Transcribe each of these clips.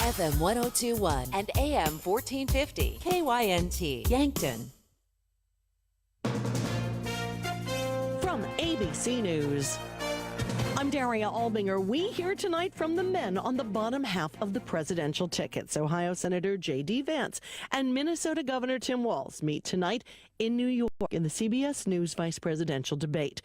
FM 1021 and AM 1450. KYNT, Yankton. From ABC News, I'm Daria Albinger. We hear tonight from the men on the bottom half of the presidential tickets. Ohio Senator J.D. Vance and Minnesota Governor Tim Walz meet tonight in New York in the CBS News vice presidential debate.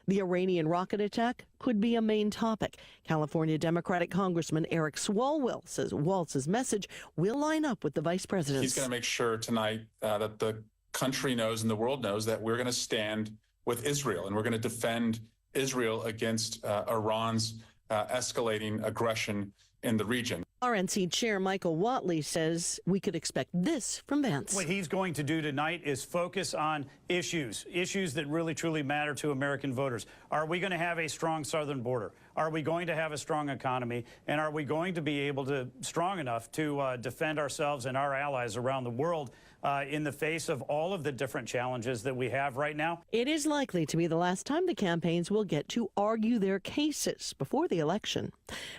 The Iranian rocket attack could be a main topic. California Democratic Congressman Eric Swalwell says Walz's message will line up with the vice president's. He's going to make sure tonight that the country knows and the world knows that we're going to stand with Israel and we're going to defend Israel against Iran's escalating aggression in the region. RNC Chair Michael Whatley says we could expect this from Vance. What he's going to do tonight is focus on issues that really, truly matter to American voters. Are we going to have a strong southern border? Are we going to have a strong economy? And are we going to be able to, strong enough to defend ourselves and our allies around the world in the face of all of the different challenges that we have right now? It is likely to be the last time the campaigns will get to argue their cases before the election.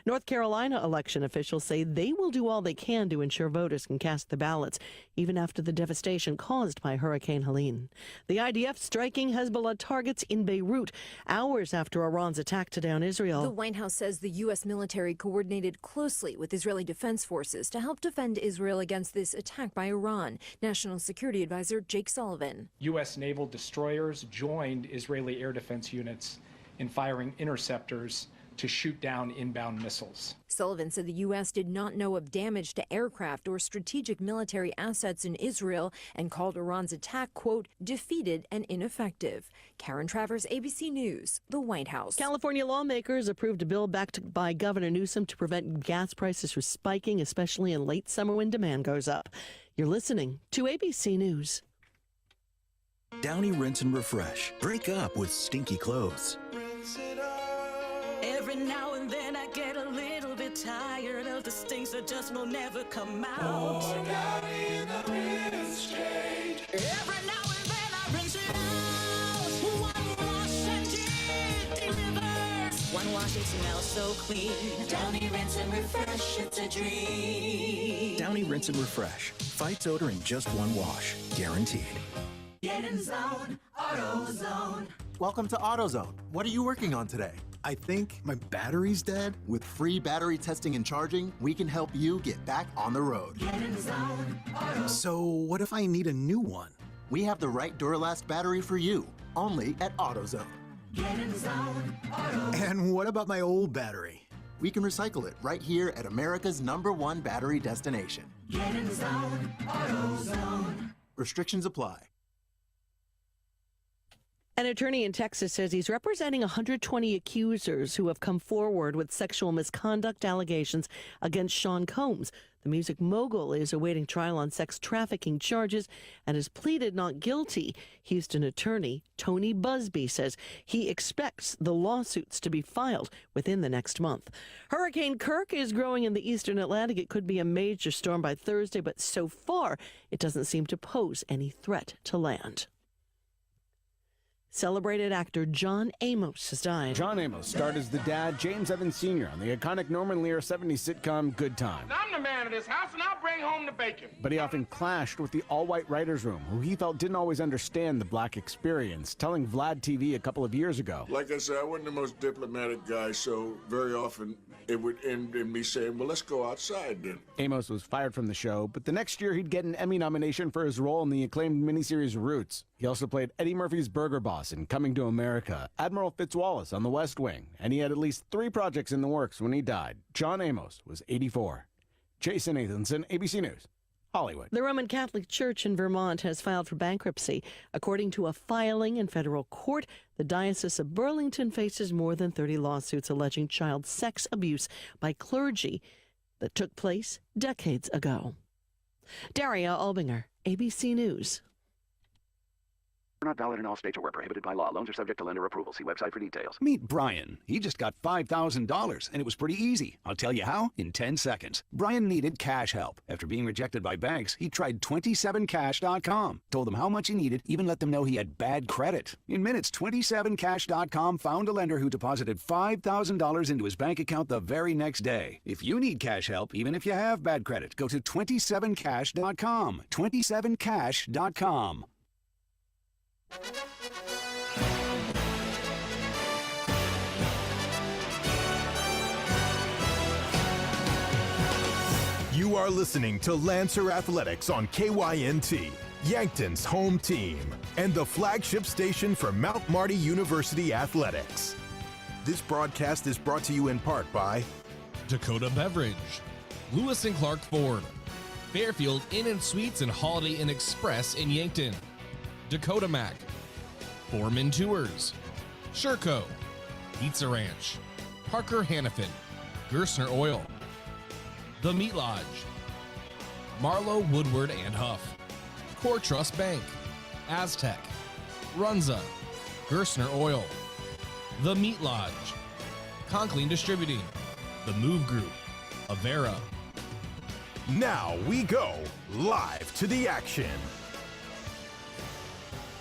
North Carolina election officials say they will do all they can to ensure voters can cast their ballots, even after the devastation caused by Hurricane Helene. The IDF striking Hezbollah targets in Beirut hours after Iran's attack to down Israel. The White House says the U.S. military coordinated closely with Israeli defense forces to help defend Israel against this attack by Iran. National Security Advisor Jake Sullivan. U.S. naval destroyers joined Israeli air defense units in firing interceptors to shoot down inbound missiles. Sullivan said the U.S. did not know of damage to aircraft or strategic military assets in Israel and called Iran's attack, quote, defeated and ineffective. Karen Travers, ABC News, the White House. California lawmakers approved a bill backed by Governor Newsom to prevent gas prices from spiking, especially in late summer when demand goes up. You're listening to ABC News. Downy Rinse and Refresh. Break up with stinky clothes. Every now and then I get a little bit tired of the stinks that just will never come out. Oh, Downy in the rinse change. Every now and then I rinse it out. One wash and it delivers. One wash, it smells so clean. Downy Rinse and Refresh, it's a dream. Downy Rinse and Refresh. Fights odor in just one wash. Guaranteed. Get in zone, AutoZone. Welcome to AutoZone. What are you working on today? I think my battery's dead. With free battery testing and charging, we can help you get back on the road. Get in zone, Auto. So what if I need a new one? We have the right Duralast battery for you, only at AutoZone. Get in zone, Auto. And what about my old battery? We can recycle it right here at America's #1 battery destination. Get in zone, AutoZone. Restrictions apply. An attorney in Texas says he's representing 120 accusers who have come forward with sexual misconduct allegations against Sean Combs. The music mogul is awaiting trial on sex trafficking charges and has pleaded not guilty. Houston attorney Tony Busby says he expects the lawsuits to be filed within the next month. Hurricane Kirk is growing in the eastern Atlantic. It could be a major storm by Thursday, but so far it doesn't seem to pose any threat to land. Celebrated actor John Amos has died. John Amos starred as the dad, James Evans Sr., on the iconic Norman Lear 70s sitcom Good Time. I'm the man of this house, and I'll bring home the bacon. But he often clashed with the all-white writers' room, who he felt didn't always understand the black experience, telling Vlad TV a couple of years ago. Like I said, I wasn't the most diplomatic guy, so very often it would end in me saying, well, let's go outside then. Amos was fired from the show, but the next year he'd get an Emmy nomination for his role in the acclaimed miniseries Roots. He also played Eddie Murphy's Burger Boss in Coming to America, Admiral Fitzwallace on The West Wing, and he had at least 3 projects in the works when he died. John Amos was 84. Jason Nathanson, ABC News, Hollywood. The Roman Catholic Church in Vermont has filed for bankruptcy. According to a filing in federal court, the Diocese of Burlington faces more than 30 lawsuits alleging child sex abuse by clergy that took place decades ago. Daria Albinger, ABC News. Not valid in all states or where prohibited by law. Loans are subject to lender approval. See website for details. Meet Brian. He just got $5,000, and it was pretty easy. I'll tell you how in 10 seconds. Brian needed cash help. After being rejected by banks, he tried 27cash.com. Told them how much he needed, even let them know he had bad credit. In minutes, 27cash.com found a lender who deposited $5,000 into his bank account the very next day. If you need cash help, even if you have bad credit, go to 27cash.com. 27cash.com. You are listening to Lancer Athletics on KYNT, Yankton's home team, and the flagship station for Mount Marty University Athletics. This broadcast is brought to you in part by Dakota Beverage, Lewis and Clark Ford, Fairfield Inn & Suites and Holiday Inn Express in Yankton, Dakota Mac, Foreman Tours, Sherco, Pizza Ranch, Parker Hannafin, Gersner Oil, The Meat Lodge, Marlowe Woodward and Huff, Core Trust Bank, Aztec, Runza, Gersner Oil, The Meat Lodge, Conklin Distributing, The Move Group, Avera. Now we go live to the action.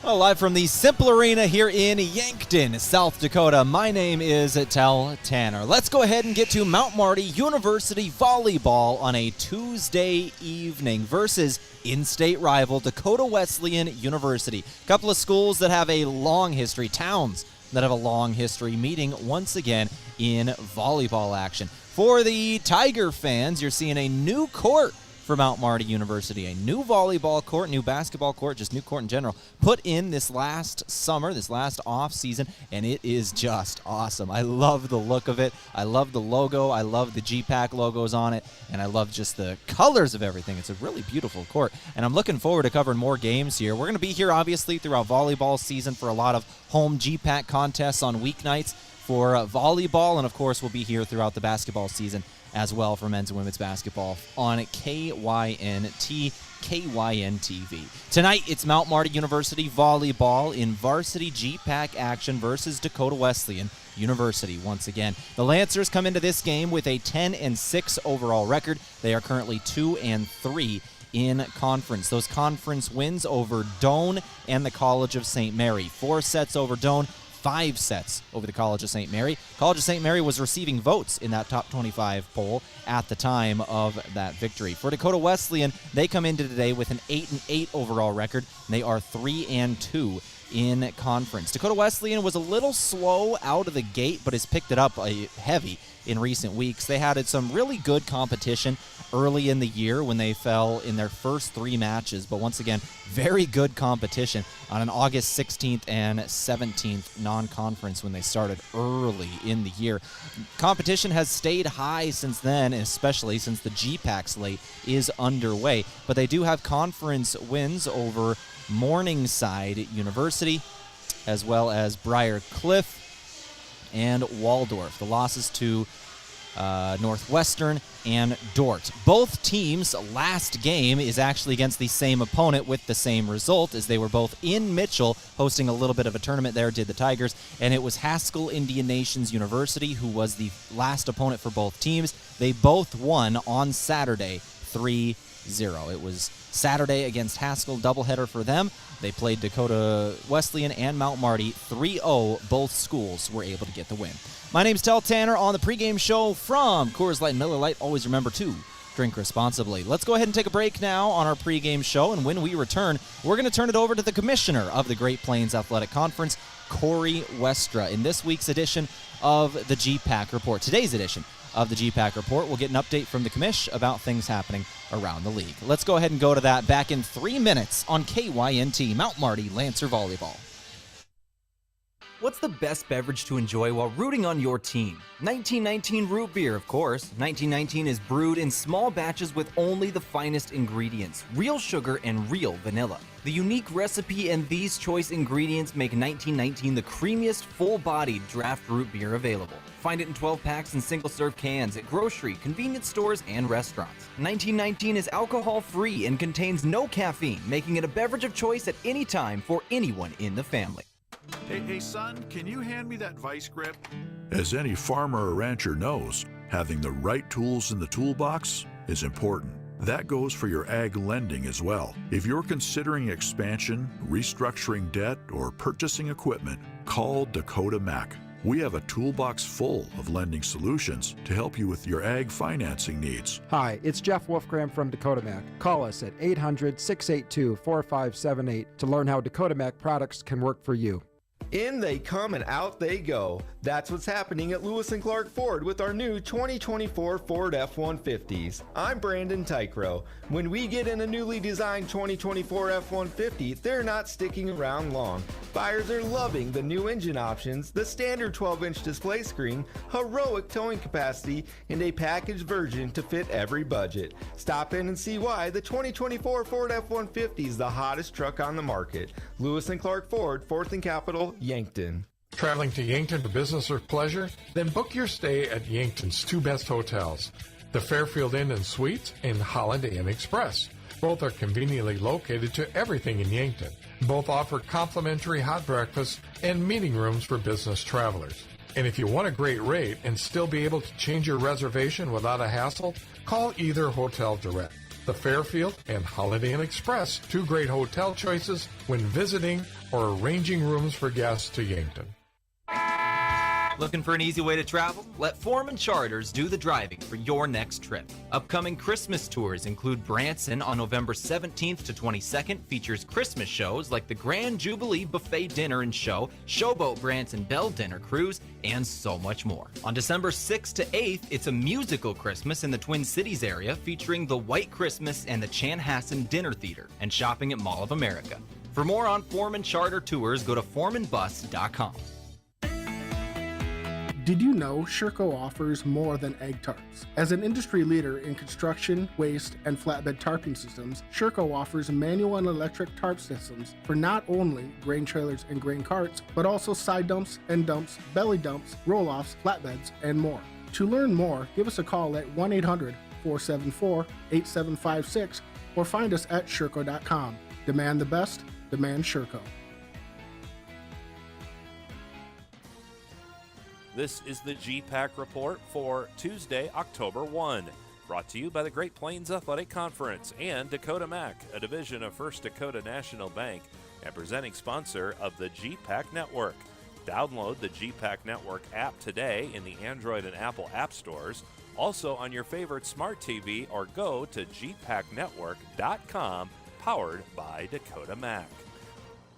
Well, live from the Cimpl Arena here in Yankton, South Dakota. My name is Tehl Tanner. Let's go ahead and get to Mount Marty University Volleyball on a Tuesday evening versus in-state rival Dakota Wesleyan University. A couple of schools that have a long history, towns that have a long history, meeting once again in volleyball action. For the Tiger fans, you're seeing a new court for Mount Marty University, a new volleyball court, new basketball court, just new court in general, put in this last summer, this last off season, and it is just awesome. I love the look of it. I love the logo. I love the GPAC logos on it, and I love just the colors of everything. It's a really beautiful court, and I'm looking forward to covering more games here. We're going to be here, obviously, throughout volleyball season for a lot of home GPAC contests on weeknights for volleyball, and of course, we'll be here throughout the basketball season as well for men's and women's basketball on KYNT, KYN-TV. Tonight, it's Mount Marty University Volleyball in varsity GPAC action versus Dakota Wesleyan University once again. The Lancers come into this game with a 10-6 overall record. They are currently 2-3 in conference. Those conference wins over Doane and the College of St. Mary. 4 sets over Doane, 5 sets over the College of St. Mary. College of St. Mary was receiving votes in that top 25 poll at the time of that victory. For Dakota Wesleyan, they come into today with an 8-8 overall record. They are 3-2 in conference. Dakota Wesleyan was a little slow out of the gate, but has picked it up heavy in recent weeks. They had some really good competition early in the year when they fell in their first 3 matches, but once again, very good competition on an August 16th and 17th non-conference when they started early in the year. Competition has stayed high since then, especially since the GPAC slate is underway, but they do have conference wins over Morningside University, as well as Briar Cliff and Waldorf. The losses to Northwestern and Dort. Both teams' last game is actually against the same opponent with the same result, as they were both in Mitchell hosting a little bit of a tournament there, did the Tigers, and it was Haskell Indian Nations University who was the last opponent for both teams. They both won on Saturday 3-0. It was Saturday against Haskell, doubleheader for them. They played Dakota Wesleyan and Mount Marty 3-0. Both schools were able to get the win. My name's Tehl Tanner on the pregame show from Coors Light and Miller Lite. Always remember to drink responsibly. Let's go ahead and take a break now on our pregame show, and when we return, we're going to turn it over to the commissioner of the Great Plains Athletic Conference, Corey Westra, in this week's edition of the GPAC Report. Today's edition of the GPAC Report, we'll get an update from the commish about things happening around the league. Let's go ahead and go to that back in 3 minutes on KYNT, Mount Marty Lancer Volleyball. What's the best beverage to enjoy while rooting on your team? 1919 root beer, of course. 1919 is brewed in small batches with only the finest ingredients, real sugar and real vanilla. The unique recipe and these choice ingredients make 1919 the creamiest, full-bodied draft root beer available. Find it in 12 packs and single-serve cans at grocery, convenience stores, and restaurants. 1919 is alcohol-free and contains no caffeine, making it a beverage of choice at any time for anyone in the family. Hey, son, can you hand me that vice grip? As any farmer or rancher knows, having the right tools in the toolbox is important. That goes for your ag lending as well. If you're considering expansion, restructuring debt, or purchasing equipment, call Dakota Mac. We have a toolbox full of lending solutions to help you with your ag financing needs. Hi, it's Jeff Wolfgram from Dakota Mac. Call us at 800-682-4578 to learn how Dakota Mac products can work for you. In they come and out they go. That's what's happening at Lewis & Clark Ford with our new 2024 Ford F-150s. I'm Brandon Tykrow. When we get in a newly designed 2024 F-150, they're not sticking around long. Buyers are loving the new engine options, the standard 12-inch display screen, heroic towing capacity, and a packaged version to fit every budget. Stop in and see why the 2024 Ford F-150 is the hottest truck on the market. Lewis & Clark Ford, 4th and Capitol, Yankton. Traveling to Yankton for business or pleasure? Then book your stay at Yankton's two best hotels, the Fairfield Inn and Suites and Holiday Inn Express. Both are conveniently located to everything in Yankton. Both offer complimentary hot breakfast and meeting rooms for business travelers. And if you want a great rate and still be able to change your reservation without a hassle, call either hotel direct. The Fairfield and Holiday Inn Express, two great hotel choices when visiting or arranging rooms for guests to Yankton. Looking for an easy way to travel? Let Foreman Charters do the driving for your next trip. Upcoming Christmas tours include Branson on November 17th to 22nd, features Christmas shows like the Grand Jubilee Buffet Dinner and Show, Showboat Branson Bell Dinner Cruise, and so much more. On December 6th to 8th, it's a musical Christmas in the Twin Cities area featuring the White Christmas and the Chanhassen Dinner Theater, and shopping at Mall of America. For more on Foreman Charter Tours, go to foremanbus.com. Did you know Sherco offers more than egg tarps? As an industry leader in construction, waste, and flatbed tarping systems, Sherco offers manual and electric tarp systems for not only grain trailers and grain carts, but also side dumps, end dumps, belly dumps, roll-offs, flatbeds, and more. To learn more, give us a call at 1-800-474-8756 or find us at Sherco.com. Demand the best, demand Sherco. This is the GPAC report for Tuesday, October 1, brought to you by the Great Plains Athletic Conference and Dakota Mac, a division of First Dakota National Bank and presenting sponsor of the GPAC Network. Download the GPAC Network app today in the Android and Apple app stores, also on your favorite smart TV, or go to gpacnetwork.com, powered by Dakota Mac.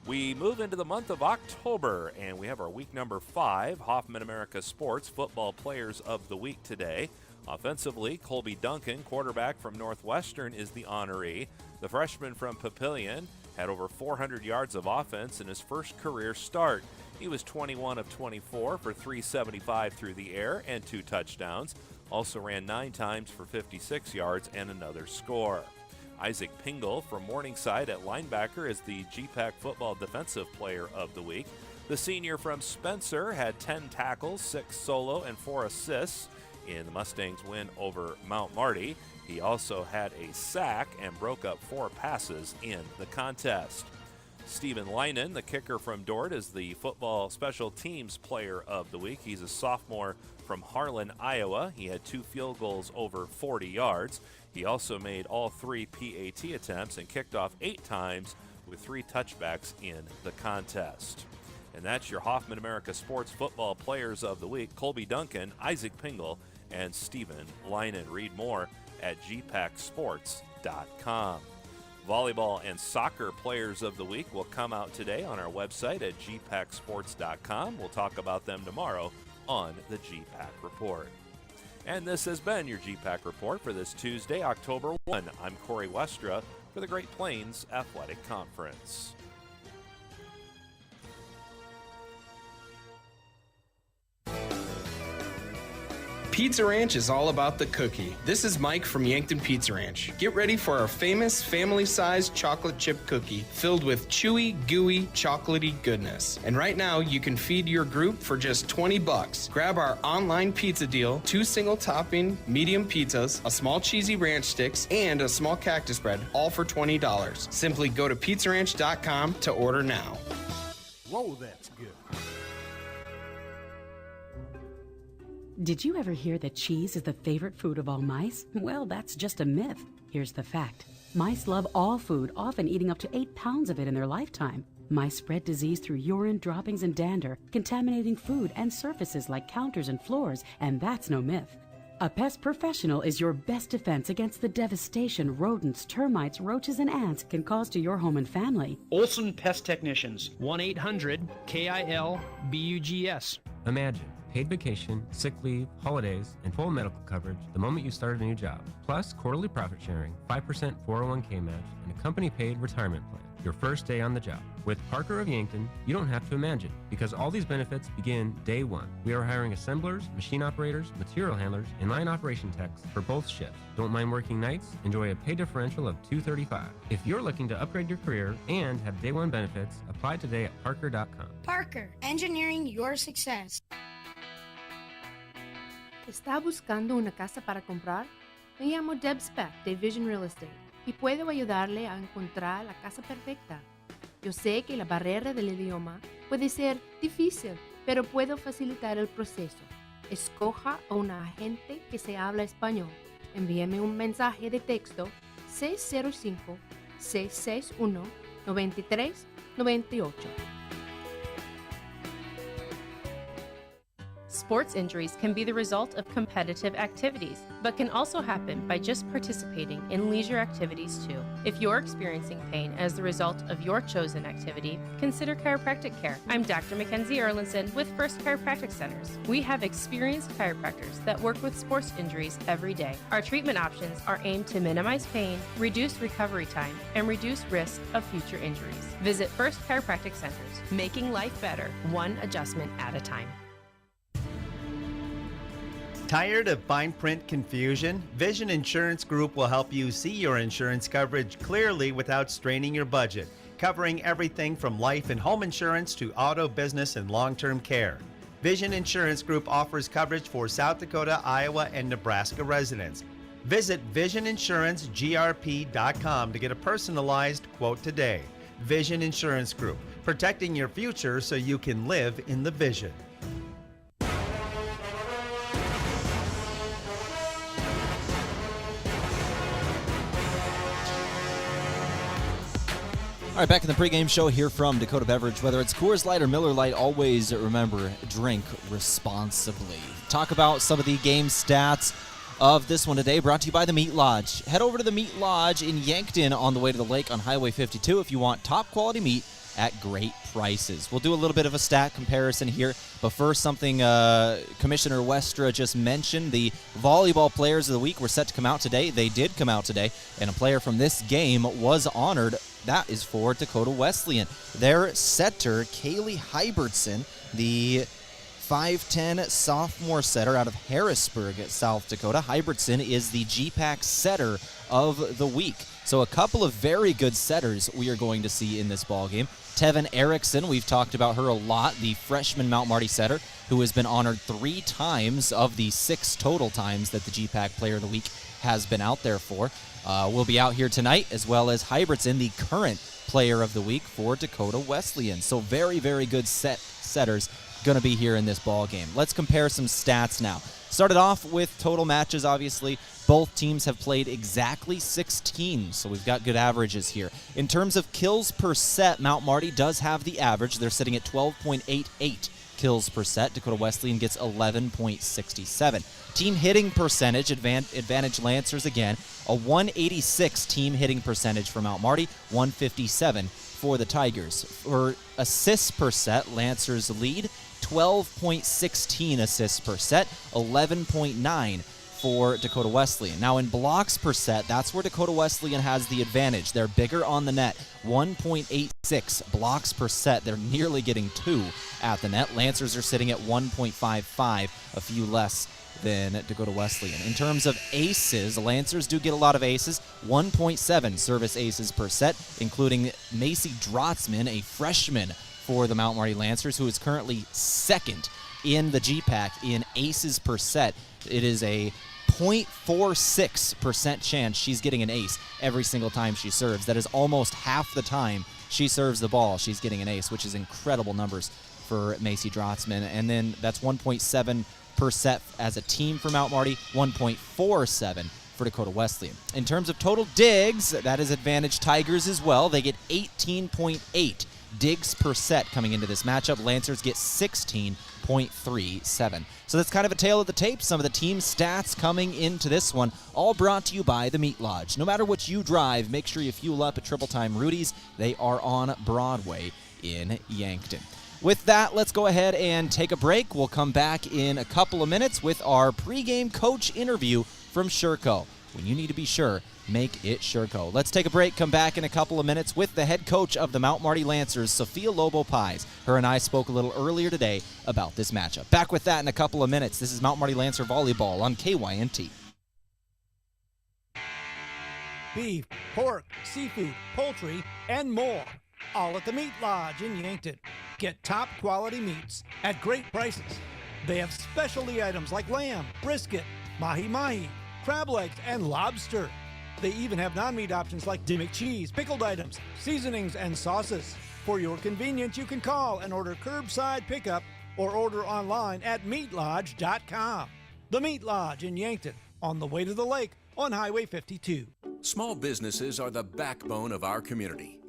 We move into the month of October, and we have our week number 5, Hoffman America Sports Football Players of the Week today. Offensively, Colby Duncan, quarterback from Northwestern, is the honoree. The freshman from Papillion had over 400 yards of offense in his first career start. He was 21 of 24 for 375 through the air and 2 touchdowns. Also ran 9 times for 56 yards and another score. Isaac Pingle from Morningside at linebacker is the GPAC Football Defensive Player of the Week. The senior from Spencer had 10 tackles, 6 solo, and 4 assists in the Mustangs' win over Mount Marty. He also had a sack and broke up 4 passes in the contest. Stephen Leinen, the kicker from Dort, is the Football Special Teams Player of the Week. He's a sophomore from Harlan, Iowa. He had 2 field goals over 40 yards. He also made all 3 PAT attempts and kicked off 8 times with 3 touchbacks in the contest. And that's your Hoffman America Sports Football Players of the Week: Colby Duncan, Isaac Pingle, and Stephen Leinen. Read more at gpacsports.com. Volleyball and soccer Players of the Week will come out today on our website at gpacsports.com. We'll talk about them tomorrow on the GPAC Report. And this has been your GPAC Report for this Tuesday, October 1. I'm Corey Westra for the Great Plains Athletic Conference. Pizza Ranch is all about the cookie. This is Mike from Yankton Pizza Ranch. Get ready for our famous family-sized chocolate chip cookie filled with chewy, gooey, chocolatey goodness. And right now, you can feed your group for just $20. Grab our online pizza deal, 2 single-topping medium pizzas, a small cheesy ranch sticks, and a small cactus bread, all for $20. Simply go to pizzaranch.com to order now. Whoa, that's good. Did you ever hear that cheese is the favorite food of all mice? Well, that's just a myth. Here's the fact. Mice love all food, often eating up to 8 pounds of it in their lifetime. Mice spread disease through urine, droppings, and dander, contaminating food and surfaces like counters and floors, and that's no myth. A pest professional is your best defense against the devastation rodents, termites, roaches, and ants can cause to your home and family. Olson Pest Technicians, 1-800-KIL-BUGS. Imagine paid vacation, sick leave, holidays, and full medical coverage the moment you start a new job. Plus quarterly profit sharing, 5% 401k match, and a company-paid retirement plan. Your first day on the job. With Parker of Yankton, you don't have to imagine, because all these benefits begin day one. We are hiring assemblers, machine operators, material handlers, and line operation techs for both shifts. Don't mind working nights? Enjoy a pay differential of $235. If you're looking to upgrade your career and have day one benefits, apply today at parker.com. Parker, engineering your success. ¿Está buscando una casa para comprar? Me llamo Deb Speck de Vision Real Estate y puedo ayudarle a encontrar la casa perfecta. Yo sé que la barrera del idioma puede ser difícil, pero puedo facilitar el proceso. Escoja a un agente que se habla español. Envíeme un mensaje de texto 605-661-9398. Sports injuries can be the result of competitive activities, but can also happen by just participating in leisure activities too. If you're experiencing pain as the result of your chosen activity, consider chiropractic care. I'm Dr. Mackenzie Erlinson with First Chiropractic Centers. We have experienced chiropractors that work with sports injuries every day. Our treatment options are aimed to minimize pain, reduce recovery time, and reduce risk of future injuries. Visit First Chiropractic Centers, making life better, one adjustment at a time. Tired of fine print confusion? Vision Insurance Group will help you see your insurance coverage clearly without straining your budget, covering everything from life and home insurance to auto, business, and long-term care. Vision Insurance Group offers coverage for South Dakota, Iowa, and Nebraska residents. Visit VisionInsuranceGRP.com to get a personalized quote today. Vision Insurance Group, protecting your future so you can live in the vision. All right, back in the pregame show here from Dakota Beverage. Whether it's Coors Light or Miller Lite, always remember, drink responsibly. Talk about some of the game stats of this one today, brought to you by the Meat Lodge. Head over to the Meat Lodge in Yankton on the way to the lake on Highway 52 if you want top quality meat at great prices. We'll do a little bit of a stat comparison here, but first, something Commissioner Westra just mentioned. The volleyball players of the week were set to come out today. They did come out today, and a player from this game was honored. That is for Dakota Wesleyan. Their setter, Kaylee Hybertson, the 5'10 sophomore setter out of Harrisburg, South Dakota. Hybertson is the GPAC setter of the week. So a couple of very good setters we are going to see in this ballgame. Tevin Erickson, we've talked about her a lot, the freshman Mount Marty setter, who has been honored 3 times of the 6 total times that the GPAC Player of the Week has been out there for. Will be out here tonight, as well as Hybertson, the current Player of the Week for Dakota Wesleyan. So very, very good setters going to be here in this ball game. Let's compare some stats now. Started off with total matches, obviously. Both teams have played exactly 16, so we've got good averages here. In terms of kills per set, Mount Marty does have the average. They're sitting at 12.88 kills per set. Dakota Wesleyan gets 11.67. Team hitting percentage, advantage Lancers again, a 186 team hitting percentage for Mount Marty, 157 for the Tigers. For assists per set, Lancers lead, 12.16 assists per set, 11.9 for Dakota Wesleyan. Now in blocks per set, that's where Dakota Wesleyan has the advantage. They're bigger on the net, 1.86 blocks per set. They're nearly getting 2 at the net. Lancers are sitting at 1.55, a few less than Dakota Wesleyan. In terms of aces, the Lancers do get a lot of aces, 1.7 service aces per set, including Macy Drotzman, a freshman for the Mount Marty Lancers, who is currently second in the GPAC in aces per set. It is a 0.46% chance she's getting an ace every single time she serves. That is almost half the time she serves the ball, she's getting an ace, which is incredible numbers for Macy Drotzman. And then that's 1.7 per set as a team for Mount Marty, 1.47 for Dakota Wesleyan. In terms of total digs, that is advantage Tigers as well. They get 18.8 digs per set coming into this matchup. Lancers get 16.37. So that's kind of a tale of the tape. Some of the team stats coming into this one, all brought to you by the Meat Lodge. No matter what you drive, make sure you fuel up at Triple Time Rudy's. They are on Broadway in Yankton. With that, let's go ahead and take a break. We'll come back in a couple of minutes with our pregame coach interview from Sherco. When you need to be sure, make it Sherco. Let's take a break, come back in a couple of minutes with the head coach of the Mount Marty Lancers, Sophia Lobo-Pies. Her and I spoke a little earlier today about this matchup. Back with that in a couple of minutes. This is Mount Marty Lancer Volleyball on KYNT. Beef, pork, seafood, poultry, and more. All at the Meat Lodge in Yankton. Get top quality meats at great prices. They have specialty items like lamb, brisket, mahi-mahi, crab legs, and lobster. They even have non-meat options like dimmick cheese, pickled items, seasonings, and sauces. For your convenience, you can call and order curbside pickup or order online at meatlodge.com. The Meat Lodge in Yankton, on the way to the lake on Highway 52. Small businesses are the backbone of our community.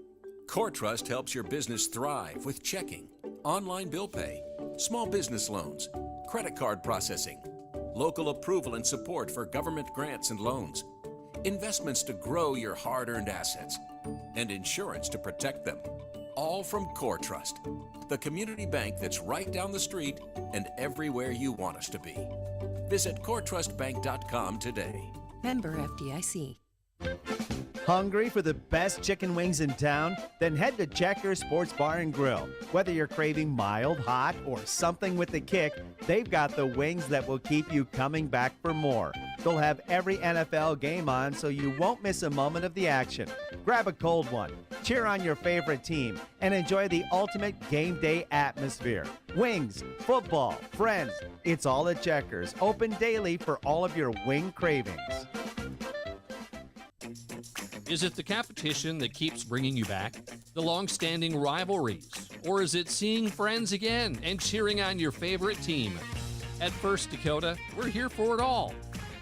Core Trust helps your business thrive with checking, online bill pay, small business loans, credit card processing, local approval and support for government grants and loans, investments to grow your hard-earned assets, and insurance to protect them. All from Core Trust, the community bank that's right down the street and everywhere you want us to be. Visit coretrustbank.com today. Member FDIC. Hungry for the best chicken wings in town? Then head to Checkers Sports Bar and Grill. Whether you're craving mild, hot, or something with a kick, they've got the wings that will keep you coming back for more. They'll have every NFL game on so you won't miss a moment of the action. Grab a cold one, cheer on your favorite team, and enjoy the ultimate game day atmosphere. Wings, football, friends, it's all at Checkers. Open daily for all of your wing cravings. Is it the competition that keeps bringing you back? The long-standing rivalries? Or is it seeing friends again and cheering on your favorite team? At First Dakota, we're here for it all.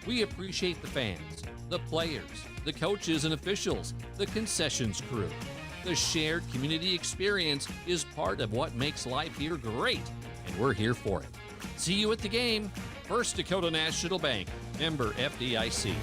We appreciate the fans, the players, the coaches and officials, the concessions crew. The shared community experience is part of what makes life here great, and we're here for it. See you at the game. First Dakota National Bank, member FDIC.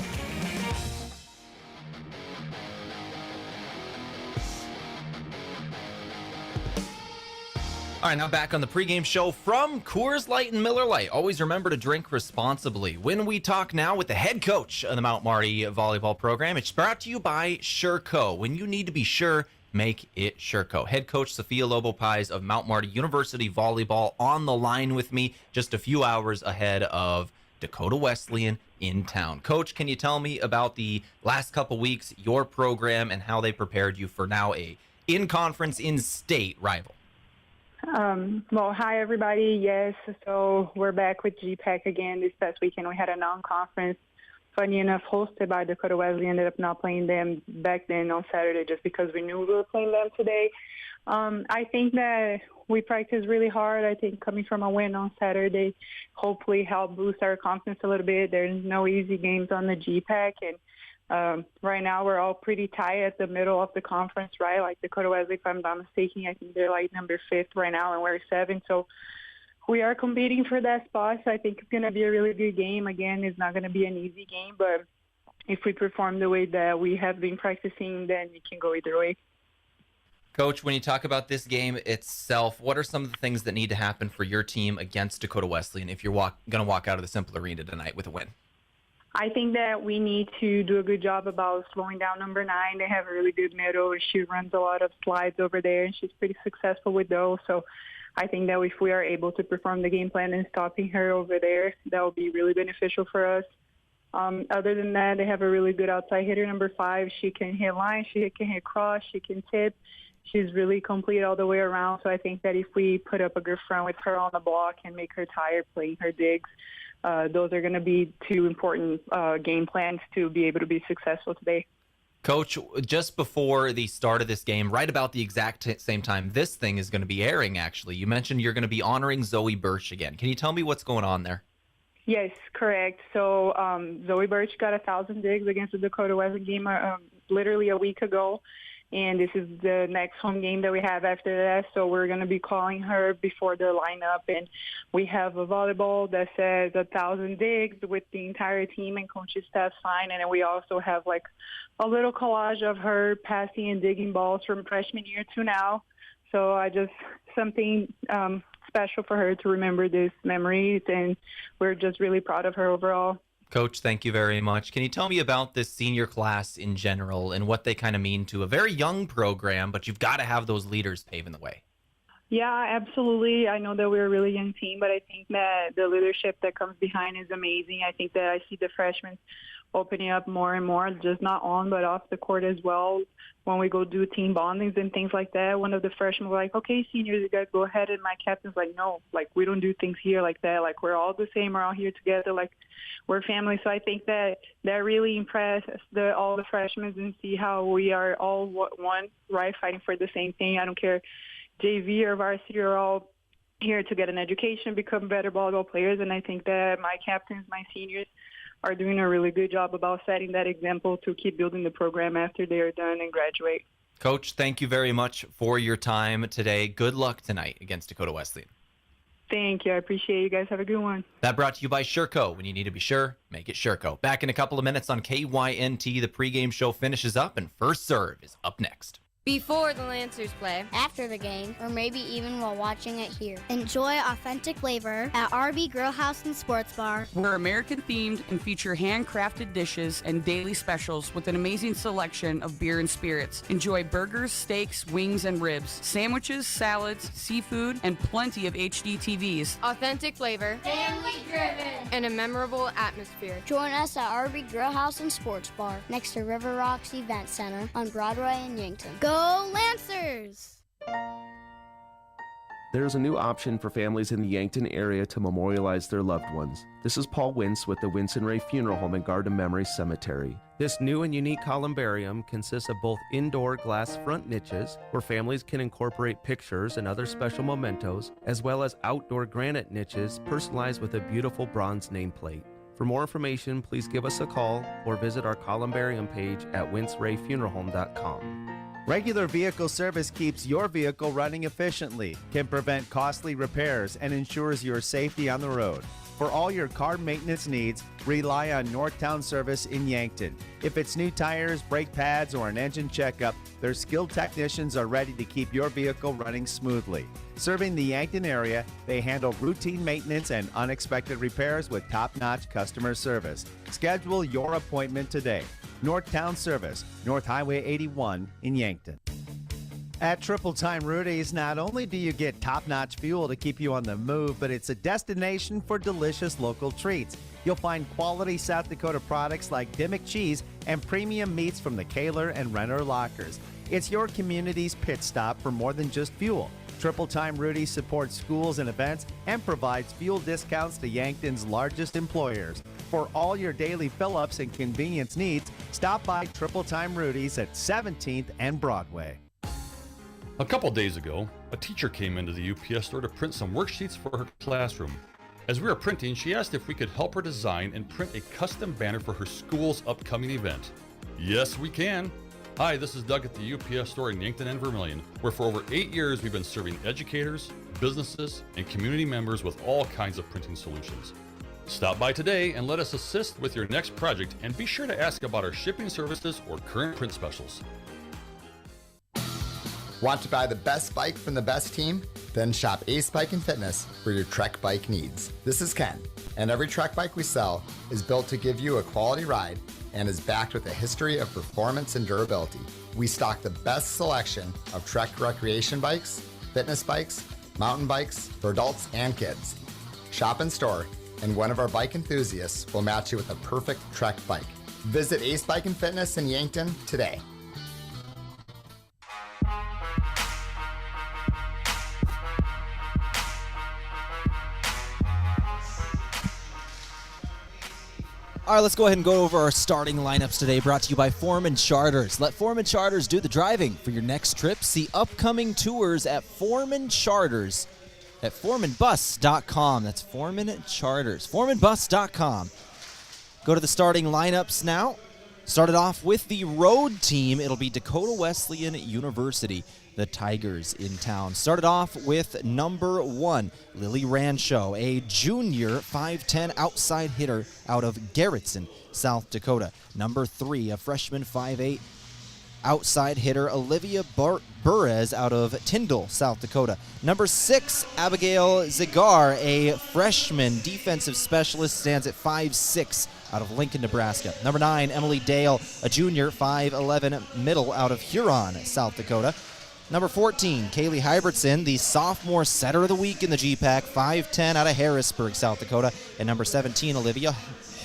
All right, now back on the pregame show from Coors Light and Miller Lite. Always remember to drink responsibly. When we talk now with the head coach of the Mount Marty volleyball program, it's brought to you by Sherco. When you need to be sure, make it Sherco. Head coach Sophia Lobo-Pies of Mount Marty University Volleyball on the line with me just a few hours ahead of Dakota Wesleyan in town. Coach, can you tell me about the last couple weeks, your program, and how they prepared you for now a in-conference, in-state rival? Well, hi, everybody. Yes, so we're back with GPAC again. This past weekend, we had a non-conference, funny enough, hosted by Dakota Wesleyan. Ended up not playing them back then on Saturday just because we knew we were playing them today. I think that we practiced really hard. I think coming from a win on Saturday hopefully helped boost our confidence a little bit. There's no easy games on the GPAC, and right now we're all pretty tight at the middle of the conference, right? Like Dakota Wesleyan, if I'm not mistaken, I think they're like number 5th right now, and we're 7th. So we are competing for that spot. So I think it's going to be a really good game. Again, it's not going to be an easy game, but if we perform the way that we have been practicing, then it can go either way. Coach, when you talk about this game itself, what are some of the things that need to happen for your team against Dakota Wesleyan if you're going to walk out of the Cimpl Arena tonight with a win? I think that we need to do a good job about slowing down number 9. They have a really good middle. She runs a lot of slides over there, and she's pretty successful with those. So I think that if we are able to perform the game plan and stopping her over there, that will be really beneficial for us. Other than that, they have a really good outside hitter, number 5. She can hit line, she can hit cross, she can tip. She's really complete all the way around. So I think that if we put up a good front with her on the block and make her tired playing her digs, those are going to be 2 important game plans to be able to be successful today. Coach, just before the start of this game, right about the exact same time this thing is going to be airing, actually, you mentioned you're going to be honoring Zoe Birch again. Can you tell me what's going on there? Yes, correct. So Zoe Birch got 1,000 digs against the Dakota Wesleyan game literally a week ago. And this is the next home game that we have after that. So we're going to be calling her before the lineup. And we have a volleyball that says 1,000 digs with the entire team and coaching staff sign. And then we also have like a little collage of her passing and digging balls from freshman year to now. So something special for her to remember these memories. And we're just really proud of her overall. Coach, thank you very much. Can you tell me about this senior class in general and what they kind of mean to a very young program, but you've got to have those leaders paving the way? Yeah, absolutely. I know that we're a really young team, but I think that the leadership that comes behind is amazing. I think that I see the freshmen opening up more and more, just not on but off the court as well. When we go do team bondings and things like that, one of the freshmen was like, okay, seniors, you guys go ahead. And my captain's like, no, like we don't do things here like that. Like we're all the same. We're all here together. Like we're family. So I think that really impressed all the freshmen and see how we are all one, right, fighting for the same thing. I don't care, JV or varsity, are all here to get an education, become better volleyball players. And I think that my captains, my seniors, are doing a really good job about setting that example to keep building the program after they are done and graduate. Coach, thank you very much for your time today. Good luck tonight against Dakota Wesleyan. Thank you. I appreciate it. You guys have a good one. That brought to you by Sherco. When you need to be sure, make it Sherco. Back in a couple of minutes on KYNT. The pregame show finishes up, and First Serve is up next. Before the Lancers play, after the game, or maybe even while watching it here. Enjoy authentic flavor at RV Grill House and Sports Bar. We're American-themed and feature handcrafted dishes and daily specials with an amazing selection of beer and spirits. Enjoy burgers, steaks, wings, and ribs, sandwiches, salads, seafood, and plenty of HD TVs. Authentic flavor, family-driven, and a memorable atmosphere. Join us at RV Grill House and Sports Bar, next to River Rocks Event Center on Broadway in Yankton. Go Lancers! There's a new option for families in the Yankton area to memorialize their loved ones. This is Paul Wintz with the Wintz and Ray Funeral Home and Garden Memory Cemetery. This new and unique columbarium consists of both indoor glass front niches, where families can incorporate pictures and other special mementos, as well as outdoor granite niches personalized with a beautiful bronze nameplate. For more information, please give us a call or visit our columbarium page at wintzrayfuneralhome.com. Regular vehicle service keeps your vehicle running efficiently, can prevent costly repairs, and ensures your safety on the road. For all your car maintenance needs, rely on Northtown Service in Yankton. If it's new tires, brake pads, or an engine checkup, their skilled technicians are ready to keep your vehicle running smoothly. Serving the Yankton area, they handle routine maintenance and unexpected repairs with top-notch customer service. Schedule your appointment today. Northtown Service, North Highway 81 in Yankton. At Triple Time Rudy's, not only do you get top-notch fuel to keep you on the move, but it's a destination for delicious local treats. You'll find quality South Dakota products like Dimmick cheese and premium meats from the Kaler and Renner lockers. It's your community's pit stop for more than just fuel. Triple Time Rudy's supports schools and events and provides fuel discounts to Yankton's largest employers. For all your daily fill-ups and convenience needs, stop by Triple Time Rudy's at 17th and Broadway. A couple days ago, a teacher came into the UPS store to print some worksheets for her classroom. As we were printing, she asked if we could help her design and print a custom banner for her school's upcoming event. Yes, we can. Hi, this is Doug at the UPS store in Yankton and Vermilion, where for over 8 years we've been serving educators, businesses, and community members with all kinds of printing solutions. Stop by today and let us assist with your next project, and be sure to ask about our shipping services or current print specials. Want to buy the best bike from the best team? Then shop Ace Bike and Fitness for your Trek bike needs. This is Ken, and every Trek bike we sell is built to give you a quality ride and is backed with a history of performance and durability. We stock the best selection of Trek recreation bikes, fitness bikes, mountain bikes for adults and kids. Shop in store, and one of our bike enthusiasts will match you with a perfect Trek bike. Visit Ace Bike and Fitness in Yankton today. All right, let's go ahead and go over our starting lineups today, brought to you by Foreman Charters. Let Foreman Charters do the driving for your next trip. See upcoming tours at Foreman Charters at foremanbus.com. That's Foreman Charters, foremanbus.com. Go to the starting lineups now. Started off with the road team. It'll be Dakota Wesleyan University, the Tigers in town. Started off with number 1, Lily Rancho, a junior 5'10" outside hitter out of Garrettson, South Dakota. Number 3, a freshman 5'8" outside hitter, Olivia Burres out of Tyndall, South Dakota. Number 6, Abigail Zigar, a freshman defensive specialist, stands at 5'6", out of Lincoln, Nebraska. Number 9, Emily Dale, a junior 5'11" middle out of Huron, South Dakota. Number 14, Kaylee Hybertson, the sophomore setter of the week in the GPAC, 5'10" out of Harrisburg, South Dakota. And number 17, Olivia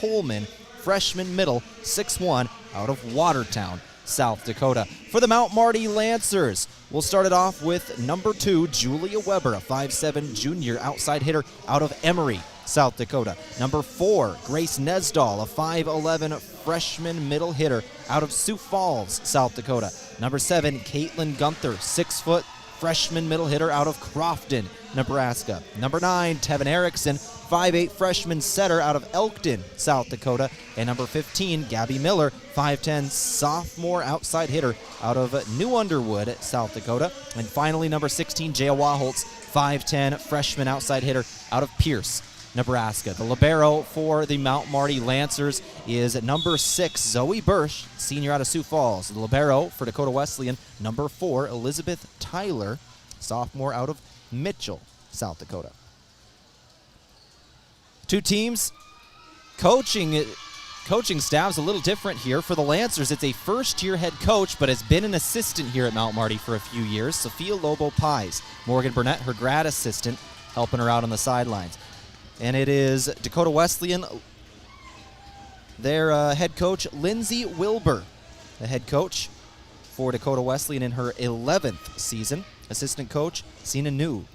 Holman, freshman middle, 6'1", out of Watertown, South Dakota. For the Mount Marty Lancers, we'll start it off with number 2, Julia Weber, a 5'7" junior outside hitter out of Emory, South Dakota. Number 4, Grace Nesdahl, a 5'11" freshman middle hitter out of Sioux Falls, South Dakota. Number 7, Caitlin Gunther, 6 foot freshman middle hitter out of Crofton, Nebraska. Number 9, Tevin Erickson, 5'8" freshman setter out of Elkton, South Dakota. And number 15, Gabby Miller, 5'10" sophomore outside hitter out of New Underwood, South Dakota. And finally, number 16, Jaya Waholtz, 5'10" freshman outside hitter out of Pierce, Nebraska. The libero for the Mount Marty Lancers is number 6, Zoe Bursch, senior out of Sioux Falls. The libero for Dakota Wesleyan, number 4, Elizabeth Tyler, sophomore out of Mitchell, South Dakota. Two teams, coaching staff's a little different here. For the Lancers, it's a first-year head coach, but has been an assistant here at Mount Marty for a few years, Sophia Lobo-Pies. Morgan Burnett, her grad assistant, helping her out on the sidelines. And it is Dakota Wesleyan, their head coach, Lindsay Wilbur, the head coach for Dakota Wesleyan in her 11th season. Assistant coach, Sina New.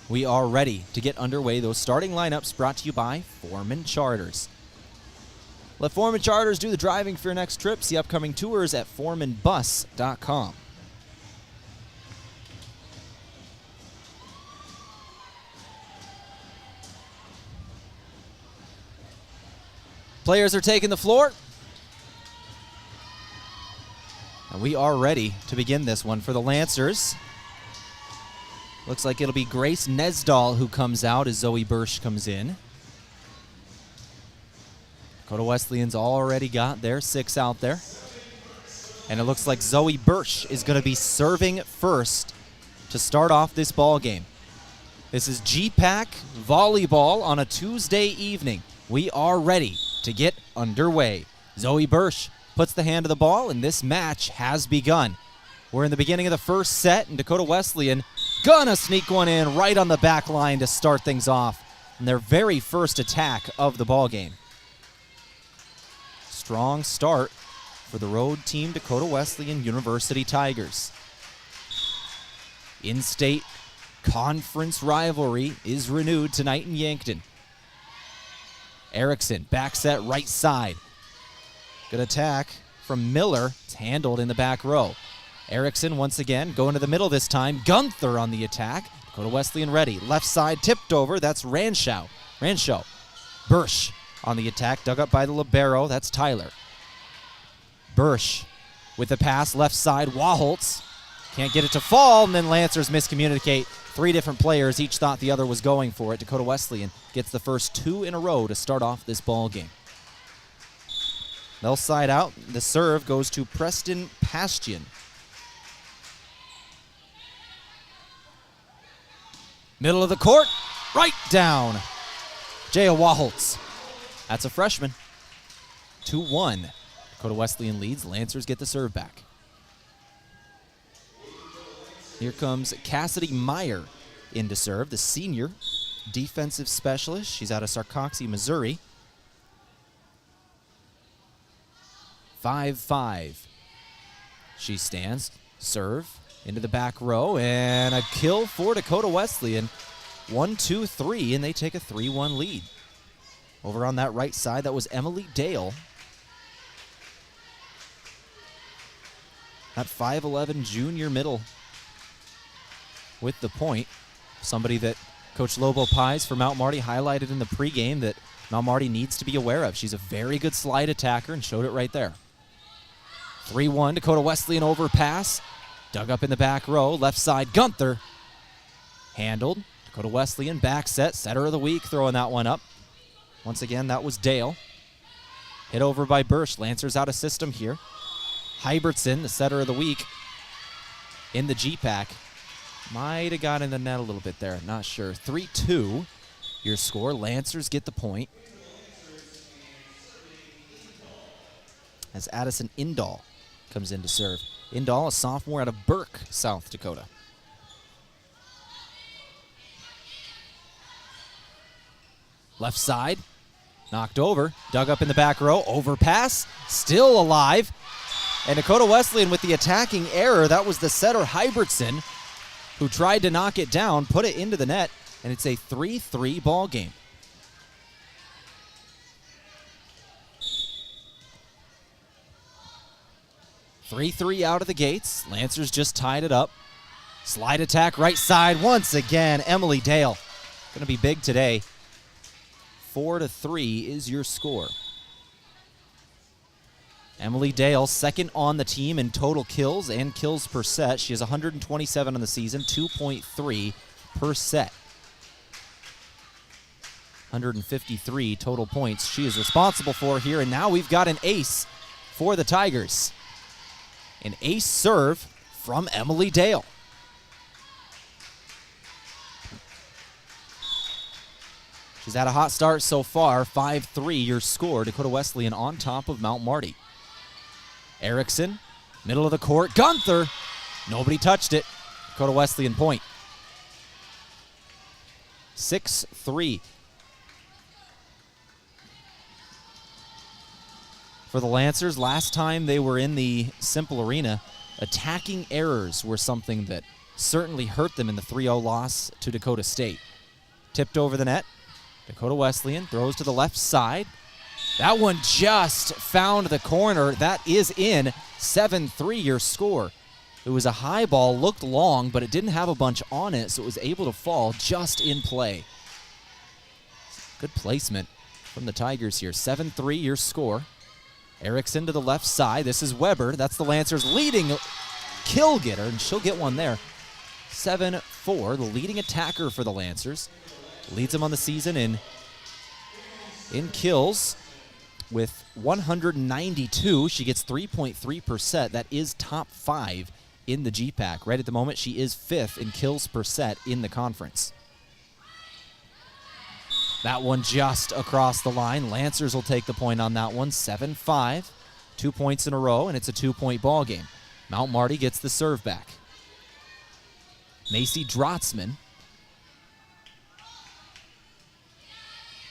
We are ready to get underway. Those starting lineups brought to you by Foreman Charters. Let Foreman Charters do the driving for your next trip. See upcoming tours at foremanbus.com. Players are taking the floor. And we are ready to begin this one for the Lancers. Looks like it'll be Grace Nesdahl who comes out as Zoe Bursch comes in. Dakota Wesleyan's already got their 6 out there. And it looks like Zoe Bursch is going to be serving first to start off this ball game. This is GPAC Volleyball on a Tuesday evening. We are ready to get underway. Zoe Bursch puts the hand to the ball, and this match has begun. We're in the beginning of the first set, and Dakota Wesleyan gonna sneak one in right on the back line to start things off in their very first attack of the ball game. Strong start for the road team Dakota Wesleyan University Tigers. In-state conference rivalry is renewed tonight in Yankton. Erickson, back set right side. Good attack from Miller. It's handled in the back row. Erickson once again going to the middle this time. Gunther on the attack. Dakota Wesleyan ready. Left side tipped over. That's Rancho. Bursch on the attack. Dug up by the libero. That's Tyler. Bursch with the pass. Left side. Waholtz. Can't get it to fall. And then Lancers miscommunicate. 3 different players. Each thought the other was going for it. Dakota Wesleyan gets the first 2 in a row to start off this ball game. They'll side out. The serve goes to Preston Pastian. Middle of the court, right down. Jaya Waholtz. That's a freshman. 2-1. Dakota Wesleyan leads. Lancers get the serve back. Here comes Cassidy Meyer in to serve, the senior defensive specialist. She's out of Sarcoxie, Missouri. 5-5. She stands, serve into the back row, and a kill for Dakota Wesleyan. 1-2-3, and they take a 3-1 lead. Over on that right side, that was Emily Dale. That 5'11 junior middle with the point. Somebody that Coach Lobo Pies for Mount Marty highlighted in the pregame that Mount Marty needs to be aware of. She's a very good slide attacker and showed it right there. 3-1, Dakota Wesleyan overpass. Dug up in the back row, left side, Gunther. Handled. Dakota Wesleyan back set, setter of the week, throwing that one up. Once again, that was Dale. Hit over by Bursch. Lancers out of system here. Hybertson, the setter of the week, in the GPAC. Might have got in the net a little bit there, not sure. 3-2, your score. Lancers get the point. As Addison Indahl comes in to serve. Indahl, a sophomore out of Burke, South Dakota. Left side, knocked over, dug up in the back row, overpass, still alive. And Dakota Wesleyan with the attacking error. That was the setter, Hybertson, who tried to knock it down, put it into the net, and it's a 3-3 ball game. Three out of the gates. Lancers just tied it up. Slide attack right side once again. Emily Dale. Going to be big today. 4-3 is your score. Emily Dale, second on the team in total kills and kills per set. She has 127 on the season, 2.3 per set. 153 total points she is responsible for here, and now we've got an ace for the Tigers. An ace serve from Emily Dale. She's had a hot start so far, 5-3 your score. Dakota Wesleyan on top of Mount Marty. Erickson, middle of the court, Gunther. Nobody touched it. Dakota Wesleyan point. 6-3. For the Lancers, last time they were in the Cimpl Arena, attacking errors were something that certainly hurt them in the 3-0 loss to Dakota State. Tipped over the net. Dakota Wesleyan throws to the left side. That one just found the corner. That is in. 7-3 your score. It was a high ball, looked long, but it didn't have a bunch on it, so it was able to fall just in play. Good placement from the Tigers here. 7-3 your score. Erickson to the left side. This is Weber. That's the Lancers' leading kill getter, and she'll get one there. 7-4, the leading attacker for the Lancers. Leads them on the season in kills with 192. She gets 3.3 per set. That is top 5 in the GPAC. Right at the moment, she is 5th in kills per set in the conference. That one just across the line. Lancers will take the point on that one. 7-5. 2 points in a row, and it's a 2-point ball game. Mount Marty gets the serve back. Macy Drotzman.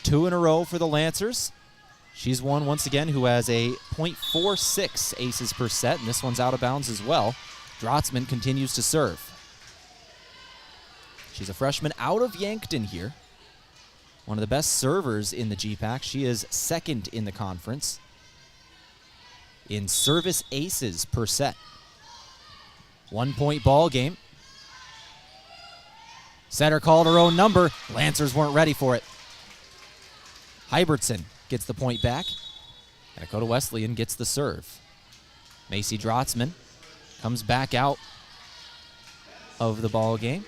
2 in a row for the Lancers. She's one, once again, who has a .46 aces per set, and this one's out of bounds as well. Drotzman continues to serve. She's a freshman out of Yankton here. One of the best servers in the GPAC. She is second in the conference in service aces per set. 1 point ball game. Setter called her own number. Lancers weren't ready for it. Hybertson gets the point back. And Dakota Wesleyan gets the serve. Macy Drotzman comes back out of the ball game.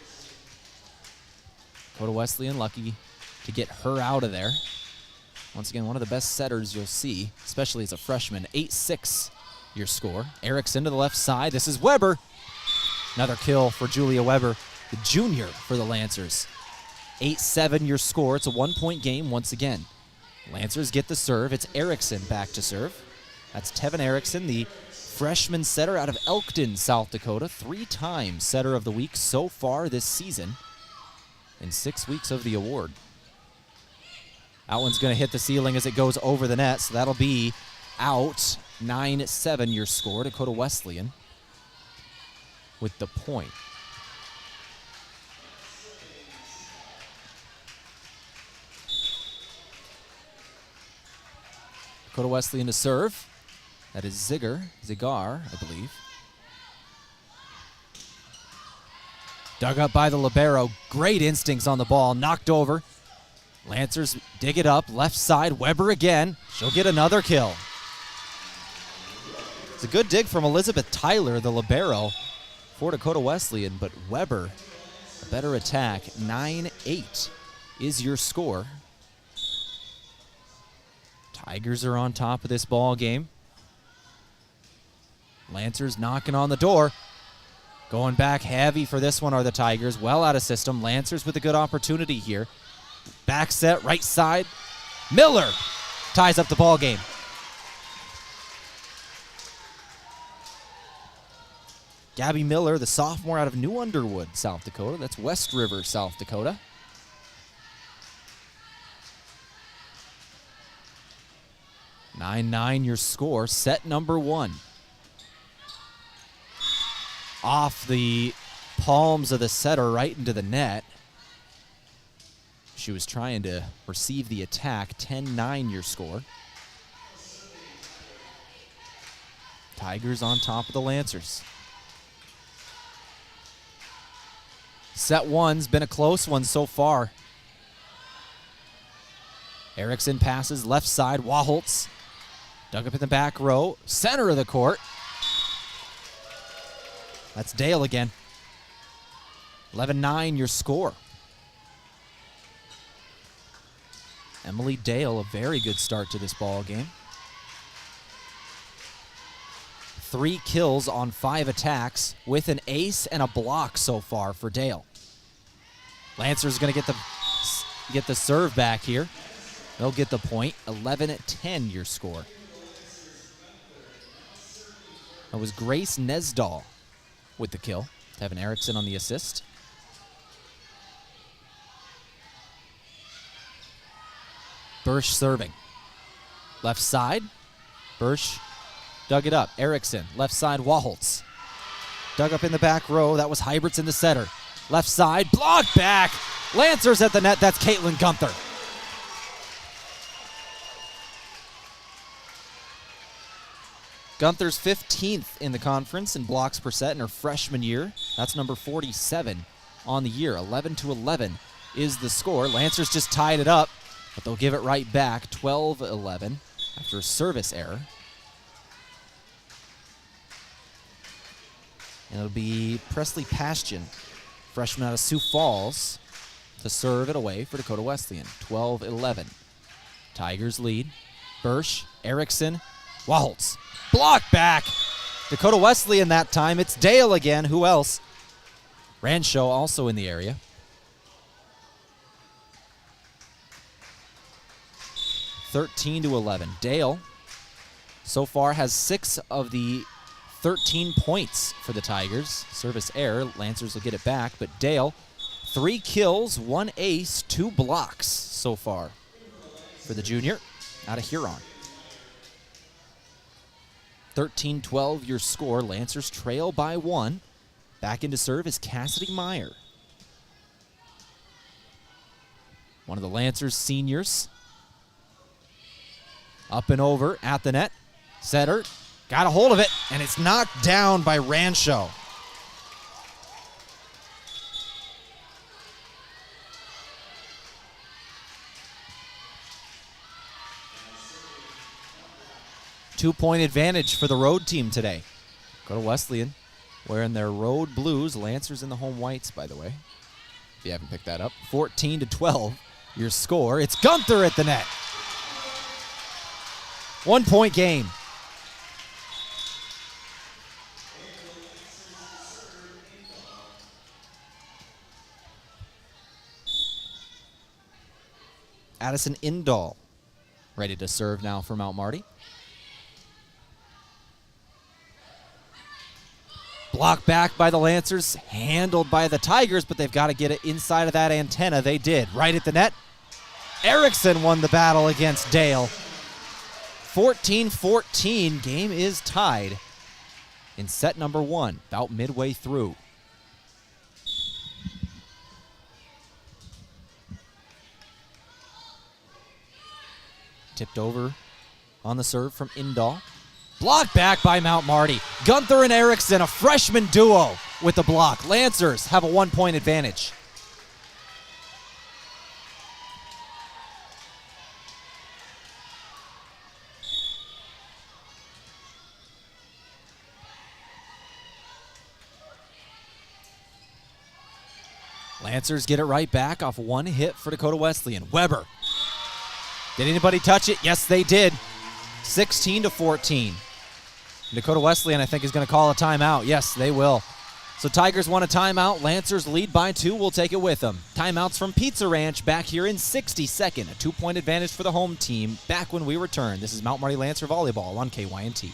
Dakota Wesleyan lucky to get her out of there. Once again, one of the best setters you'll see, especially as a freshman. 8-6 your score. Erickson to the left side. This is Weber. Another kill for Julia Weber, the junior for the Lancers. 8-7 your score. It's a 1 point game once again. Lancers get the serve. It's Erickson back to serve. That's Tevin Erickson, the freshman setter out of Elkton, South Dakota, 3-time setter of the week so far this season in 6 weeks of the award. That one's going to hit the ceiling as it goes over the net, so that'll be out. 9-7 your score. Dakota Wesleyan with the point. Dakota Wesleyan to serve. That is Zigar, I believe. Dug up by the libero. Great instincts on the ball. Knocked over. Lancers dig it up. Left side. Weber again. She'll get another kill. It's a good dig from Elizabeth Tyler, the libero, for Dakota Wesleyan, but Weber, a better attack. 9-8 is your score. Tigers are on top of this ball game. Lancers knocking on the door. Going back heavy for this one are the Tigers. Well out of system. Lancers with a good opportunity here. Back set, right side. Miller ties up the ball game. Gabby Miller, the sophomore out of New Underwood, South Dakota. That's West River, South Dakota. (9-9) your score. Set number 1. Off the palms of the setter right into the net. She was trying to receive the attack. 10-9 your score. Tigers on top of the Lancers. Set 1's been a close one so far. Erickson passes left side. Waholtz dug up in the back row. Center of the court. That's Dale again. 11-9 your score. Emily Dale, a very good start to this ball game. 3 kills on 5 attacks with an ace and a block so far for Dale. Lancers going to get the serve back here. They'll get the point. 11-10 your score. That was Grace Nesdahl with the kill. Tevin Erickson on the assist. Bursch serving. Left side. Bursch dug it up. Erickson. Left side. Waholtz. Dug up in the back row. That was Hyberts in the center. Left side. Blocked back. Lancers at the net. That's Caitlin Gunther. Gunther's 15th in the conference in blocks per set in her freshman year. That's number 47 on the year. 11-11 is the score. Lancers just tied it up, but they'll give it right back. 12-11 after a service error. And it'll be Presley Pastian, freshman out of Sioux Falls, to serve it away for Dakota Wesleyan. 12-11. Tigers lead. Bursch, Erickson, Waholtz. Block back. Dakota Wesleyan that time. It's Dale again. Who else? Rancho also in the area. (13-11). Dale so far has 6 of the 13 points for the Tigers. Service error. Lancers will get it back, but Dale, 3 kills, 1 ace, 2 blocks so far for the junior out of Huron. 13-12 your score. Lancers trail by 1. Back into serve is Cassidy Meyer. One of the Lancers seniors. Up and over at the net. Setter got a hold of it, and it's knocked down by Rancho. Two-point advantage for the road team today. Go to Wesleyan, wearing their road blues. Lancers in the home whites, by the way, if you haven't picked that up. 14-12, your score. It's Gunther at the net. 1-point game. Addison Indahl ready to serve now for Mount Marty. Blocked back by the Lancers, handled by the Tigers, but they've got to get it inside of that antenna. They did. Right at the net. Erickson won the battle against Dale. 14-14. Game is tied in set number 1, about midway through. Tipped over on the serve from Indahl. Blocked back by Mount Marty. Gunther and Erickson, a freshman duo with the block. Lancers have a 1-point advantage. Lancers get it right back off one hit for Dakota Wesleyan. Weber. Did anybody touch it? Yes, they did. 16-14. Dakota Wesleyan, I think, is going to call a timeout. Yes, they will. So Tigers want a timeout. Lancers lead by 2. We'll take it with them. Timeouts from Pizza Ranch back here in 62nd. A 2-point advantage for the home team back when we return. This is Mount Marty Lancer Volleyball on KYNT.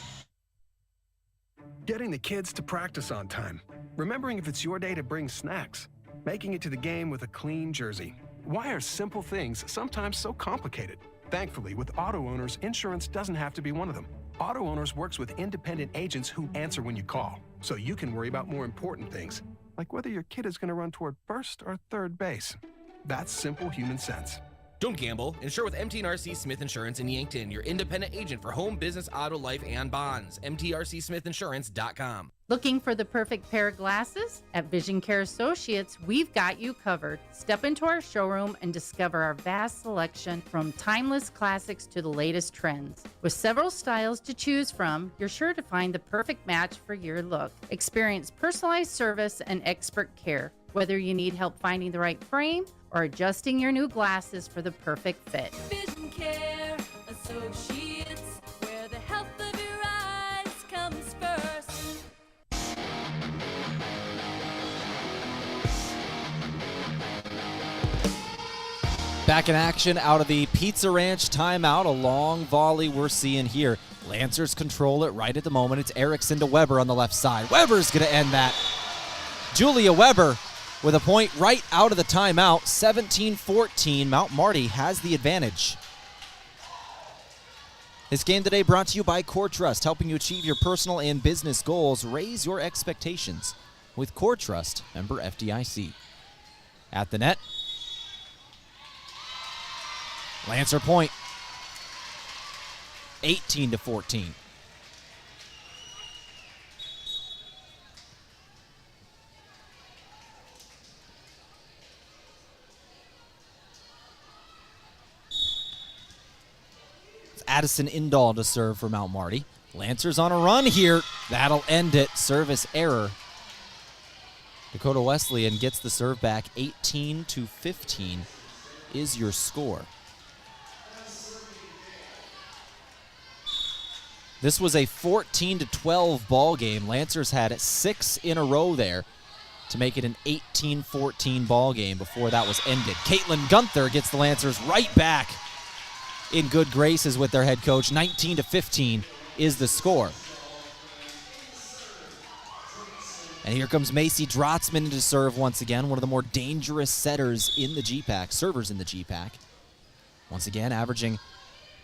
Getting the kids to practice on time. Remembering if it's your day to bring snacks. Making it to the game with a clean jersey. Why are simple things sometimes so complicated? Thankfully, with Auto Owners, insurance doesn't have to be one of them. Auto Owners works with independent agents who answer when you call, so you can worry about more important things, like whether your kid is going to run toward first or third base. That's simple human sense. Don't gamble. Insure with MTRC Smith Insurance in Yankton, your independent agent for home, business, auto, life, and bonds. MTRCSmithInsurance.com. Looking for the perfect pair of glasses? At Vision Care Associates, we've got you covered. Step into our showroom and discover our vast selection from timeless classics to the latest trends. With several styles to choose from, you're sure to find the perfect match for your look. Experience personalized service and expert care. Whether you need help finding the right frame or adjusting your new glasses for the perfect fit. Vision Care Associates, where the health of your eyes comes first. Back in action out of the Pizza Ranch timeout. A long volley we're seeing here. Lancers control it right at the moment. It's Erickson to Weber on the left side. Weber's going to end that. Julia Weber with a point right out of the timeout. 17-14. Mount Marty has the advantage. This game today brought to you by Core Trust, helping you achieve your personal and business goals. Raise your expectations with Core Trust, member FDIC. At the net, Lancer point, 18-14. Addison Indahl to serve for Mount Marty. Lancers on a run here. That'll end it. Service error. Dakota Wesleyan gets the serve back. 18-15 is your score. This was a 14-12 ball game. Lancers had 6 in a row there to make it an 18-14 ball game before that was ended. Caitlin Gunther gets the Lancers right back in good graces with their head coach. 19-15 is the score. And here comes Macy Drotzman to serve once again, one of the more dangerous setters in the GPAC, servers in the GPAC. Once again, averaging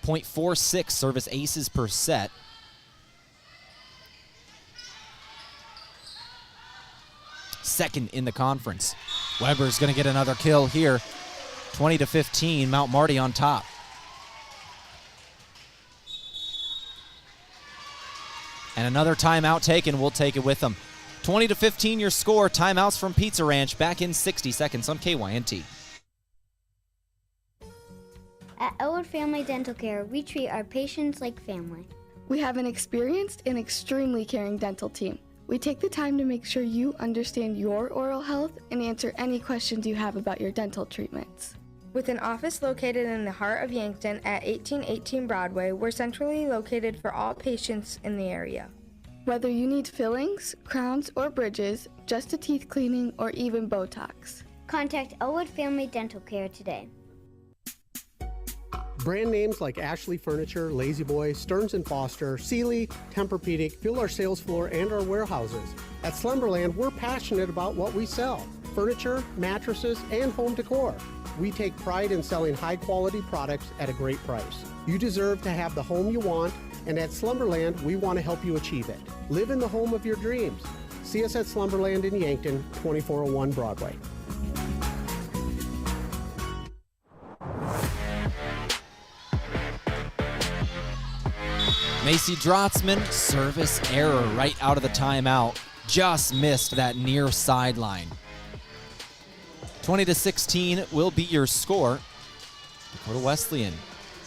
.46 service aces per set. Second in the conference. Weber's going to get another kill here. 20-15, Mount Marty on top. And another timeout taken. We'll take it with them. 20-15 your score. Timeouts from Pizza Ranch back in 60 seconds on KYNT. At Elwood Family Dental Care, we treat our patients like family. We have an experienced and extremely caring dental team. We take the time to make sure you understand your oral health and answer any questions you have about your dental treatments. With an office located in the heart of Yankton at 1818 Broadway, we're centrally located for all patients in the area. Whether you need fillings, crowns, or bridges, just a teeth cleaning, or even Botox. Contact Elwood Family Dental Care today. Brand names like Ashley Furniture, Lazy Boy, Stearns & Foster, Sealy, Tempur-Pedic fill our sales floor and our warehouses. At Slumberland, we're passionate about what we sell: furniture, mattresses, and home decor. We take pride in selling high-quality products at a great price. You deserve to have the home you want, and at Slumberland, we want to help you achieve it. Live in the home of your dreams. See us at Slumberland in Yankton, 2401 Broadway. Macy Drotzman, service error right out of the timeout. Just missed that near sideline. 20-16 will be your score. Dakota Wesleyan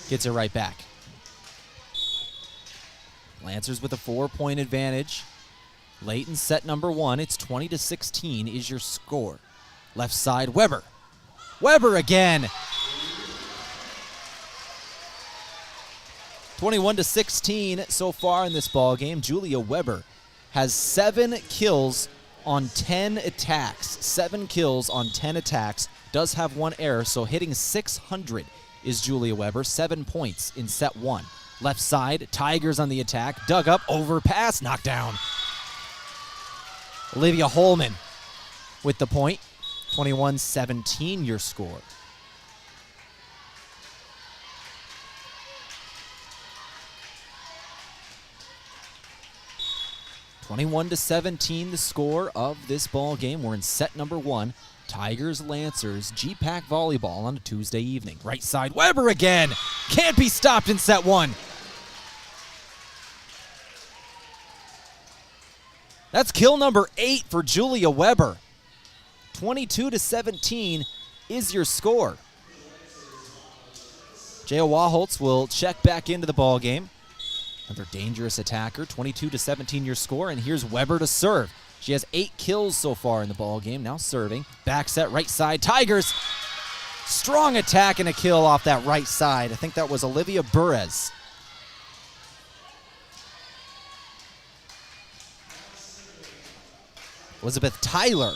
gets it right back. Lancers with a 4-point advantage. Late in set number 1, it's 20-16 is your score. Left side, Weber. Weber again. 21-16 so far in this ball game. Julia Weber has 7 kills on 10 attacks. 7 kills on 10 attacks. Does have 1 error, so hitting 600 is Julia Weber. 7 points in set 1. Left side, Tigers on the attack. Dug up, overpass, knocked down. Olivia Holman with the point. 21-17 your score. (21-17) the score of this ball game. We're in set number 1. Tigers Lancers GPAC Volleyball on a Tuesday evening. Right side, Weber again. Can't be stopped in set 1. That's kill number 8 for Julia Weber. 22-17 is your score. Jaya Waholtz will check back into the ball game. Another dangerous attacker. 22-17 your score, and here's Weber to serve. She has 8 kills so far in the ball game. Now serving. Back set, right side. Tigers. Strong attack and a kill off that right side. I think that was Olivia Burres. Elizabeth Tyler.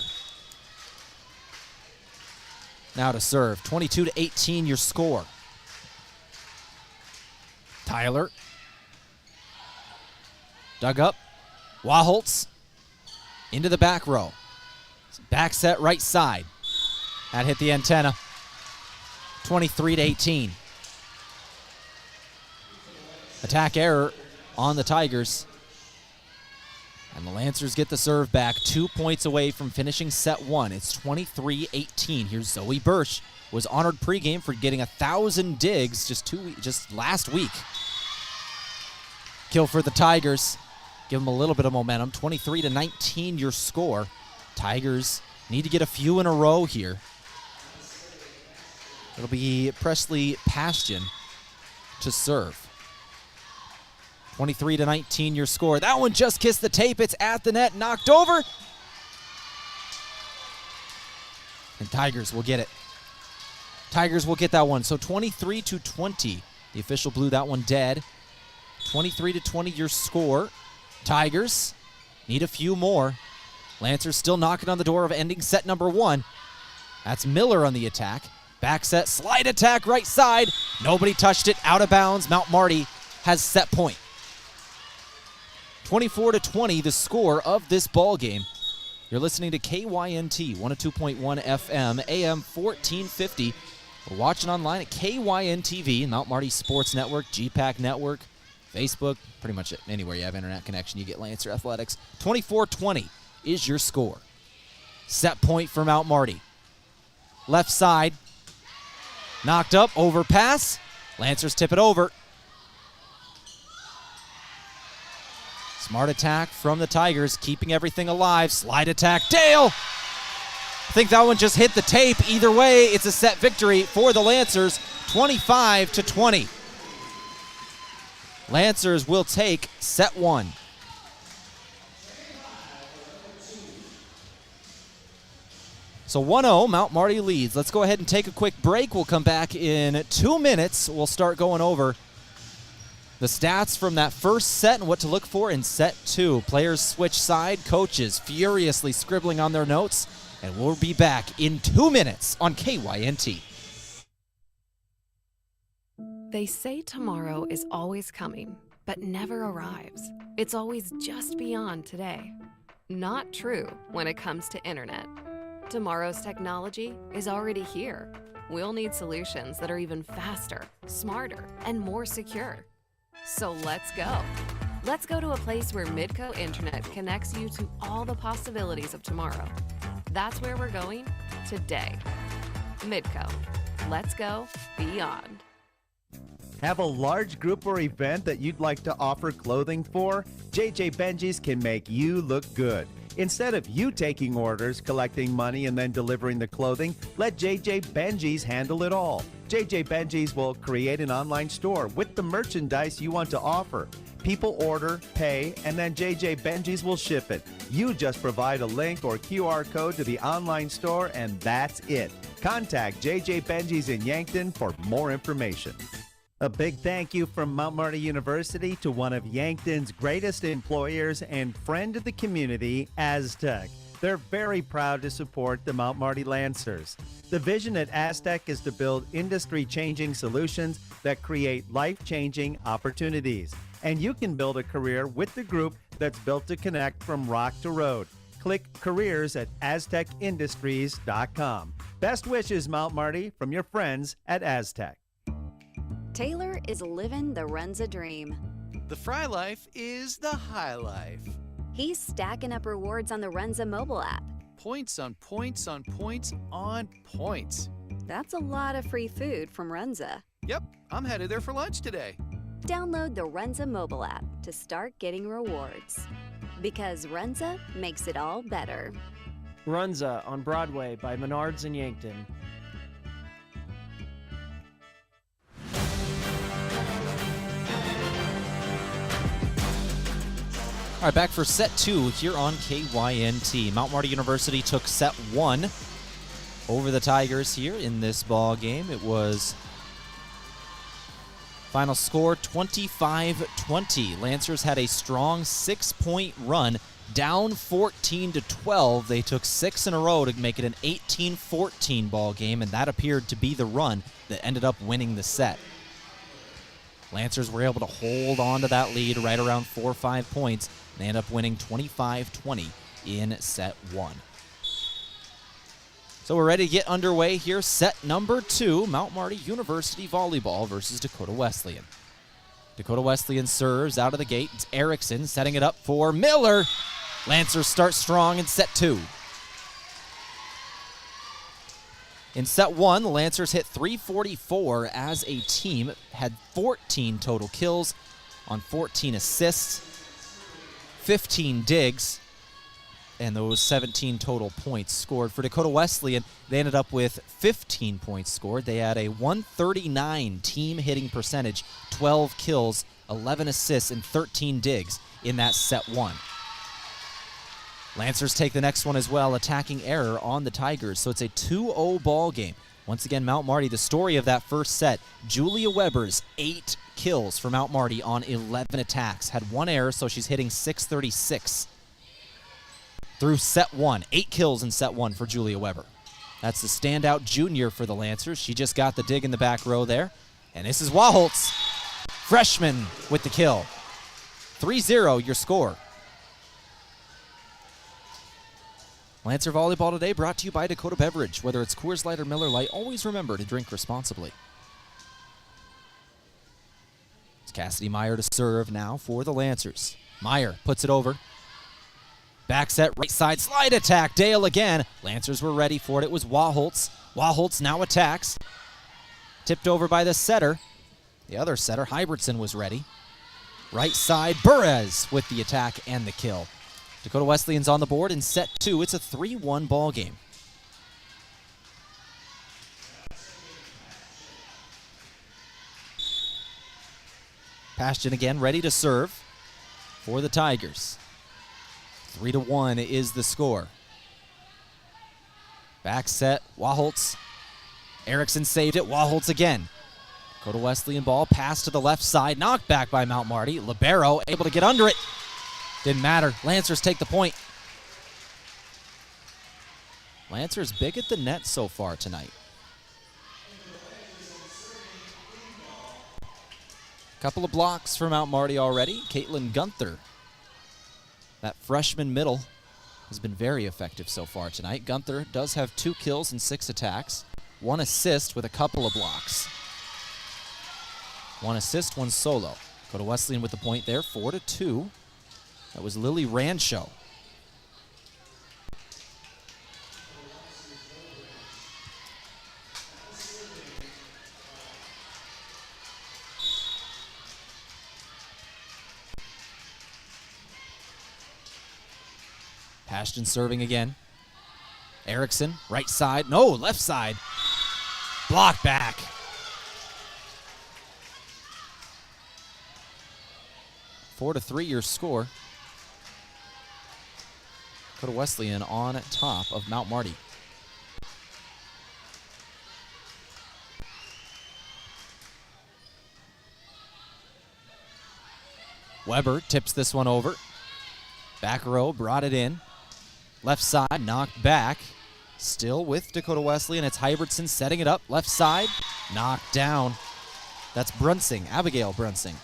Now to serve. 22-18 your score. Tyler. Dug up. Waholtz. Into the back row. Back set right side. That hit the antenna. 23-18. Attack error on the Tigers. And the Lancers get the serve back. 2 points away from finishing set 1. It's 23-18. Here's Zoe Birch. Was honored pregame for getting 1,000 digs just last week. Kill for the Tigers. Give them a little bit of momentum. 23-19 your score. Tigers need to get a few in a row here. It'll be Presley Pastian to serve. 23-19 your score. That one just kissed the tape. It's at the net, knocked over. And Tigers will get it. Tigers will get that one. So 23-20. The official blew that one dead. 23-20 your score. Tigers need a few more. Lancers still knocking on the door of ending set number 1. That's Miller on the attack. Back set, slide attack right side. Nobody touched it, out of bounds. Mount Marty has set point. 24-20 the score of this ball game. You're listening to KYNT 102.1 FM, AM 1450. We're watching online at KYNTV, Mount Marty Sports Network, GPAC Network, Facebook, pretty much anywhere you have internet connection, you get Lancer Athletics. 24-20 is your score. Set point for Mount Marty. Left side. Knocked up, overpass. Lancers tip it over. Smart attack from the Tigers, keeping everything alive. Slide attack, Dale! I think that one just hit the tape. Either way, it's a set victory for the Lancers, 25-20. Lancers will take set 1. So 1-0, Mount Marty leads. Let's go ahead and take a quick break. We'll come back in 2 minutes. We'll start going over the stats from that first set and what to look for in set 2. Players switch side, coaches furiously scribbling on their notes, and we'll be back in 2 minutes on KYNT. They say tomorrow is always coming, but never arrives. It's always just beyond today. Not true when it comes to internet. Tomorrow's technology is already here. We'll need solutions that are even faster, smarter, and more secure. So let's go. Let's go to a place where Midco Internet connects you to all the possibilities of tomorrow. That's where we're going today. Midco. Let's go beyond. Have a large group or event that you'd like to offer clothing for? JJ Benji's can make you look good. Instead of you taking orders, collecting money, and then delivering the clothing, let JJ Benji's handle it all. JJ Benji's will create an online store with the merchandise you want to offer. People order, pay, and then JJ Benji's will ship it. You just provide a link or QR code to the online store, and that's it. Contact JJ Benji's in Yankton for more information. A big thank you from Mount Marty University to one of Yankton's greatest employers and friend of the community, Aztec. They're very proud to support the Mount Marty Lancers. The vision at Aztec is to build industry-changing solutions that create life-changing opportunities. And you can build a career with the group that's built to connect from rock to road. Click careers at aztecindustries.com. Best wishes, Mount Marty, from your friends at Aztec. Taylor is living the Runza dream. The Fry life is the high life. He's stacking up rewards on the Runza mobile app. Points on points on points on points. That's a lot of free food from Runza. Yep, I'm headed there for lunch today. Download the Runza mobile app to start getting rewards. Because Runza makes it all better. Runza on Broadway by Menards in Yankton. All right, back for set 2 here on KYNT. Mount Marty University took set 1 over the Tigers here in this ball game. It was final score 25-20. Lancers had a strong 6-point run, down 14-12. They took 6 in a row to make it an 18-14 ball game, and that appeared to be the run that ended up winning the set. Lancers were able to hold on to that lead right around 4 or 5 points. They end up winning 25-20 in set 1. So we're ready to get underway here. Set number 2, Mount Marty University Volleyball versus Dakota Wesleyan. Dakota Wesleyan serves out of the gate. It's Erickson setting it up for Miller. Lancers start strong in set 2. In set 1, the Lancers hit 344 as a team, had 14 total kills on 14 assists, 15 digs, and those 17 total points scored. For Dakota Wesleyan, they ended up with 15 points scored. They had a 139 team hitting percentage, 12 kills, 11 assists, and 13 digs in that set 1. Lancers take the next one as well, attacking error on the Tigers, so it's a 2-0 ball game. Once again, Mount Marty, the story of that first set, Julia Weber's 8 kills for Mount Marty on 11 attacks. Had 1 error, so she's hitting .636 through set 1. 8 kills in set 1 for Julia Weber. That's the standout junior for the Lancers. She just got the dig in the back row there. And this is Waholtz, freshman, with the kill. 3-0 your score. Lancer Volleyball today brought to you by Dakota Beverage. Whether it's Coors Light or Miller Lite, always remember to drink responsibly. It's Cassidy Meyer to serve now for the Lancers. Meyer puts it over. Back set, right side slide attack. Dale again. Lancers were ready for it. It was Waholtz. Waholtz now attacks. Tipped over by the setter. The other setter, Hybridson, was ready. Right side, Burez with the attack and the kill. Dakota Wesleyan's on the board in set 2. It's a 3-1 ball game. Pashton again ready to serve for the Tigers. 3-1 is the score. Back set, Waholtz. Erickson saved it, Waholtz again. Dakota Wesleyan ball, pass to the left side, knocked back by Mount Marty. Libero able to get under it. Didn't matter. Lancers take the point. Lancers big at the net so far tonight. Couple of blocks for Mount Marty already. Caitlin Gunther, that freshman middle, has been very effective so far tonight. Gunther does have 2 kills and 6 attacks. 1 assist with a couple of blocks. 1 assist, 1 solo. Dakota Wesleyan with the point there, 4-2. That was Lily Rancho. Ashton serving again. Erickson, right side. No, left side. Block back. Four to 3 your score. Dakota Wesleyan on top of Mount Marty. Weber tips this one over. Back row, brought it in. Left side, knocked back. Still with Dakota Wesleyan. It's Hybertson setting it up. Left side, knocked down. That's Brunsing, Abigail Brunsing.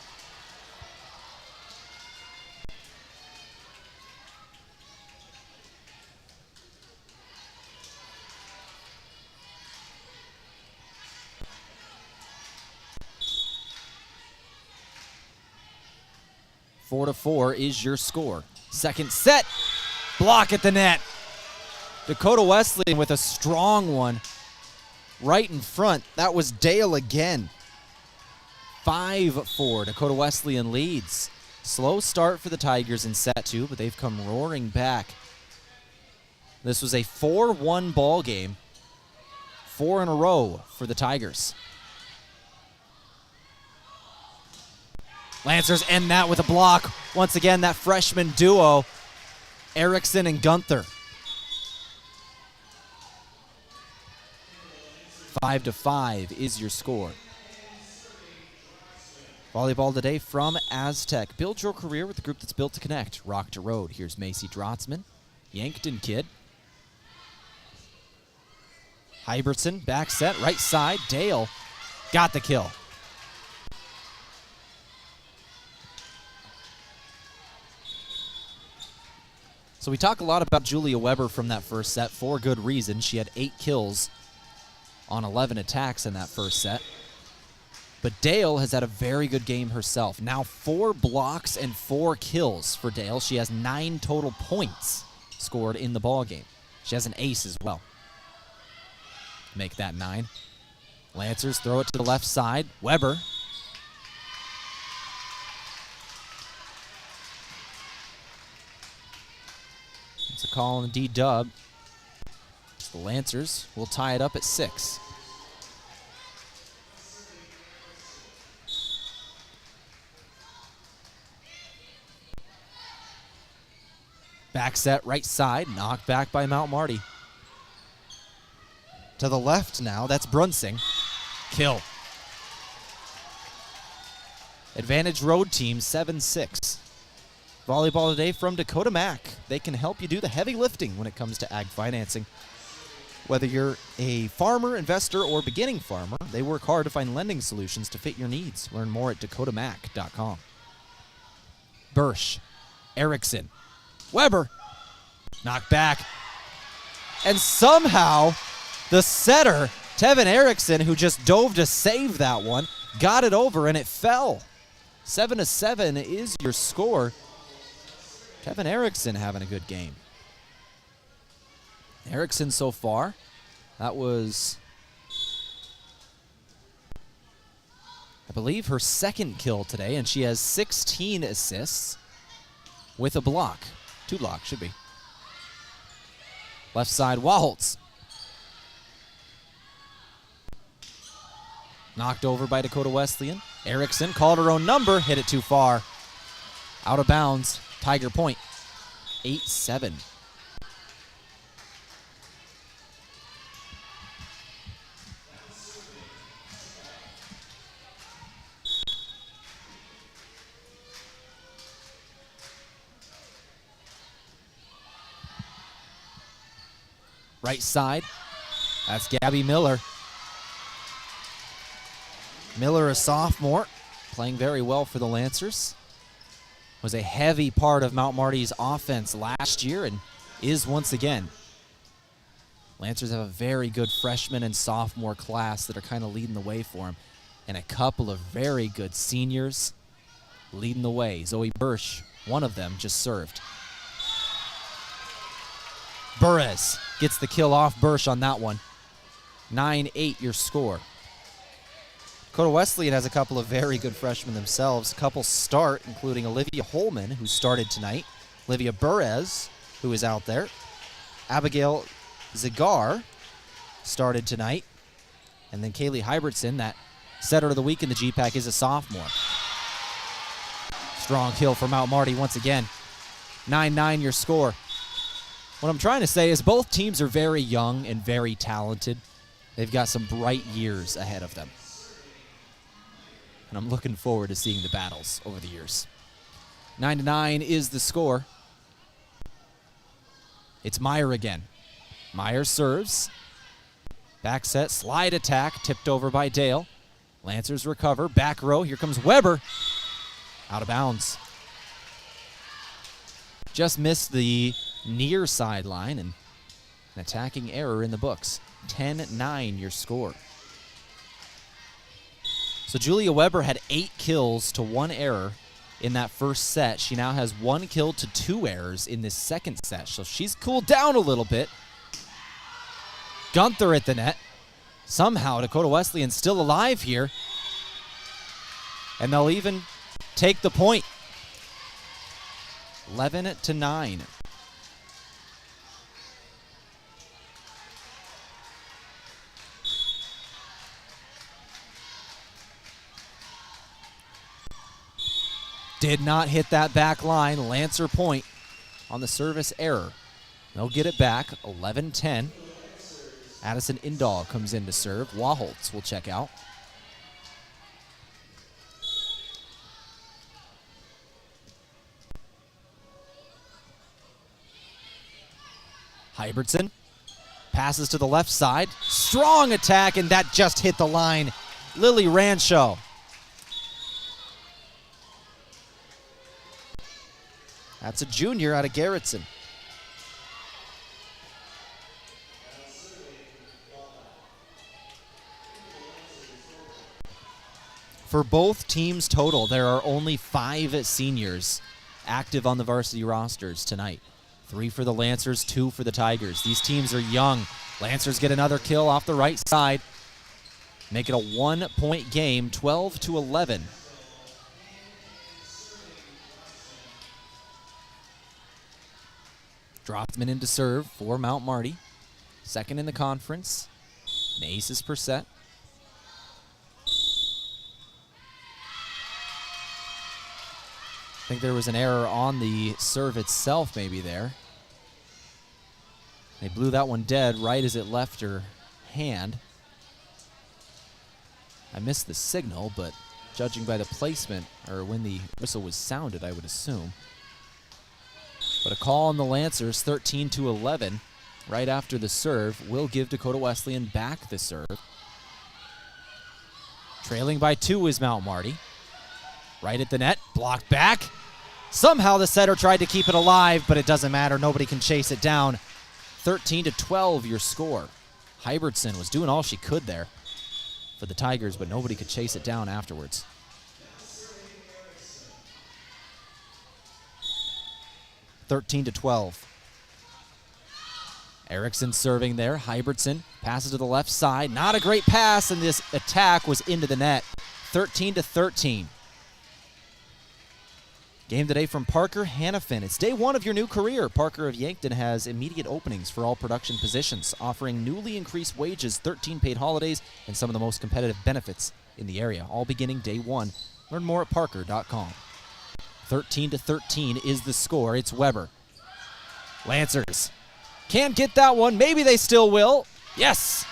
Four to 4 is your score. Second set, block at the net. Dakota Wesleyan with a strong one right in front. That was Dale again. 5-4, Dakota Wesleyan leads. Slow start for the Tigers in set 2, but they've come roaring back. This was a 4-1 ball game. 4 in a row for the Tigers. Lancers end that with a block. Once again, that freshman duo, Erickson and Gunther. 5-5 is your score. Volleyball today from Aztec. Build your career with the group that's built to connect. Rock to road. Here's Macy Drotzman, Yankton kid. Hybertson, back set, right side. Dale got the kill. So we talk a lot about Julia Weber from that first set for good reason. She had 8 kills on 11 attacks in that first set. But Dale has had a very good game herself. Now 4 blocks and 4 kills for Dale. She has 9 total points scored in the ball game. She has an ace as well. Make that 9. Lancers throw it to the left side. Weber. It's a call on the D-dub. The Lancers will tie it up at 6. Back set, right side, knocked back by Mount Marty. To the left now, that's Brunsing. Kill. Advantage road team, 7-6. Volleyball today from Dakota Mac. They can help you do the heavy lifting when it comes to ag financing. Whether you're a farmer, investor, or beginning farmer, they work hard to find lending solutions to fit your needs. Learn more at dakotamac.com. Bursch, Erickson, Weber, knocked back. And somehow, the setter, Tevin Erickson, who just dove to save that one, got it over and it fell. 7-7 is your score. Tevin Erickson having a good game. Erickson so far, that was, I believe, her second kill today, and she has 16 assists with a block. 2 blocks, should be. Left side, Waltz. Knocked over by Dakota Wesleyan. Erickson called her own number, hit it too far. Out of bounds, Tiger point, 8-7. Right side, that's Gabby Miller. Miller, a sophomore, playing very well for the Lancers. Was a heavy part of Mount Marty's offense last year and is once again. Lancers have a very good freshman and sophomore class that are kind of leading the way for them, and a couple of very good seniors leading the way. Zoe Bursch, one of them, just served. Burres gets the kill off Bursch on that one. 9-8 your score. Dakota Wesleyan has a couple of very good freshmen themselves. A couple start, including Olivia Holman, who started tonight. Olivia Burres, who is out there. Abigail Zagar started tonight. And then Kaylee Hybertson, that setter of the week in the GPAC, is a sophomore. Strong kill for Mount Marty once again. 9-9 your score. What I'm trying to say is both teams are very young and very talented. They've got some bright years ahead of them. And I'm looking forward to seeing the battles over the years. 9-9 is the score. It's Meyer again. Meyer serves. Back set, slide attack, tipped over by Dale. Lancers recover, back row, here comes Weber. Out of bounds. Just missed the near sideline and an attacking error in the books. 10-9 your score. So Julia Weber had 8 kills to 1 error in that first set. She now has 1 kill to 2 errors in this second set. So she's cooled down a little bit. Gunther at the net. Somehow Dakota Wesleyan still alive here. And they'll even take the point. 11-9. Did not hit that back line. Lancer point on the service error. They'll get it back. 11-10. Addison Indahl comes in to serve. Waholtz will check out. Hybertson passes to the left side. Strong attack, and that just hit the line. Lily Rancho. That's a junior out of Garrettson. For both teams total, there are only 5 seniors active on the varsity rosters tonight. 3 for the Lancers, 2 for the Tigers. These teams are young. Lancers get another kill off the right side. Make it a 1-point game, 12-11. Droppman in to serve for Mount Marty. Second in the conference. An aces per set. I think there was an error on the serve itself maybe there. They blew that one dead right as it left her hand. I missed the signal, but judging by the placement, or when the whistle was sounded, I would assume. But a call on the Lancers, 13-11, right after the serve, will give Dakota Wesleyan back the serve. Trailing by 2 is Mount Marty. Right at the net, blocked back. Somehow the setter tried to keep it alive, but it doesn't matter. Nobody can chase it down. 13-12 your score. Hybertson was doing all she could there for the Tigers, but nobody could chase it down afterwards. 13-12. Erickson serving there. Hybertson passes to the left side. Not a great pass, and this attack was into the net. 13-13. Game today from Parker Hannafin. It's day 1 of your new career. Parker of Yankton has immediate openings for all production positions, offering newly increased wages, 13 paid holidays, and some of the most competitive benefits in the area, all beginning day 1. Learn more at parker.com. 13-13 is the score. It's Weber. Lancers can't get that one. Maybe they still will. Yes!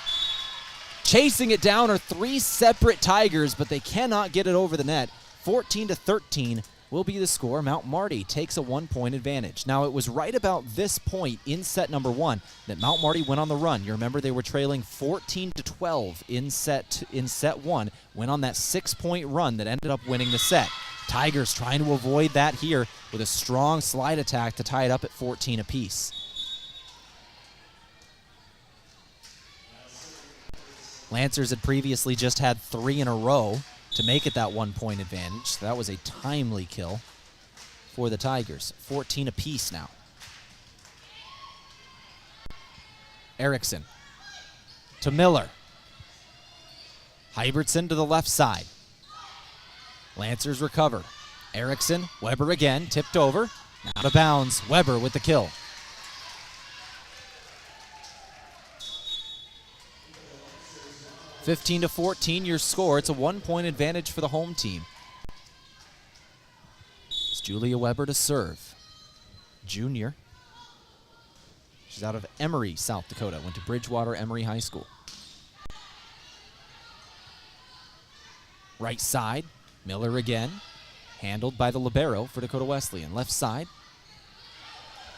Chasing it down are 3 separate Tigers, but they cannot get it over the net. 14-13, will be the score. Mount Marty takes a 1-point advantage. Now, it was right about this point in set number 1 that Mount Marty went on the run. You remember they were trailing 14-12 in set 1, went on that 6-point run that ended up winning the set. Tigers trying to avoid that here with a strong slide attack to tie it up at 14 apiece. Lancers had previously just had 3 in a row to make it that 1-point advantage. That was a timely kill for the Tigers. 14 apiece now. Erickson to Miller. Hybertson to the left side. Lancers recover. Erickson, Weber again, tipped over. Out of bounds. Weber with the kill. (15-14) your score. It's a 1-point advantage for the home team. It's Julia Weber to serve. Junior. She's out of Emory, South Dakota. Went to Bridgewater Emory High School. Right side, Miller again. Handled by the libero for Dakota Wesleyan. Left side.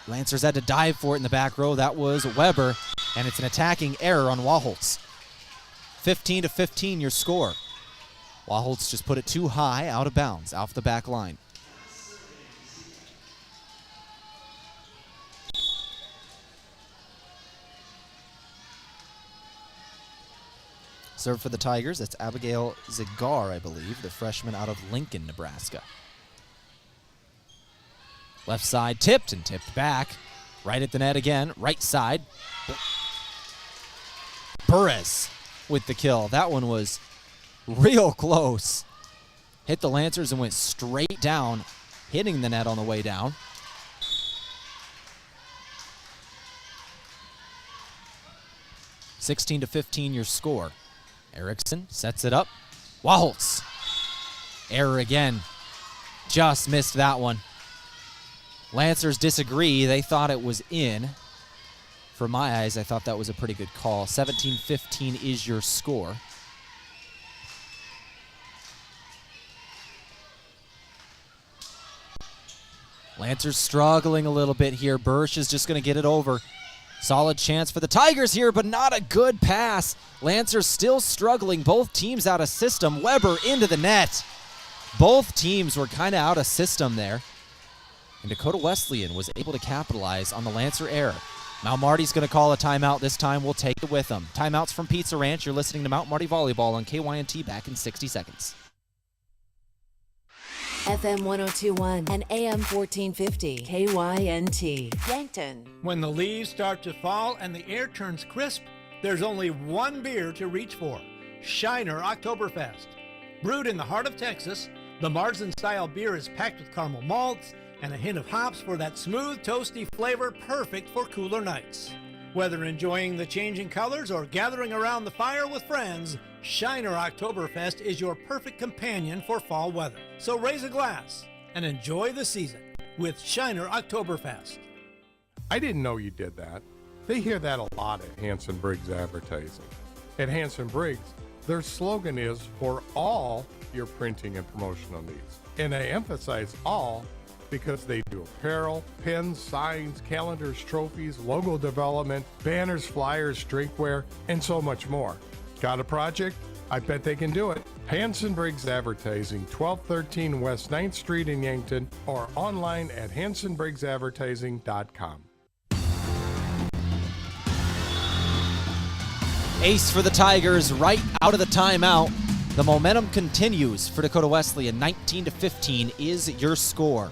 Lancers had to dive for it in the back row. That was Weber, and it's an attacking error on Waholtz. 15-15 your score. Waholtz just put it too high, out of bounds, off the back line. Serve for the Tigers, that's Abigail Zigar, I believe, the freshman out of Lincoln, Nebraska. Left side tipped and tipped back. Right at the net again, right side. Perez with the kill. That one was real close. Hit the Lancers and went straight down, hitting the net on the way down. (16-15) your score. Erickson sets it up. Waholtz. Error again. Just missed that one. Lancers disagree. They thought it was in. For my eyes, I thought that was a pretty good call. 17-15 is your score. Lancers struggling a little bit here. Bursch is just going to get it over. Solid chance for the Tigers here, but not a good pass. Lancers still struggling. Both teams out of system. Weber into the net. Both teams were kind of out of system there. And Dakota Wesleyan was able to capitalize on the Lancer error. Mount Marty's going to call a timeout this time. We'll take it with them. Timeouts from Pizza Ranch. You're listening to Mount Marty Volleyball on KYNT, back in 60 seconds. FM 1021 and AM 1450 KYNT Yankton. When the leaves start to fall and the air turns crisp, there's only one beer to reach for: Shiner Oktoberfest. Brewed in the heart of Texas, the Marzen-style beer is packed with caramel malts and a hint of hops for that smooth, toasty flavor perfect for cooler nights. Whether enjoying the changing colors or gathering around the fire with friends, Shiner Oktoberfest is your perfect companion for fall weather. So raise a glass and enjoy the season with Shiner Oktoberfest. I didn't know you did that. They hear that a lot at Hanson Briggs Advertising. At Hanson Briggs, their slogan is for all your printing and promotional needs. And I emphasize all because they do apparel, pins, signs, calendars, trophies, logo development, banners, flyers, drinkware, and so much more. Got a project? I bet they can do it. Hanson Briggs Advertising, 1213 West 9th Street in Yankton, or online at hansonbriggsadvertising.com. Ace for the Tigers right out of the timeout. The momentum continues for Dakota Wesleyan. 19-15 is your score.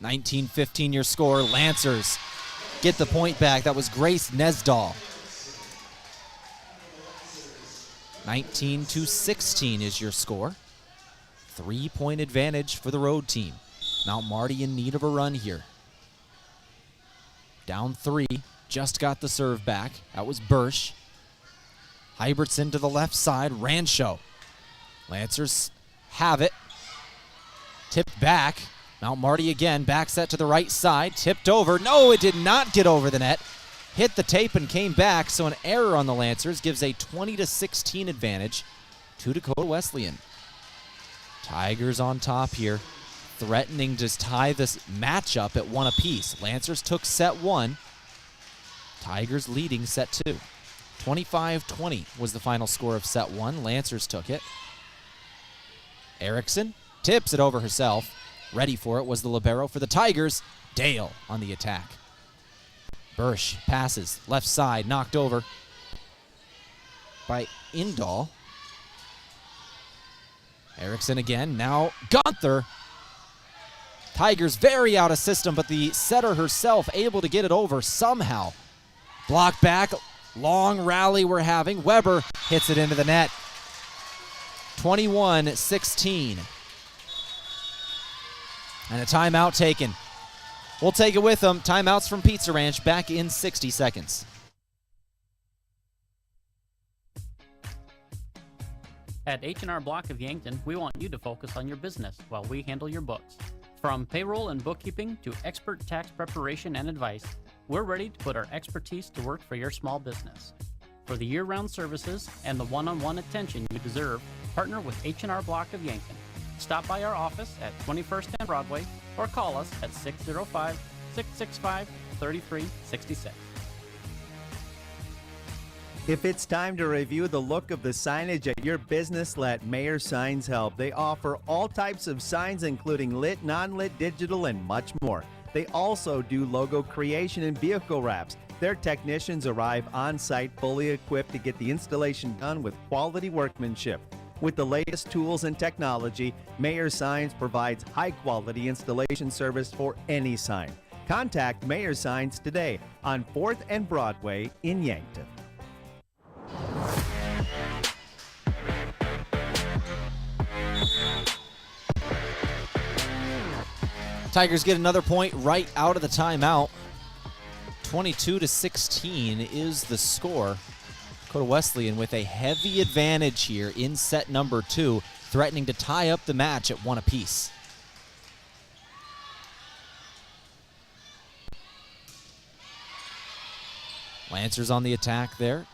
(19-15) your score. Lancers get the point back. That was Grace Nesdahl. 19-16 is your score. 3-point advantage for the road team. Mount Marty in need of a run here. Down 3. Just got the serve back. That was Bursch. Hybertson to the left side. Rancho. Lancers have it. Tipped back. Mount Marty again, back set to the right side, tipped over. No, it did not get over the net. Hit the tape and came back, so an error on the Lancers gives a 20-16 advantage to Dakota Wesleyan. Tigers on top here, threatening to tie this matchup at 1 apiece. Lancers took set 1. Tigers leading set 2. 25-20 was the final score of set 1. Lancers took it. Erickson tips it over herself. Ready for it was the libero for the Tigers. Dale on the attack. Bursch passes, left side, knocked over by Indahl. Erickson again, now Gunther. Tigers very out of system, but the setter herself able to get it over somehow. Block back, long rally we're having. Weber hits it into the net. 21-16. And a timeout taken. We'll take it with them. Timeouts from Pizza Ranch back in 60 seconds. At H&R Block of Yankton, we want you to focus on your business while we handle your books. From payroll and bookkeeping to expert tax preparation and advice, we're ready to put our expertise to work for your small business. For the year-round services and the one-on-one attention you deserve, partner with H&R Block of Yankton. Stop by our office at 21st and Broadway or call us at 605-665-3366. If it's time to review the look of the signage at your business, let Mayor Signs help. They offer all types of signs, including lit, non-lit, digital, and much more. They also do logo creation and vehicle wraps. Their technicians arrive on site fully equipped to get the installation done with quality workmanship. With the latest tools and technology, Mayor Signs provides high-quality installation service for any sign. Contact Mayor Signs today on 4th and Broadway in Yankton. Tigers get another point right out of the timeout. 22-16 is the score. Dakota Wesleyan with a heavy advantage here in set number 2, threatening to tie up the match at 1 apiece. Lancers on the attack there.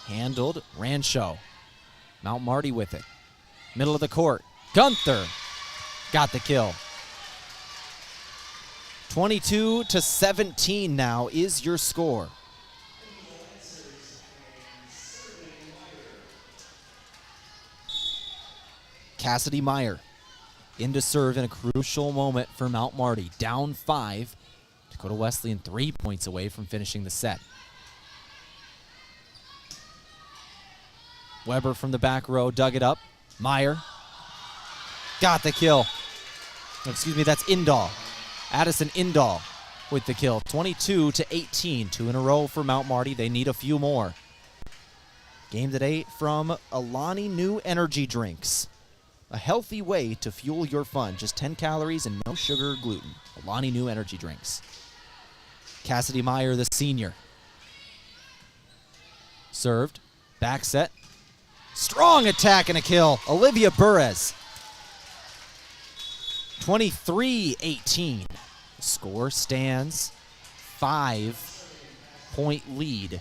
Handled. Rancho. Mount Marty with it. Middle of the court. Gunther got the kill. 22-17 now is your score. Cassidy Meyer into serve in a crucial moment for Mount Marty. Down 5. Dakota Wesleyan 3 points away from finishing the set. Weber from the back row dug it up. Meyer got the kill. Excuse me, that's Indahl. Addison Indahl with the kill. 22-18, 2 in a row for Mount Marty. They need a few more. Game today from Alani New Energy Drinks. A healthy way to fuel your fun. Just 10 calories and no sugar or gluten. Alani New Energy Drinks. Cassidy Meyer, the senior. Served. Back set. Strong attack and a kill. Olivia Burres. 23-18. The score stands 5-point lead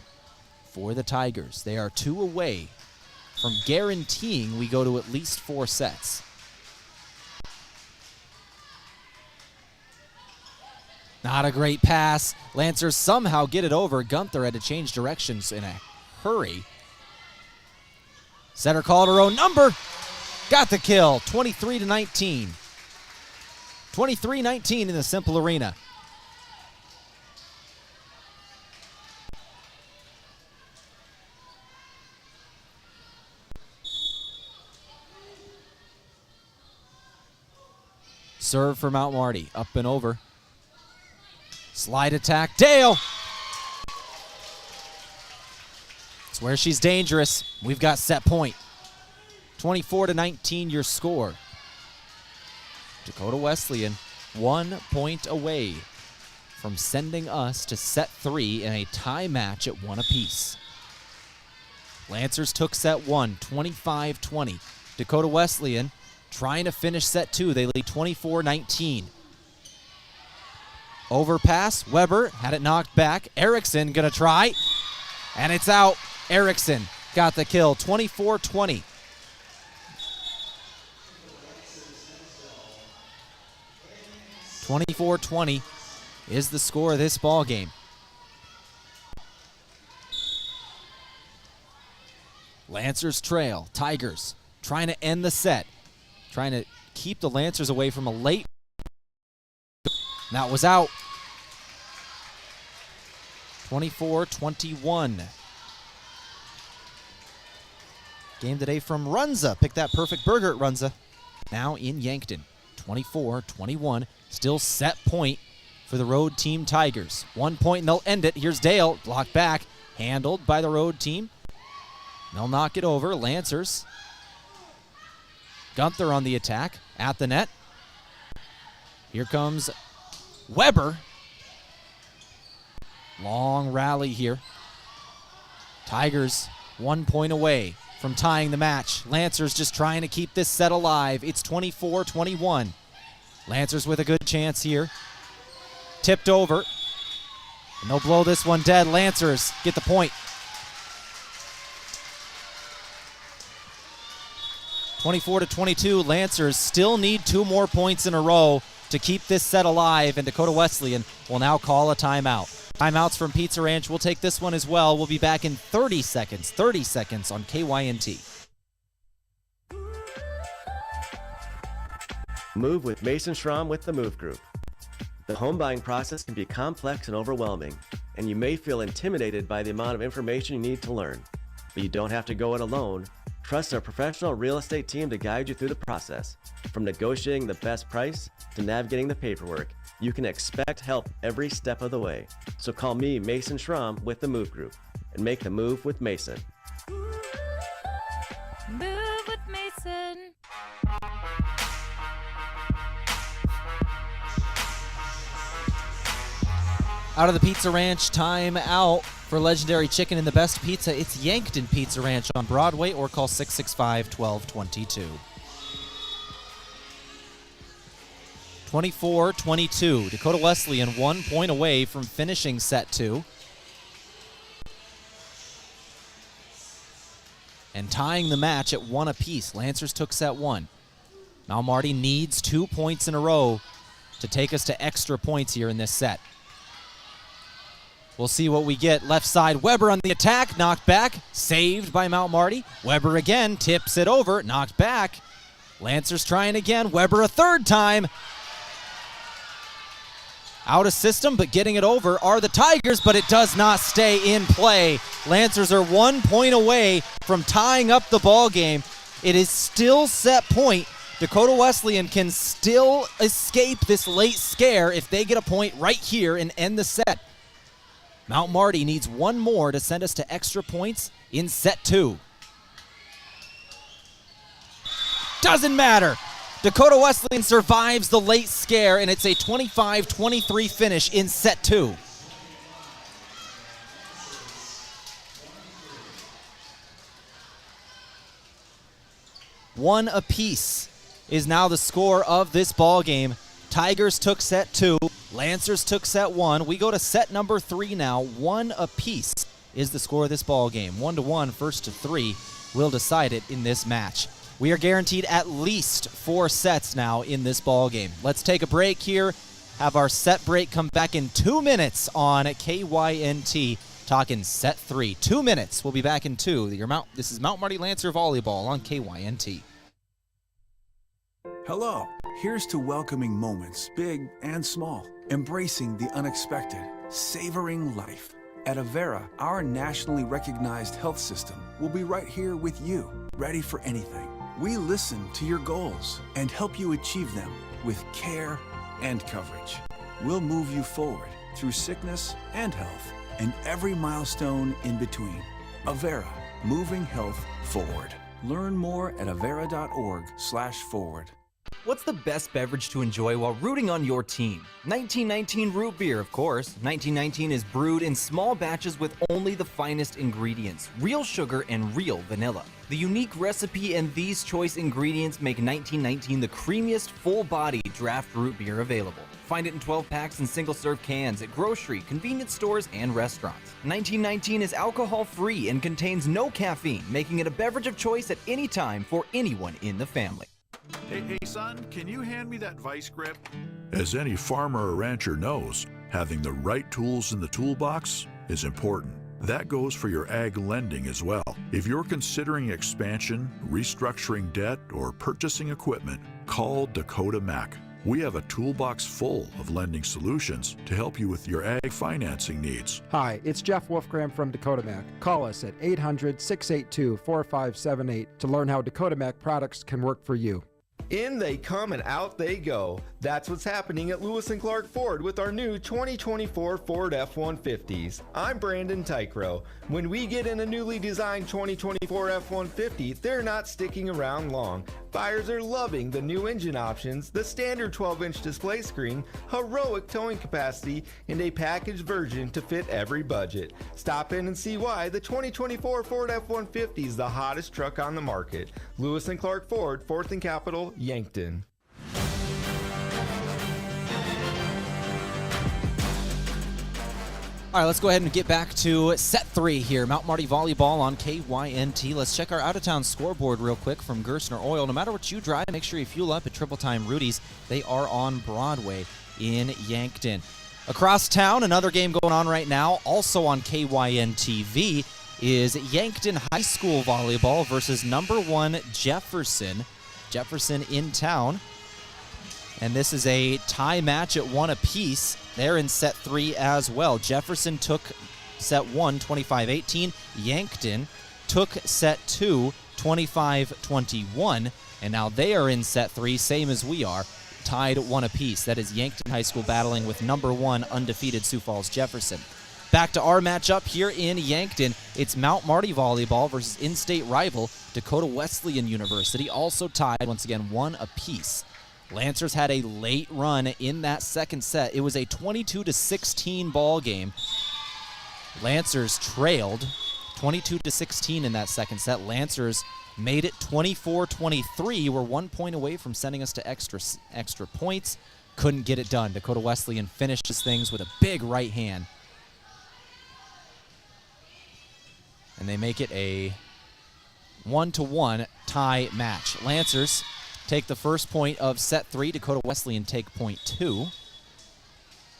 for the Tigers. They are 2 away from guaranteeing we go to at least 4 sets. Not a great pass. Lancers somehow get it over. Gunther had to change directions in a hurry. Setter called her own number. Got the kill. 23-19. 23-19 in the Cimpl Arena. Serve for Mount Marty. Up and over. Slide attack. Dale! It's where she's dangerous. We've got set point. 24-19 your score. Dakota Wesleyan 1 point away from sending us to set 3 in a tie match at 1 apiece. Lancers took set 1, 25-20. Dakota Wesleyan trying to finish set 2. They lead 24-19. Overpass, Weber had it knocked back. Erickson gonna try, and it's out. Erickson got the kill, 24-20. (24-20) is the score of this ball game. Lancers trail. Tigers trying to end the set, trying to keep the Lancers away from a late. That was out. 24-21. Game today from Runza. Pick that perfect burger at Runza. Now in Yankton. 24-21. Still set point for the road team Tigers. 1 point and they'll end it. Here's Dale. Blocked back. Handled by the road team. They'll knock it over. Lancers. Gunther on the attack. At the net. Here comes Weber. Long rally here. Tigers 1 point away from tying the match. Lancers just trying to keep this set alive. It's 24-21. Lancers with a good chance here. Tipped over. And they'll blow this one dead. Lancers get the point. 24-22. Lancers still need 2 more points in a row to keep this set alive, and Dakota Wesleyan will now call a timeout. Timeouts from Pizza Ranch. We'll take this one as well. We'll be back in 30 seconds. 30 seconds on KYNT. Move with Mason Schramm with the Move Group. The home buying process can be complex and overwhelming, and you may feel intimidated by the amount of information you need to learn. But you don't have to go it alone. Trust our professional real estate team to guide you through the process. From negotiating the best price to navigating the paperwork, you can expect help every step of the way. So call me, Mason Schramm, with the Move Group, and make the move with Mason. Move with Mason. Out of the Pizza Ranch, time out for legendary chicken and the best pizza. It's Yankton Pizza Ranch on Broadway, or call 665-1222. 24-22. Dakota Wesleyan 1 point away from finishing set 2. And tying the match at 1 apiece. Lancers took set 1. Now Marty needs 2 points in a row to take us to extra points here in this set. We'll see what we get. Left side, Weber on the attack, knocked back, saved by Mount Marty. Weber again, tips it over, knocked back. Lancers trying again, Weber a third time. Out of system, but getting it over are the Tigers, but it does not stay in play. Lancers are 1 point away from tying up the ball game. It is still set point. Dakota Wesleyan can still escape this late scare if they get a point right here and end the set. Mount Marty needs 1 more to send us to extra points in set 2. Doesn't matter. Dakota Wesleyan survives the late scare, and it's a 25-23 finish in set 2. One apiece is now the score of this ball game. Tigers took set 2. Lancers took set 1. We go to set number 3 now. 1 apiece is the score of this ball game. 1-1, first to 3 will decide it in this match. We are guaranteed at least 4 sets now in this ball game. Let's take a break here. Have our set break come back in 2 minutes on KYNT. Talking set 3. 2 minutes. We'll be back in 2. This is Mount Marty Lancer Volleyball on KYNT. Hello. Here's to welcoming moments, big and small. Embracing the unexpected. Savoring life. At Avera, our nationally recognized health system will be right here with you, ready for anything. We listen to your goals and help you achieve them with care and coverage. We'll move you forward through sickness and health and every milestone in between. Avera, moving health forward. Learn more at avera.org/forward. What's the best beverage to enjoy while rooting on your team? 1919 root beer, of course. 1919 is brewed in small batches with only the finest ingredients, real sugar and real vanilla. The unique recipe and these choice ingredients make 1919 the creamiest, full-body draft root beer available. Find it in 12 packs and single-serve cans at grocery, convenience stores, and restaurants. 1919 is alcohol-free and contains no caffeine, making it a beverage of choice at any time for anyone in the family. Hey son, can you hand me that vice grip? As any farmer or rancher knows, having the right tools in the toolbox is important. That goes for your ag lending as well. If you're considering expansion, restructuring debt, or purchasing equipment, call Dakota Mac. We have a toolbox full of lending solutions to help you with your ag financing needs. Hi, it's Jeff Wolfgram from Dakota Mac. Call us at 800-682-4578 to learn how Dakota Mac products can work for you. In they come and out they go. That's what's happening at Lewis & Clark Ford with our new 2024 Ford F-150s. I'm Brandon Tykrow. When we get in a newly designed 2024 F-150, they're not sticking around long. Buyers are loving the new engine options, the standard 12-inch display screen, heroic towing capacity, and a packaged version to fit every budget. Stop in and see why the 2024 Ford F-150 is the hottest truck on the market. Lewis & Clark Ford, 4th and Capitol, Yankton. All right, let's go ahead and get back to set 3 here. Mount Marty Volleyball on KYNT. Let's check our out-of-town scoreboard real quick from Gerstner Oil. No matter what you drive, make sure you fuel up at Triple Time Rudy's. They are on Broadway in Yankton. Across town, another game going on right now, also on KYN-TV, is Yankton High School Volleyball versus number 1 Jefferson. Jefferson in town. And this is a tie match at 1 apiece. They're in set 3 as well. Jefferson took set 1, 25-18. Yankton took set 2, 25-21. And now they are in set 3, same as we are, tied at 1 apiece. That is Yankton High School battling with number 1 undefeated Sioux Falls Jefferson. Back to our matchup here in Yankton. It's Mount Marty Volleyball versus in-state rival Dakota Wesleyan University, also tied once again 1 apiece. Lancers had a late run in that second set. It was a 22-16 ball game. Lancers trailed 22-16 in that second set. Lancers made it 24-23. We're 1 point away from sending us to extra points. Couldn't get it done. Dakota Wesleyan finishes things with a big right hand. And they make it a 1-1 tie match. Lancers take the first point of set 3. Dakota Wesleyan take point 2.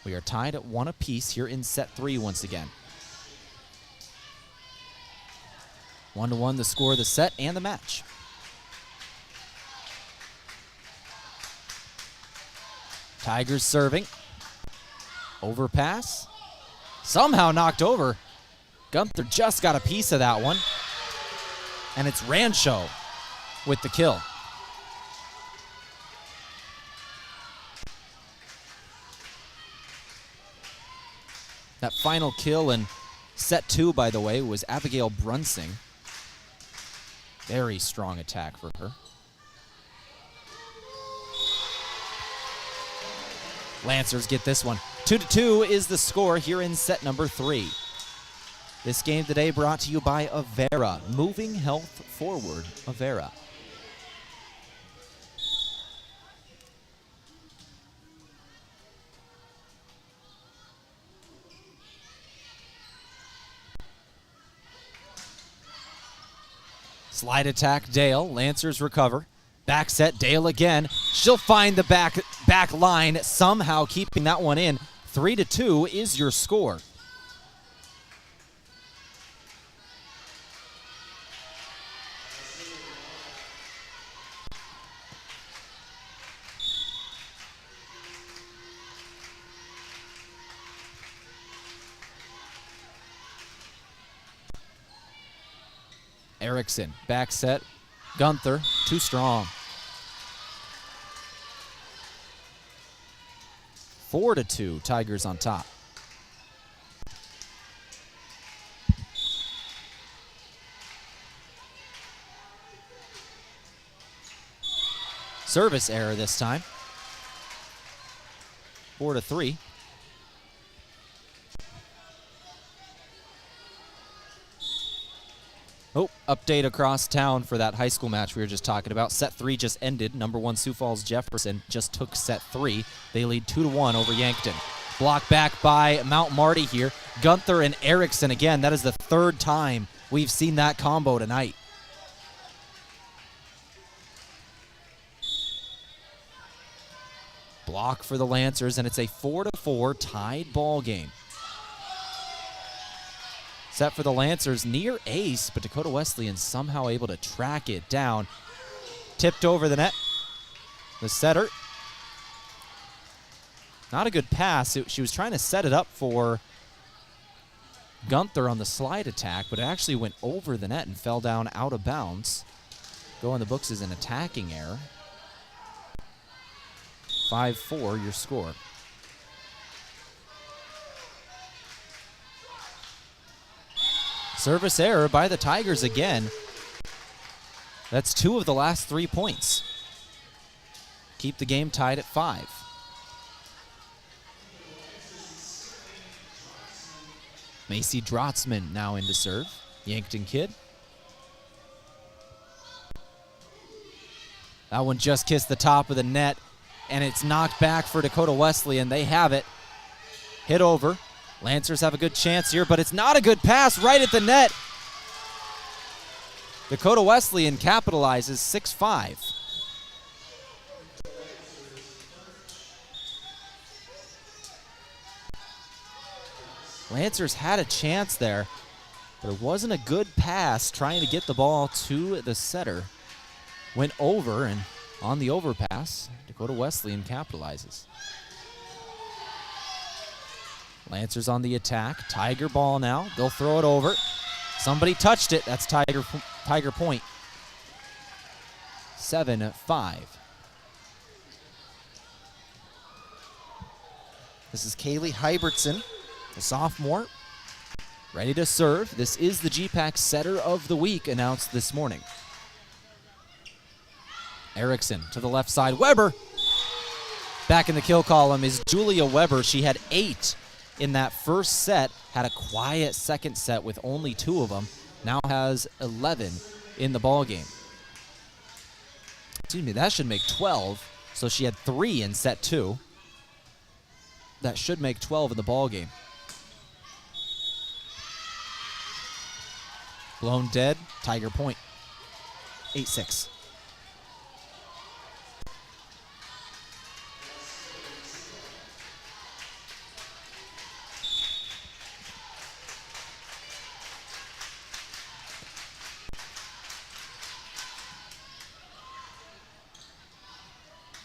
We are tied at 1 apiece here in set 3 once again. 1-1 the score of the set and the match. Tigers serving. Overpass. Somehow knocked over. Gunther just got a piece of that one. And it's Rancho with the kill. That final kill in set 2, by the way, was Abigail Brunsing. Very strong attack for her. Lancers get this one. 2-2 is the score here in set number 3. This game today brought to you by Avera. Moving health forward, Avera. Slide attack, Dale. Lancers recover. Back set, Dale again. She'll find the back line, somehow keeping that one in. 3-2 is your score. Erickson, back set. Gunther, too strong. 4-2, Tigers on top. Service error this time. 4-3. Oh, update across town for that high school match we were just talking about. Set 3 just ended. Number 1 Sioux Falls Jefferson just took set 3. They lead 2-1 over Yankton. Block back by Mount Marty here. Gunther and Erickson again. That is the third time we've seen that combo tonight. Block for the Lancers, and it's a 4-4 tied ball game. Set for the Lancers, near ace, but Dakota Wesleyan somehow able to track it down. Tipped over the net. The setter. Not a good pass. She was trying to set it up for Gunther on the slide attack, but it actually went over the net and fell down out of bounds. Go on the books as an attacking error. 5-4 your score. Service error by the Tigers again. That's 2 of the last 3 points. Keep the game tied at 5. Macy Drotzman now in to serve. Yankton kid. That one just kissed the top of the net, and it's knocked back for Dakota Wesleyan. They have it. Hit over. Lancers have a good chance here, but it's not a good pass right at the net. Dakota Wesleyan capitalizes 6-5. Lancers had a chance there, but it wasn't a good pass trying to get the ball to the setter. Went over, and on the overpass, Dakota Wesleyan capitalizes. Lancers on the attack. Tiger ball now. They'll throw it over. Somebody touched it. That's Tiger point. 7-5. This is Kaylee Hybertson, a sophomore, ready to serve. This is the GPAC Setter of the Week announced this morning. Erickson to the left side. Weber. Back in the kill column is Julia Weber. She had 8 in that first set, had a quiet second set with only 2 of them. Now has 11 in the ball game. Excuse me, that should make 12. So she had 3 in set 2. That should make 12 in the ball game. Blown dead, Tiger point. 8-6.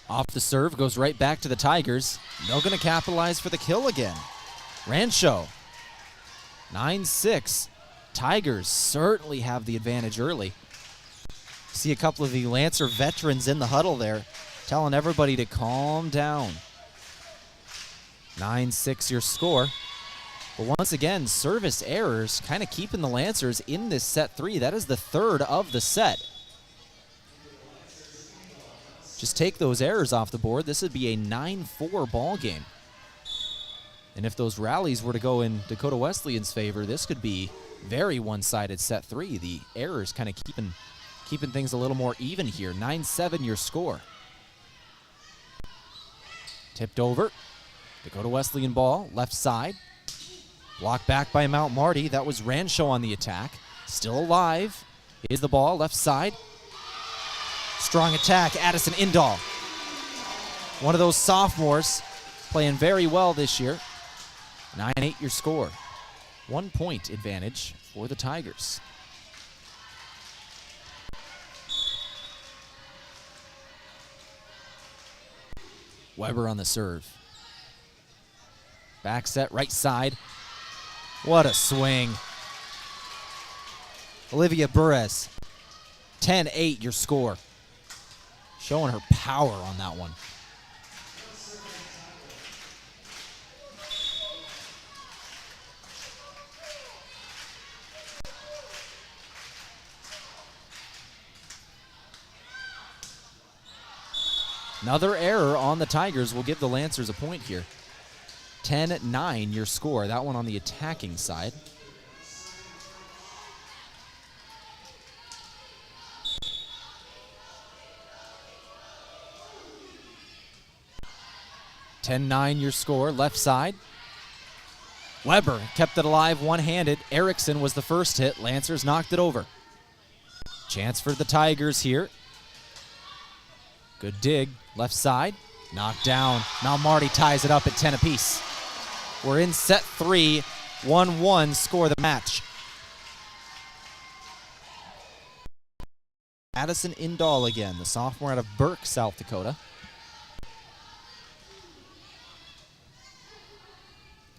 Off the serve, goes right back to the Tigers. They're going to capitalize for the kill again. Rancho, 9-6. Tigers certainly have the advantage early. See a couple of the Lancer veterans in the huddle there, telling everybody to calm down. 9-6 your score. But once again, service errors kind of keeping the Lancers in this set 3. That is the 3rd of the set. Just take those errors off the board. This would be a 9-4 ball game. And if those rallies were to go in Dakota Wesleyan's favor, this could be very one-sided set 3. The errors kind of keeping things a little more even here. 9-7 your score. Tipped over. Dakota Wesleyan ball, left side. Blocked back by Mount Marty. That was Rancho on the attack. Still alive. Is the ball, left side. Strong attack, Addison Indahl. One of those sophomores playing very well this year. 9-8 your score. 1 point advantage for the Tigers. Weber on the serve. Back set, right side. What a swing. Olivia Burres. 10-8 your score. Showing her power on that one. Another error on the Tigers will give the Lancers a point here. 10-9 your score. That one on the attacking side. 10-9 your score, left side. Weber kept it alive one-handed. Erickson was the first hit. Lancers knocked it over. Chance for the Tigers here. Good dig, left side, knocked down. Now Marty ties it up at 10 apiece. We're in set 3, 1-1, score the match. Addison Indahl again, the sophomore out of Burke, South Dakota.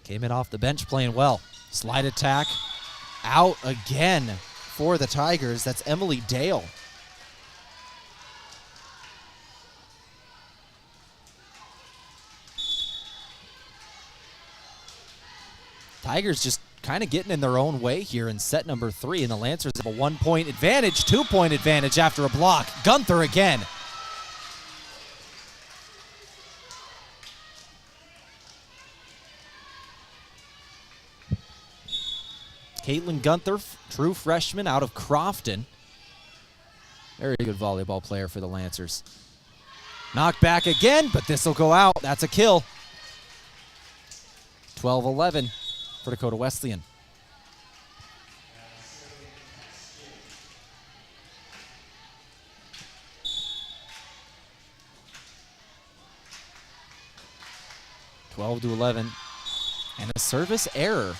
Came in off the bench playing well. Slide attack, out again for the Tigers. That's Emily Dale. Tigers just kind of getting in their own way here in set number 3, and the Lancers have a 1-point advantage, 2-point advantage after a block. Gunther again. Caitlin Gunther, true freshman out of Crofton. Very good volleyball player for the Lancers. Knocked back again, but this will go out. That's a kill. 12-11 for Dakota Wesleyan. (12 to 11), and a service error.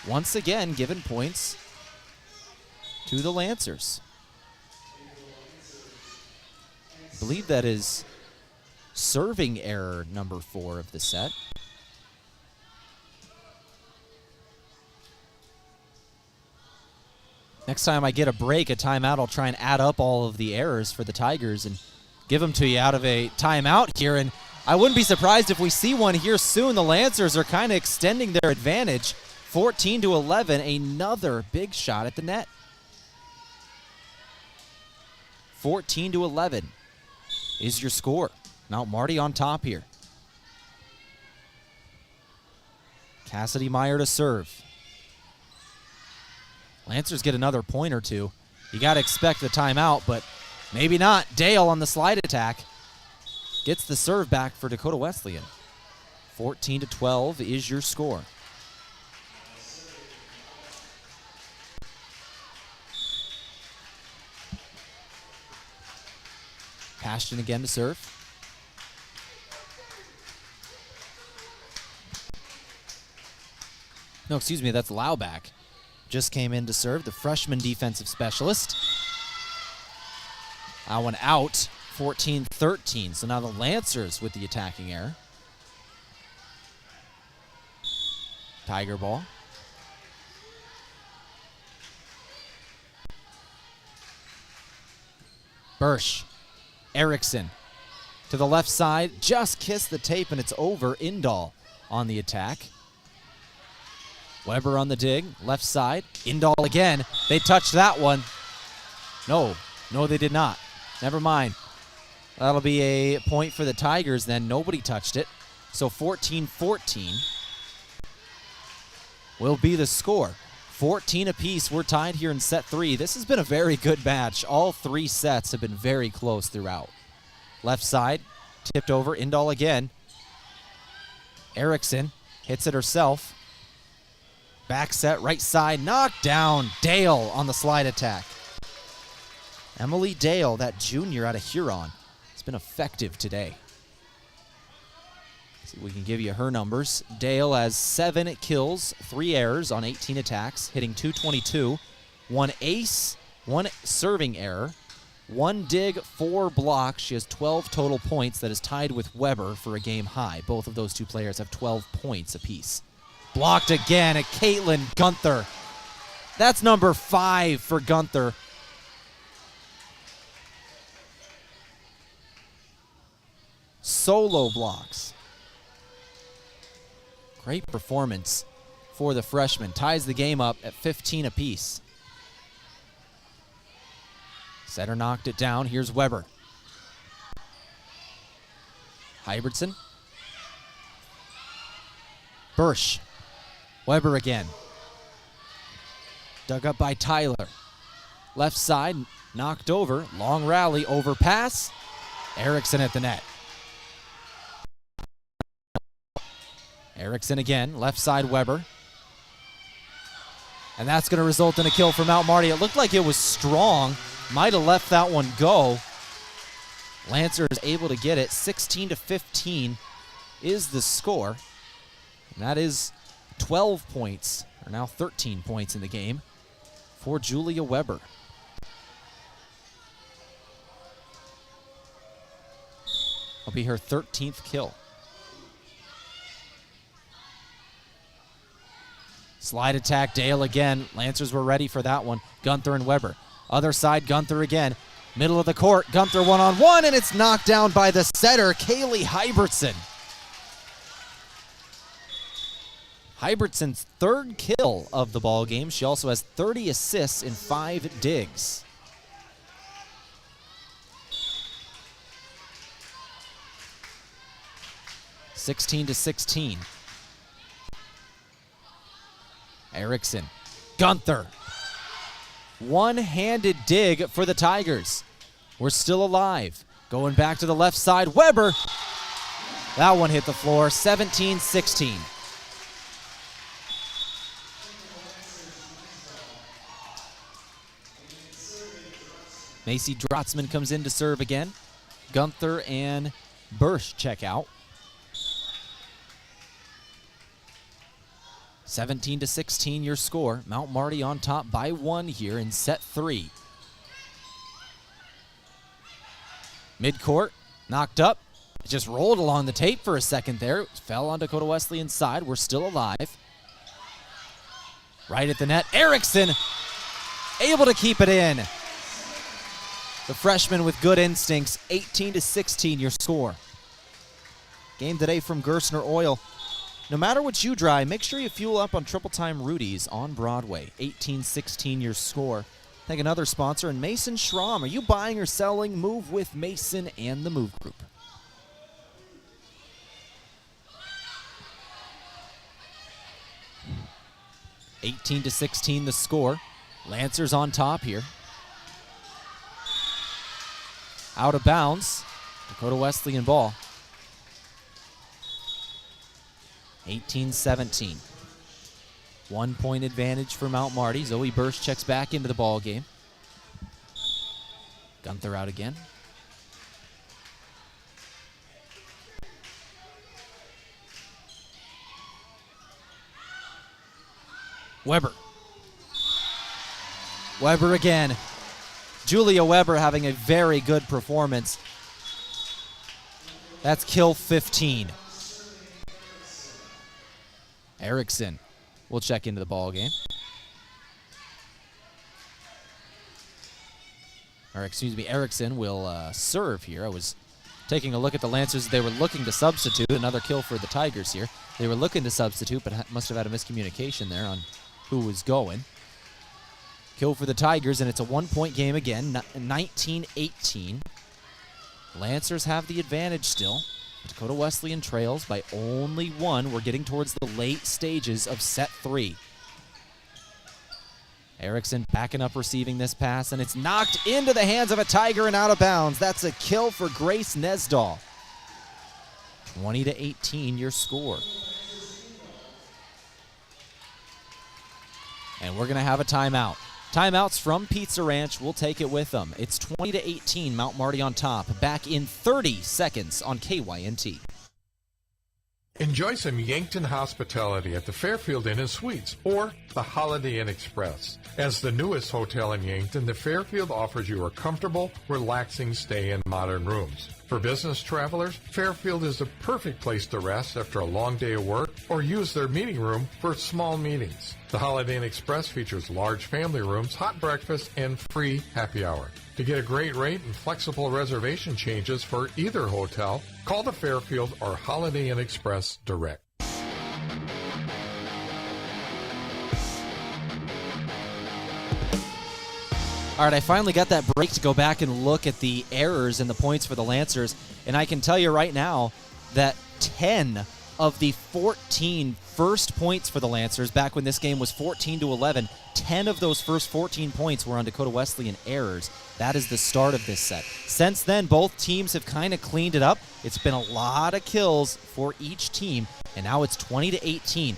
Once again, giving points to the Lancers. I believe that is serving error number 4 of the set. Next time I get a break, a timeout, I'll try and add up all of the errors for the Tigers and give them to you out of a timeout here. And I wouldn't be surprised if we see one here soon. The Lancers are kind of extending their advantage. 14 to 11, another big shot at the net. 14 to 11 is your score. Now Marty on top here. Cassidy Meyer to serve. Lancers get another point or two. You got to expect the timeout, but maybe not. Dale on the slide attack gets the serve back for Dakota Wesleyan. 14 to 12 is your score. Ashton again to serve. No, excuse me, that's Lauback. Just came in to serve, the freshman defensive specialist. That one out, 14-13. So now the Lancers with the attacking error. Tiger ball. Bursch. Erickson to the left side, just kissed the tape and it's over. Indahl on the attack. Weber on the dig, left side. Indahl again. They touched that one. No, they did not. Never mind. That'll be a point for the Tigers then. Nobody touched it. So 14-14 will be the score. 14 apiece. We're tied here in set 3. This has been a very good match. All 3 sets have been very close throughout. Left side, tipped over. Indahl again. Erickson hits it herself. Back set, right side, knocked down. Dale on the slide attack. Emily Dale, that junior out of Huron, has been effective today. See if we can give you her numbers. Dale has 7 kills, 3 errors on 18 attacks, hitting .222, 1 ace, 1 serving error, 1 dig, 4 blocks. She has 12 total points. That is tied with Weber for a game high. Both of those 2 players have 12 points apiece. Blocked again at Caitlin Gunther. That's number 5 for Gunther. Solo blocks. Great performance for the freshman. Ties the game up at 15 apiece. Setter knocked it down. Here's Weber. Hybertson. Bursch. Weber again. Dug up by Tyler. Left side, knocked over. Long rally, overpass. Erickson at the net. Erickson again, left side Weber. And that's going to result in a kill for Mount Marty. It looked like it was strong. Might have left that one go. Lancers able to get it. 16-15 is the score. And that is 12 points, or now 13 points in the game for Julia Weber. Will be her 13th kill. Slide attack, Dale again. Lancers were ready for that one. Gunther and Weber. Other side, Gunther again. Middle of the court, Gunther one-on-one, and it's knocked down by the setter, Kaylee Hybertson. Hybertson's third kill of the ball game. She also has 30 assists in 5 digs. (16-16). Erickson, Gunther. One-handed dig for the Tigers. We're still alive. Going back to the left side, Weber. That one hit the floor, 17-16. Macy Drotzman comes in to serve again. Gunther and Bursch check out. 17-16 your score. Mount Marty on top by 1 here in set 3. Midcourt, knocked up. It just rolled along the tape for a second there. It fell on Dakota Wesleyan's side. We're still alive. Right at the net, Erickson able to keep it in. The freshman with good instincts, 18-16 your score. Game today from Gerstner Oil. No matter what you drive, make sure you fuel up on Triple Time Rudy's on Broadway. 18-16 your score. Thank another sponsor, and Mason Schramm. Are you buying or selling? Move with Mason and the Move Group. (18-16) the score. Lancers on top here. Out of bounds. Dakota Wesleyan ball. 18-17. 1 point advantage for Mount Marty. Zoe Bursch checks back into the ball game. Gunther out again. Weber. Weber again. Julia Weber having a very good performance. That's kill 15. Erickson will check into the ball game. Or excuse me, Erickson will serve here. I was taking a look at the Lancers. They were looking to substitute. Another kill for the Tigers here. They were looking to substitute, but must have had a miscommunication there on who was going. Kill for the Tigers, and it's a 1 point game again, 19-18. Lancers have the advantage still. Dakota Wesleyan trails by only 1. We're getting towards the late stages of set 3. Erickson backing up receiving this pass, and it's knocked into the hands of a Tiger and out of bounds. That's a kill for Grace Nesdahl. 20-18 your score. And we're going to have a timeout. Timeouts from Pizza Ranch. We'll take it with them. It's 20-18, Mount Marty on top. Back in 30 seconds on KYNT. Enjoy some Yankton hospitality at the Fairfield Inn & Suites or the Holiday Inn Express. As the newest hotel in Yankton, the Fairfield offers you a comfortable, relaxing stay in modern rooms. For business travelers, Fairfield is the perfect place to rest after a long day of work or use their meeting room for small meetings. The Holiday Inn Express features large family rooms, hot breakfast, and free happy hour. To get a great rate and flexible reservation changes for either hotel, call the Fairfield or Holiday Inn Express direct. All right, I finally got that break to go back and look at the errors and the points for the Lancers, and I can tell you right now that 10 of the 14 first points for the Lancers back when this game was 14-11. 10 of those first 14 points were on Dakota Wesleyan errors. That is the start of this set. Since then, both teams have kind of cleaned it up. It's been a lot of kills for each team, and now it's 20-18.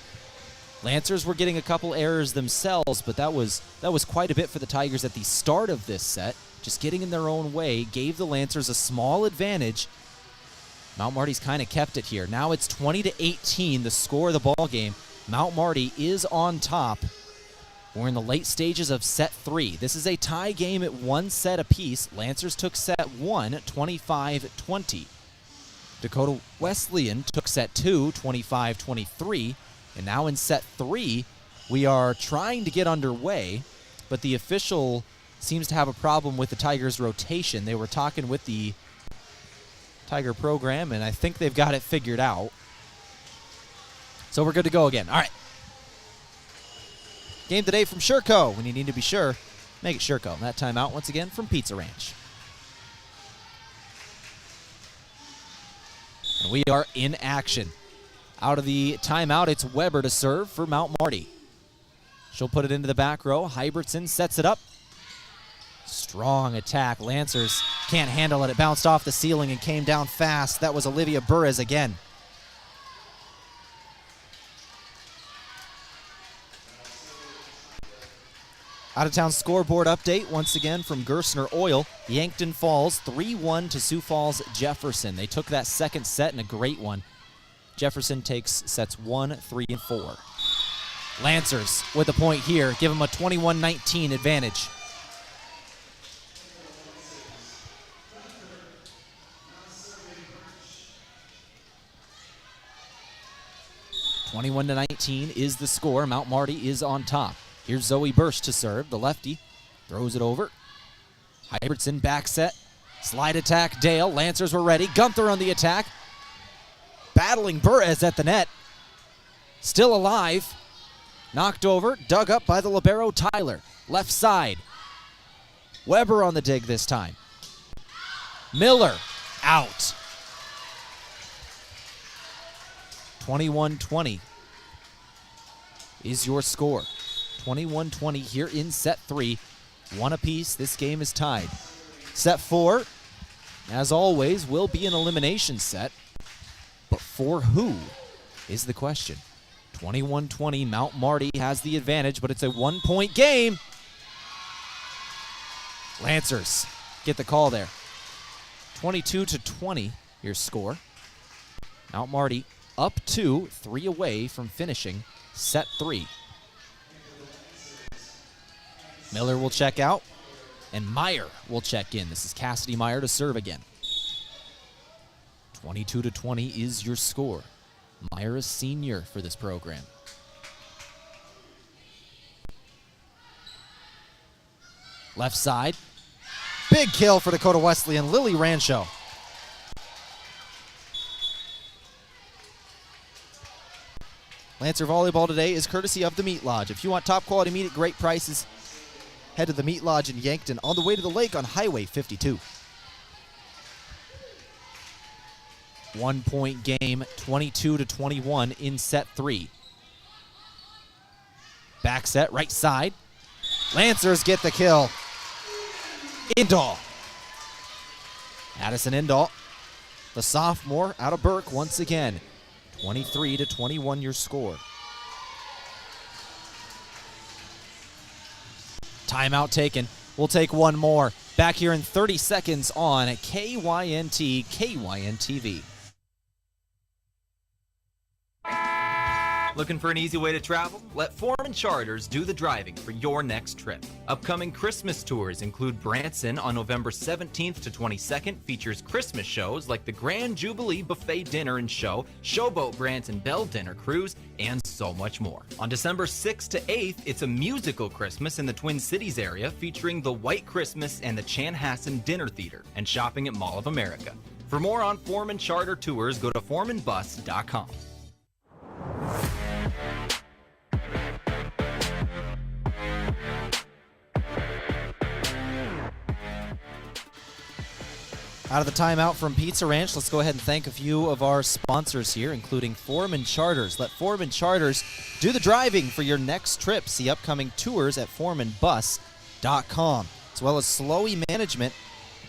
Lancers were getting a couple errors themselves, but that was quite a bit for the Tigers at the start of this set. Just getting in their own way gave the Lancers a small advantage. Mount Marty's kind of kept it here. Now it's 20-18, the score of the ball game. Mount Marty is on top. We're in the late stages of set 3. This is a tie game at 1 set apiece. Lancers took set 1, 25-20. Dakota Wesleyan took set 2, 25-23. And now in set 3, we are trying to get underway, but the official seems to have a problem with the Tigers' rotation. They were talking with the Tiger program, and I think they've got it figured out. So we're good to go again. All right. Game today from Sherco. When you need to be sure, make it Sherco. And that timeout once again from Pizza Ranch. And we are in action. Out of the timeout, it's Weber to serve for Mount Marty. She'll put it into the back row. Hybertson sets it up. Strong attack. Lancers can't handle it. It bounced off the ceiling and came down fast. That was Olivia Burres again. Out-of-town scoreboard update once again from Gersner Oil. Yankton falls 3-1 to Sioux Falls Jefferson. They took that second set in a great one. Jefferson takes sets 1, 3, and 4. Lancers with a point here. Give them a 21-19 advantage. (21-19) is the score. Mount Marty is on top. Here's Zoe Bursch to serve. The lefty throws it over. Hybertson back set. Slide attack, Dale. Lancers were ready. Gunther on the attack. Battling Burres at the net. Still alive. Knocked over. Dug up by the libero Tyler. Left side. Weber on the dig this time. Miller out. 21-20 is your score. 21-20 here in set 3. 1 apiece. This game is tied. Set 4, as always, will be an elimination set. But for who is the question. 21-20, Mount Marty has the advantage, but it's a 1-point game. Lancers get the call there. 22-20, your score. Mount Marty up 2, 3 away from finishing set 3. Miller will check out, and Meyer will check in. This is Cassidy Meyer to serve again. 22-20 is your score. Meyer is senior for this program. Left side. Big kill for Dakota Wesleyan, Lily Rancho. Lancer Volleyball today is courtesy of the Meat Lodge. If you want top quality meat at great prices, head to the Meat Lodge in Yankton on the way to the lake on Highway 52. 1-point game, 22-21 in set 3. Back set, right side. Lancers get the kill. Indahl. Addison Indahl, the sophomore out of Burke once again. 23-21 your score. Timeout taken. We'll take one more. Back here in 30 seconds on KYNT, KYNTV. Looking for an easy way to travel? Let Foreman Charters do the driving for your next trip. Upcoming Christmas tours include Branson on November 17th to 22nd, features Christmas shows like the Grand Jubilee Buffet Dinner and Show, Showboat Branson Bell Dinner Cruise, and so much more. On December 6th to 8th, it's a musical Christmas in the Twin Cities area featuring the White Christmas and the Chanhassen Dinner Theater, and shopping at Mall of America. For more on Foreman Charter tours, go to foremanbus.com. Out of the timeout from Pizza Ranch, let's go ahead and thank a few of our sponsors here, including Foreman Charters. Let Foreman Charters do the driving for your next trip. See upcoming tours at foremanbus.com. As well as Slowy Management.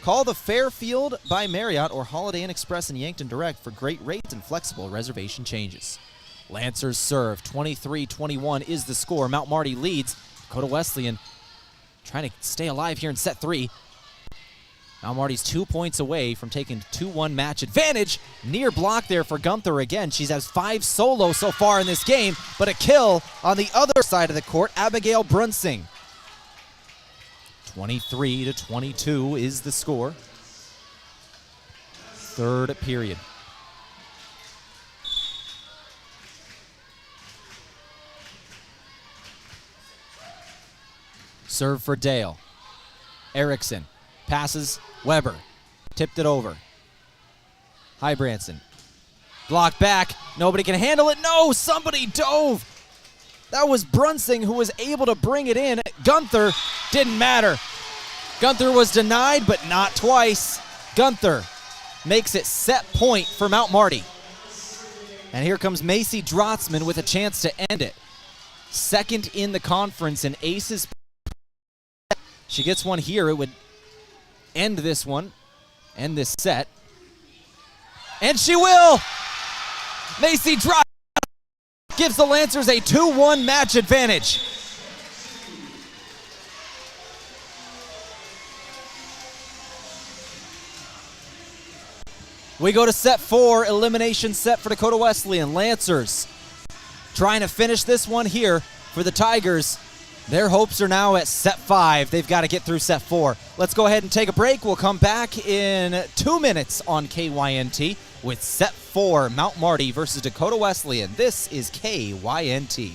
Call the Fairfield by Marriott or Holiday Inn Express in Yankton Direct for great rates and flexible reservation changes. Lancers serve. 23-21 is the score. Mount Marty leads. Dakota Wesleyan trying to stay alive here in set 3. Now Marty's 2 points away from taking 2-1 match advantage. Near block there for Gunther again. She has 5 solos so far in this game, but a kill on the other side of the court, Abigail Brunsing. 23-22 is the score. Third period. Serve for Dale. Erickson. Passes, Weber, tipped it over. Hybranson, blocked back, nobody can handle it. No, somebody dove. That was Brunsing who was able to bring it in. Gunther, didn't matter. Gunther was denied, but not twice. Gunther makes it set point for Mount Marty. And here comes Macy Drotzman with a chance to end it. Second in the conference in aces. She gets one here, it would end this one, end this set. And she will! Macy Drotzman gives the Lancers a 2-1 match advantage. We go to set 4, elimination set for Dakota Wesleyan. Lancers trying to finish this one here for the Tigers. Their hopes are now at set 5. They've got to get through set 4. Let's go ahead and take a break. We'll come back in 2 minutes on KYNT with set 4, Mount Marty versus Dakota Wesleyan. This is KYNT.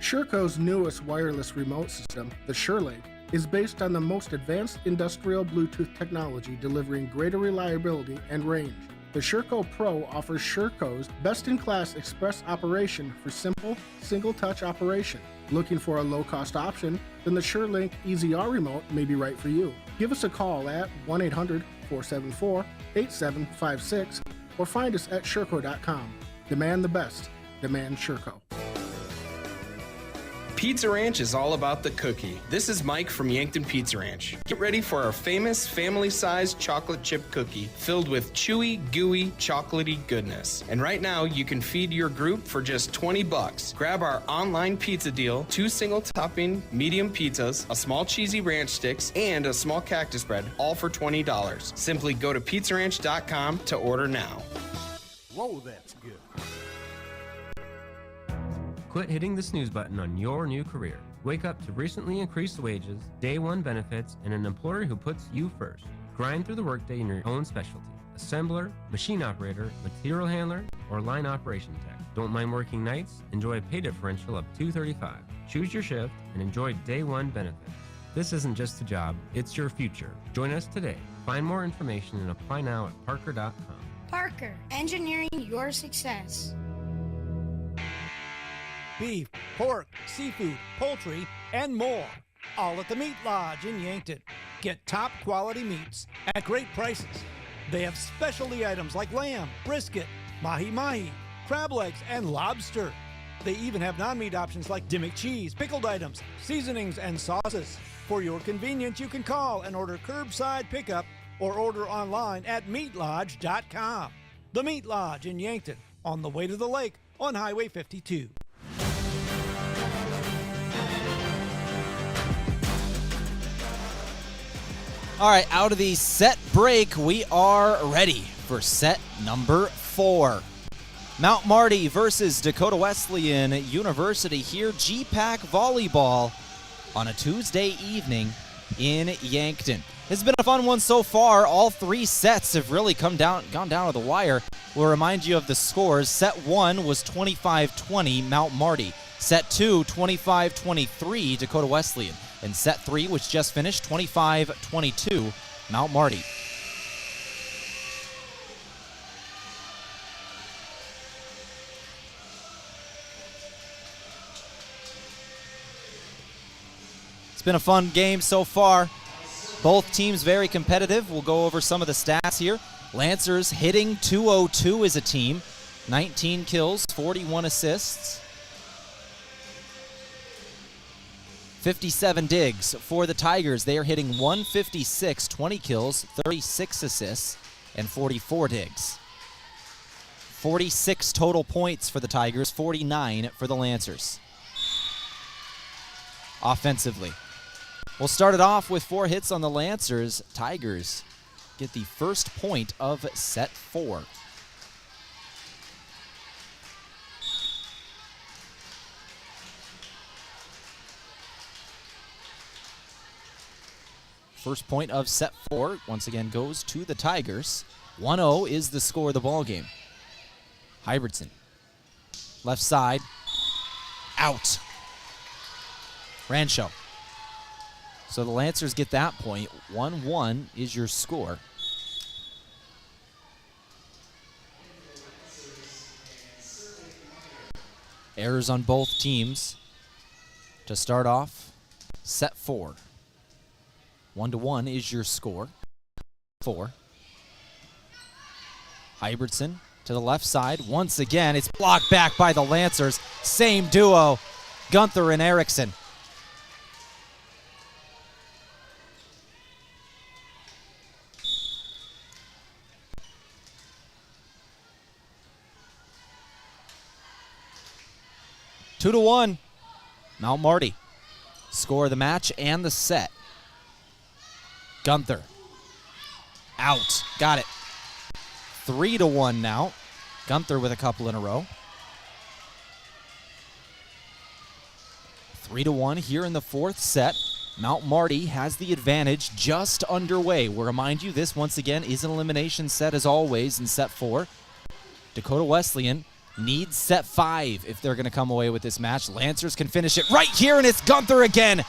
Sherco's newest wireless remote system, the SureLink, is based on the most advanced industrial Bluetooth technology, delivering greater reliability and range. The Sherco Pro offers Sherco's best-in-class express operation for simple, single-touch operation. Looking for a low-cost option? Then the SureLink EZR remote may be right for you. Give us a call at 1-800-474-8756 or find us at Sherco.com. Demand the best. Demand Sherco. Pizza Ranch is all about the cookie. This is Mike from Yankton Pizza Ranch. Get ready for our famous family-sized chocolate chip cookie filled with chewy, gooey, chocolatey goodness. And right now, you can feed your group for just $20. Grab our online pizza deal, 2 single-topping medium pizzas, a small cheesy ranch sticks, and a small cactus bread, all for $20. Simply go to pizzaranch.com to order now. Whoa, that's good. Quit hitting the snooze button on your new career. Wake up to recently increased wages, day one benefits, and an employer who puts you first. Grind through the workday in your own specialty. Assembler, machine operator, material handler, or line operation tech. Don't mind working nights? Enjoy a pay differential of $235. Choose your shift and enjoy day one benefits. This isn't just a job, it's your future. Join us today. Find more information and apply now at parker.com. Parker, engineering your success. Beef, pork, seafood, poultry, and more. All at the Meat Lodge in Yankton. Get top quality meats at great prices. They have specialty items like lamb, brisket, mahi-mahi, crab legs, and lobster. They even have non-meat options like Dimmick cheese, pickled items, seasonings, and sauces. For your convenience, you can call and order curbside pickup or order online at meatlodge.com. The Meat Lodge in Yankton, on the way to the lake on Highway 52. All right, out of the set break, we are ready for set number 4. Mount Marty versus Dakota Wesleyan University here, GPAC Volleyball on a Tuesday evening in Yankton. It's been a fun one so far. All 3 sets have really gone down to the wire. We'll remind you of the scores. Set 1 was 25-20 Mount Marty. Set 2, 25-23 Dakota Wesleyan. And set 3, which just finished, 25-22 Mount Marty. It's been a fun game so far. Both teams very competitive. We'll go over some of the stats here. Lancers hitting .202 as a team. 19 kills, 41 assists. 57 digs for the Tigers. They are hitting 156, 20 kills, 36 assists, and 44 digs. 46 total points for the Tigers, 49 for the Lancers. Offensively, we'll start it off with 4 hits on the Lancers. Tigers get the first point of set 4. First point of set 4, once again, goes to the Tigers. 1-0 is the score of the ball game. Hybertson, left side, out. Rancho. So the Lancers get that point. 1-1 is your score. Errors on both teams to start off set 4. 1-1 is your score. 4. Hybertson to the left side. Once again, it's blocked back by the Lancers. Same duo, Gunther and Erickson. Two to 1. Mount Marty. Score of the match and the set. Gunther. Out. Got it. 3-1 now. Gunther with a couple in a row. 3-1 here in the 4th set. Mount Marty has the advantage just underway. We'll remind you this once again is an elimination set as always in set 4. Dakota Wesleyan needs set 5 if they're going to come away with this match. Lancers can finish it right here, and it's Gunther again.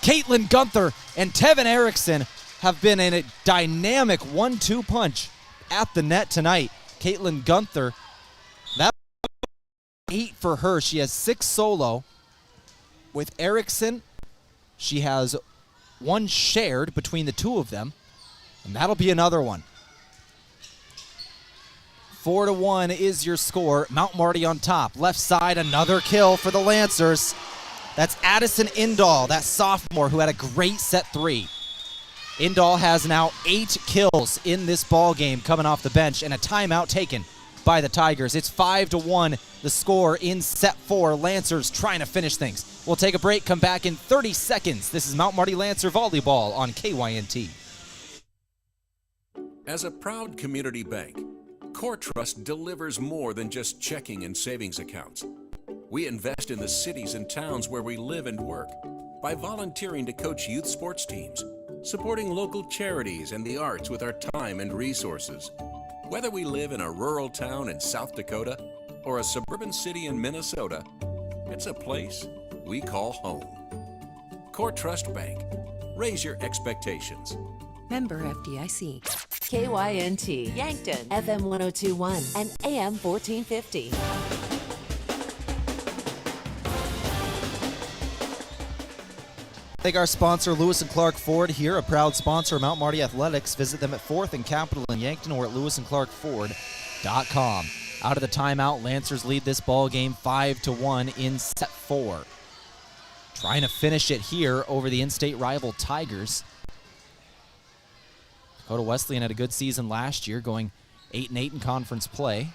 Caitlin Gunther and Tevin Erickson have been in a dynamic 1-2 punch at the net tonight. Caitlin Gunther, that 8 for her. She has 6 solo. With Erickson, she has 1 shared between the two of them, and that'll be another one. 4-1 is your score. Mount Marty on top. Left side, another kill for the Lancers. That's Addison Indahl, that sophomore who had a great set 3. Indahl has now 8 kills in this ball game coming off the bench, and a timeout taken by the Tigers. It's 5-1, the score in set 4. Lancers trying to finish things. We'll take a break, come back in 30 seconds. This is Mount Marty Lancer Volleyball on KYNT. As a proud community bank, Core Trust delivers more than just checking and savings accounts. We invest in the cities and towns where we live and work by volunteering to coach youth sports teams, supporting local charities and the arts with our time and resources. Whether we live in a rural town in South Dakota or a suburban city in Minnesota, it's a place we call home. Core Trust Bank. Raise your expectations. Member FDIC. KYNT, Yankton, FM 1021 and AM 1450. Thank our sponsor, Lewis & Clark Ford here, a proud sponsor of Mount Marty Athletics. Visit them at 4th and Capitol in Yankton or at lewisandclarkford.com. Out of the timeout, Lancers lead this ball game 5-1 in set 4. Trying to finish it here over the in-state rival Tigers. Dakota Wesleyan had a good season last year, going 8-8 in conference play.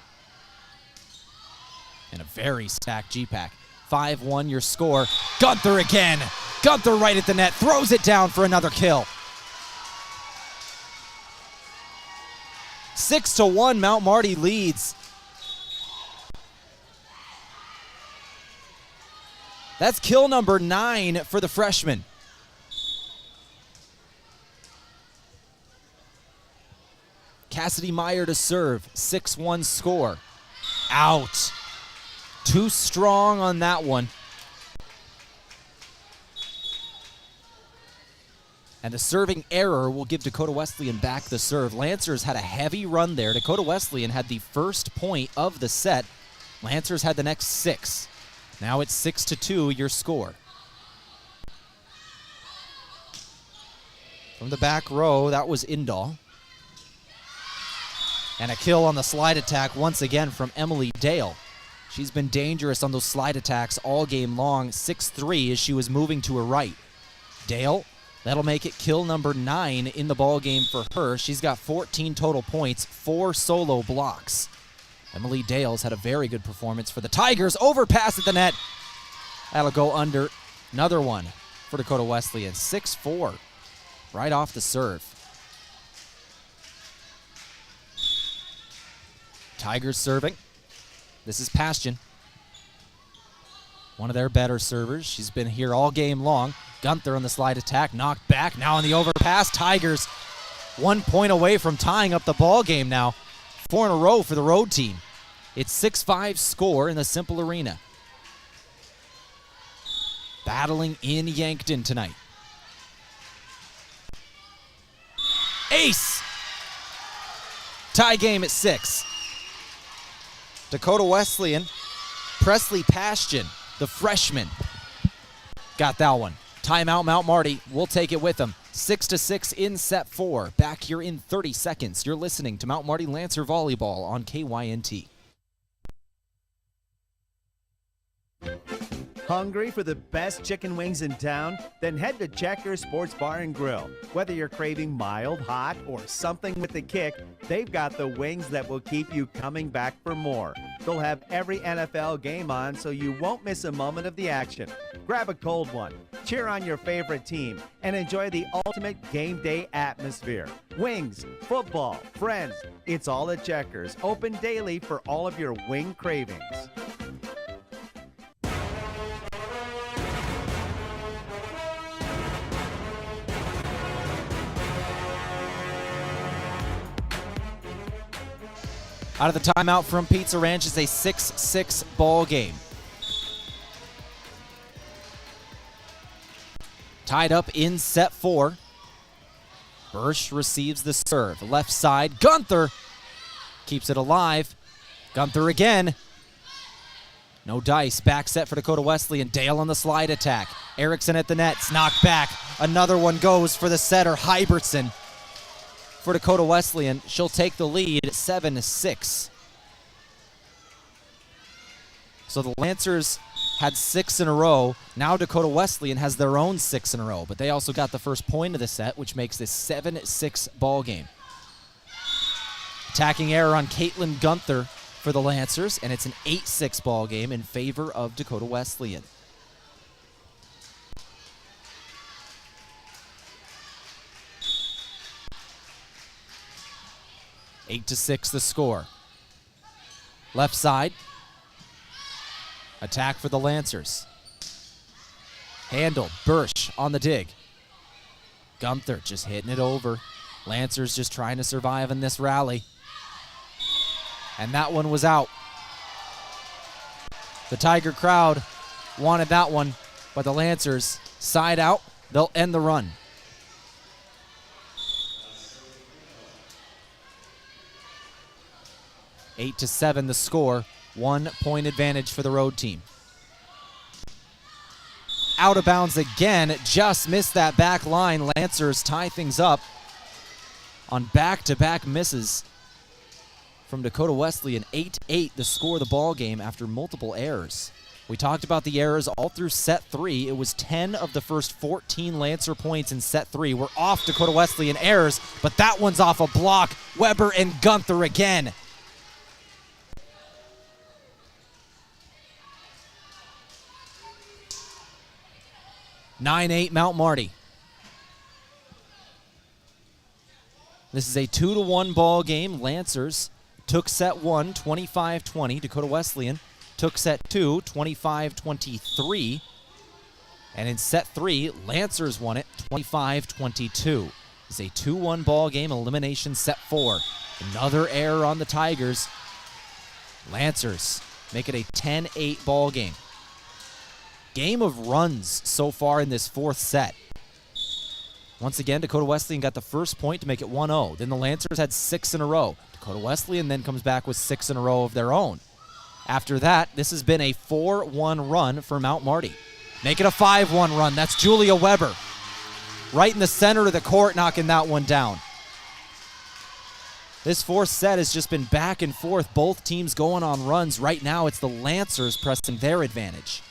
And a very stacked GPAC. 5-1 your score. Gunther again. Gunther right at the net, throws it down for another kill. 6-1, Mount Marty leads. That's kill number 9 for the freshman. Cassidy Meyer to serve, 6-1 score. Out. Too strong on that one. And the serving error will give Dakota Wesleyan back the serve. Lancers had a heavy run there. Dakota Wesleyan had the first point of the set. Lancers had the next 6. Now it's 6-2, your score. From the back row, that was Indahl. And a kill on the slide attack once again from Emily Dale. She's been dangerous on those slide attacks all game long. 6-3 as she was moving to her right. Dale, that'll make it kill number 9 in the ball game for her. She's got 14 total points, 4 solo blocks. Emily Dale's had a very good performance for the Tigers. Overpass at the net. That'll go under. Another one for Dakota Wesleyan. 6-4 right off the serve. Tigers serving. This is Pastian. One of their better servers. She's been here all game long. Gunther on the slide attack, knocked back. Now on the overpass. Tigers 1 point away from tying up the ball game now. 4 in a row for the road team. It's 6-5 score in the Cimpl Arena. Battling in Yankton tonight. Ace! Tie game at 6. Dakota Wesleyan, Presley Pastian, the freshman, got that one. Timeout, Mount Marty. We'll take it with them. 6-6 in set 4. Back here in 30 seconds. You're listening to Mount Marty Lancer Volleyball on KYNT. Hungry for the best chicken wings in town? Then head to Checkers Sports Bar and Grill. Whether you're craving mild, hot, or something with a kick, they've got the wings that will keep you coming back for more. They'll have every NFL game on so you won't miss a moment of the action. Grab a cold one, cheer on your favorite team, and enjoy the ultimate game day atmosphere. Wings, football, friends, it's all at Checkers. Open daily for all of your wing cravings. Out of the timeout from Pizza Ranch is a 6-6 ball game. Tied up in set 4. Bursch receives the serve. Left side, Gunther keeps it alive. Gunther again. No dice. Back set for Dakota Wesleyan. Dale on the slide attack. Erickson at the net. It's knocked back. Another one goes for the setter, Hybertson. For Dakota Wesleyan, she'll take the lead 7-6. So the Lancers had 6 in a row. Now Dakota Wesleyan has their own 6 in a row, but they also got the first point of the set, which makes this 7-6 ball game. Attacking error on Caitlin Gunther for the Lancers, and it's an 8-6 ball game in favor of Dakota Wesleyan. Eight to 6 the score. Left side. Attack for the Lancers. Handle. Bursch on the dig. Gunther just hitting it over. Lancers just trying to survive in this rally. And that one was out. The Tiger crowd wanted that one, but the Lancers side out. They'll end the run. 8-7 the score. 1 point advantage for the road team. Out of bounds again. Just missed that back line. Lancers tie things up on back-to-back misses from Dakota Wesleyan. 8-8 the score of the ball game after multiple errors. We talked about the errors all through set 3. It was 10 of the first 14 Lancer points in set 3 were off Dakota Wesleyan errors, but that one's off a block. Weber and Gunther again. (9-8) Mount Marty. This is a 2-1 ball game. Lancers took set 1, 25-20. Dakota Wesleyan took set 2, 25-23. And in set 3, Lancers won it 25-22. It's a 2-1 ball game. Elimination set 4. Another error on the Tigers. Lancers make it a 10-8 ball game. Game of runs so far in this 4th set. Once again, Dakota Wesleyan got the first point to make it 1-0. Then the Lancers had 6 in a row. Dakota Wesleyan then comes back with 6 in a row of their own. After that, this has been a 4-1 run for Mount Marty. Make it a 5-1 run. That's Julia Weber. right in the center of the court, knocking that one down. This fourth set has just been back and forth, both teams going on runs. Right now, it's the Lancers pressing their advantage.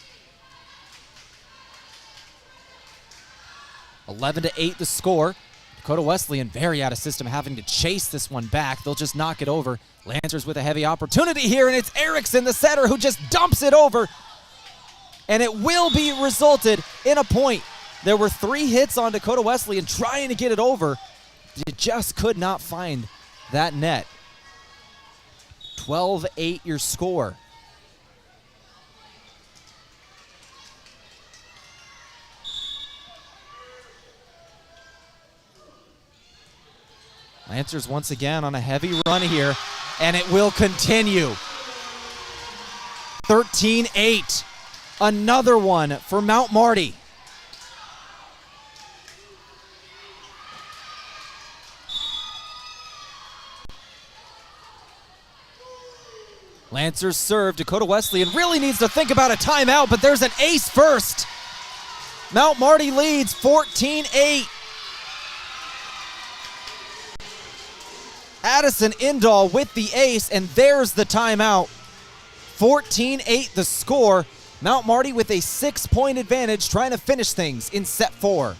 11-8 the score. Dakota Wesleyan very out of system, having to chase this one back. They'll just knock it over. Lancers with a heavy opportunity here, and it's Erickson, the setter, who just dumps it over. And it will be resulted in a point. There were 3 hits on Dakota Wesleyan trying to get it over. You just could not find that net. 12-8 your score. Lancers once again on a heavy run here, and it will continue. 13-8. Another one for Mount Marty. Lancers serve. Dakota Wesleyan really needs to think about a timeout, but there's an ace first. Mount Marty leads 14-8. Addison Indahl with the ace, and there's the timeout. 14-8 the score. Mount Marty with a 6-point advantage, trying to finish things in set 4.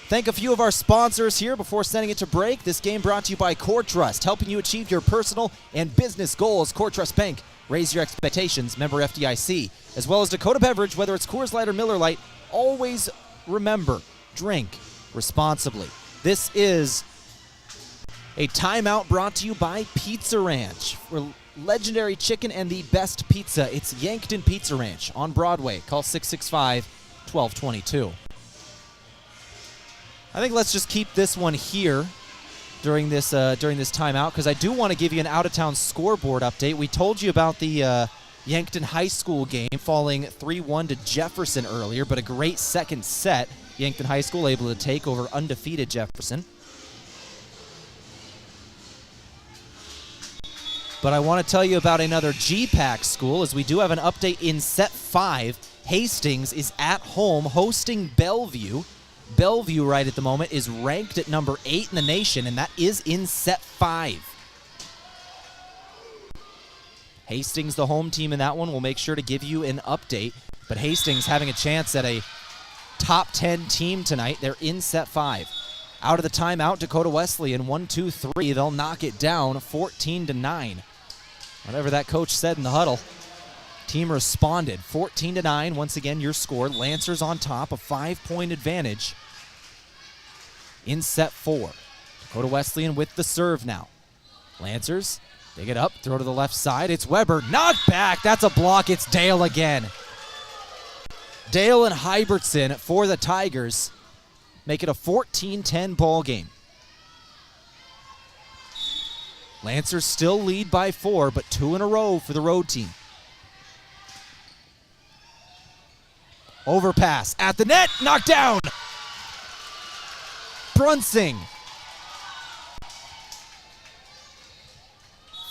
Thank a few of our sponsors here before sending it to break. This game brought to you by Core Trust, helping you achieve your personal and business goals. Core Trust Bank, raise your expectations, member FDIC. As well as Dakota Beverage, whether it's Coors Light or Miller Lite, always remember, drink responsibly. This is a timeout brought to you by Pizza Ranch. For legendary chicken and the best pizza, it's Yankton Pizza Ranch on Broadway. Call 665-1222. I think let's just keep this one here during this timeout, because I do want to give you an out-of-town scoreboard update. We told you about the Yankton High School game falling 3-1 to Jefferson earlier, but a great second set. Yankton High School able to take over undefeated Jefferson. But I want to tell you about another GPAC school, as we do have an update in set 5. Hastings is at home hosting Bellevue. Bellevue right at the moment is ranked at number 8 in the nation, and that is in set 5. Hastings, the home team in that one, will make sure to give you an update. But Hastings having a chance at a top 10 team tonight. They're in set 5. Out of the timeout, Dakota Wesleyan, 1-2-3. They'll knock it down 14-9. Whatever that coach said in the huddle. Team responded 14-9. Once again, your score. Lancers on top, a 5-point advantage in set 4. Dakota Wesleyan with the serve now. Lancers, dig it up, throw to the left side. It's Weber, knocked back. That's a block. It's Dale again. Dale and Hybertson for the Tigers make it a 14-10 ball game. Lancers still lead by 4, but 2 in a row for the road team. Overpass at the net, knocked down. Brunsing.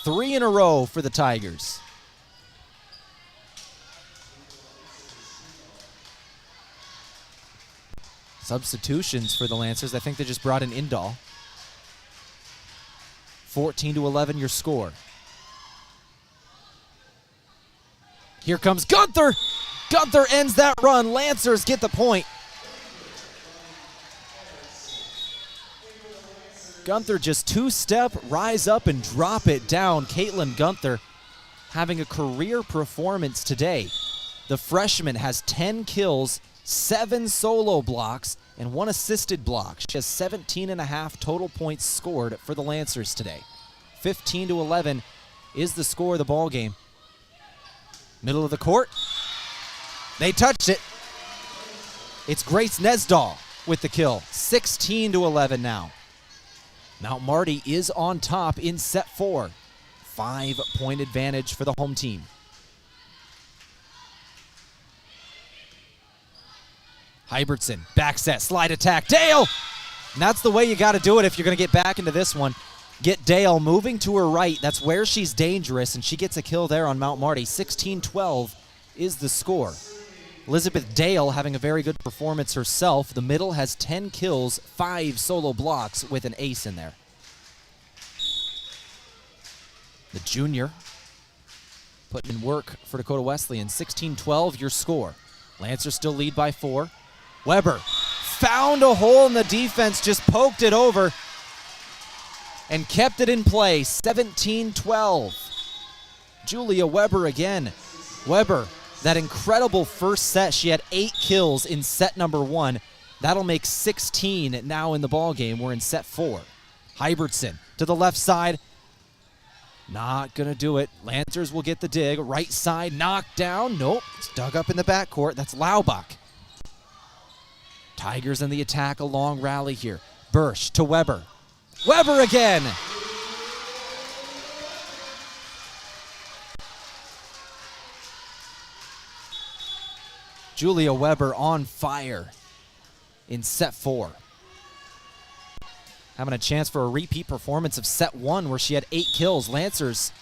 3 in a row for the Tigers. Substitutions for the Lancers. I think they just brought in Indahl. 14-11 your score. Here comes Gunther. Gunther ends that run. Lancers get the point. Gunther just 2-step, rise up and drop it down. Caitlin Gunther having a career performance today. The freshman has 10 kills, 7 solo blocks, and 1 assisted block. She has 17.5 total points scored for the Lancers today. 15-11 is the score of the ball game. Middle of the court. They touched it. It's Grace Nesdahl with the kill. 16-11 now. Mount Marty is on top in set 4. 5-point advantage for the home team. Hybertson, back set, slide attack. Dale! And that's the way you got to do it if you're going to get back into this one. Get Dale moving to her right. That's where she's dangerous, and she gets a kill there on Mount Marty. 16-12 is the score. Elizabeth Dale having a very good performance herself. The middle has 10 kills, 5 solo blocks with an ace in there. The junior putting in work for Dakota Wesleyan. 16-12 your score. Lancers still lead by 4. Weber found a hole in the defense, just poked it over and kept it in play. 17-12. Julia Weber again. Weber, that incredible first set. She had 8 kills in set number 1. That'll make 16 now in the ball game. We're in set 4. Hybertson to the left side. Not going to do it. Lancers will get the dig. Right side knocked down. Nope. It's dug up in the backcourt. That's Laubach. Tigers in the attack. A long rally here. Bursch to Weber. Weber again. Julia Weber on fire in set 4. Having a chance for a repeat performance of set 1 where she had 8 kills. Lancers,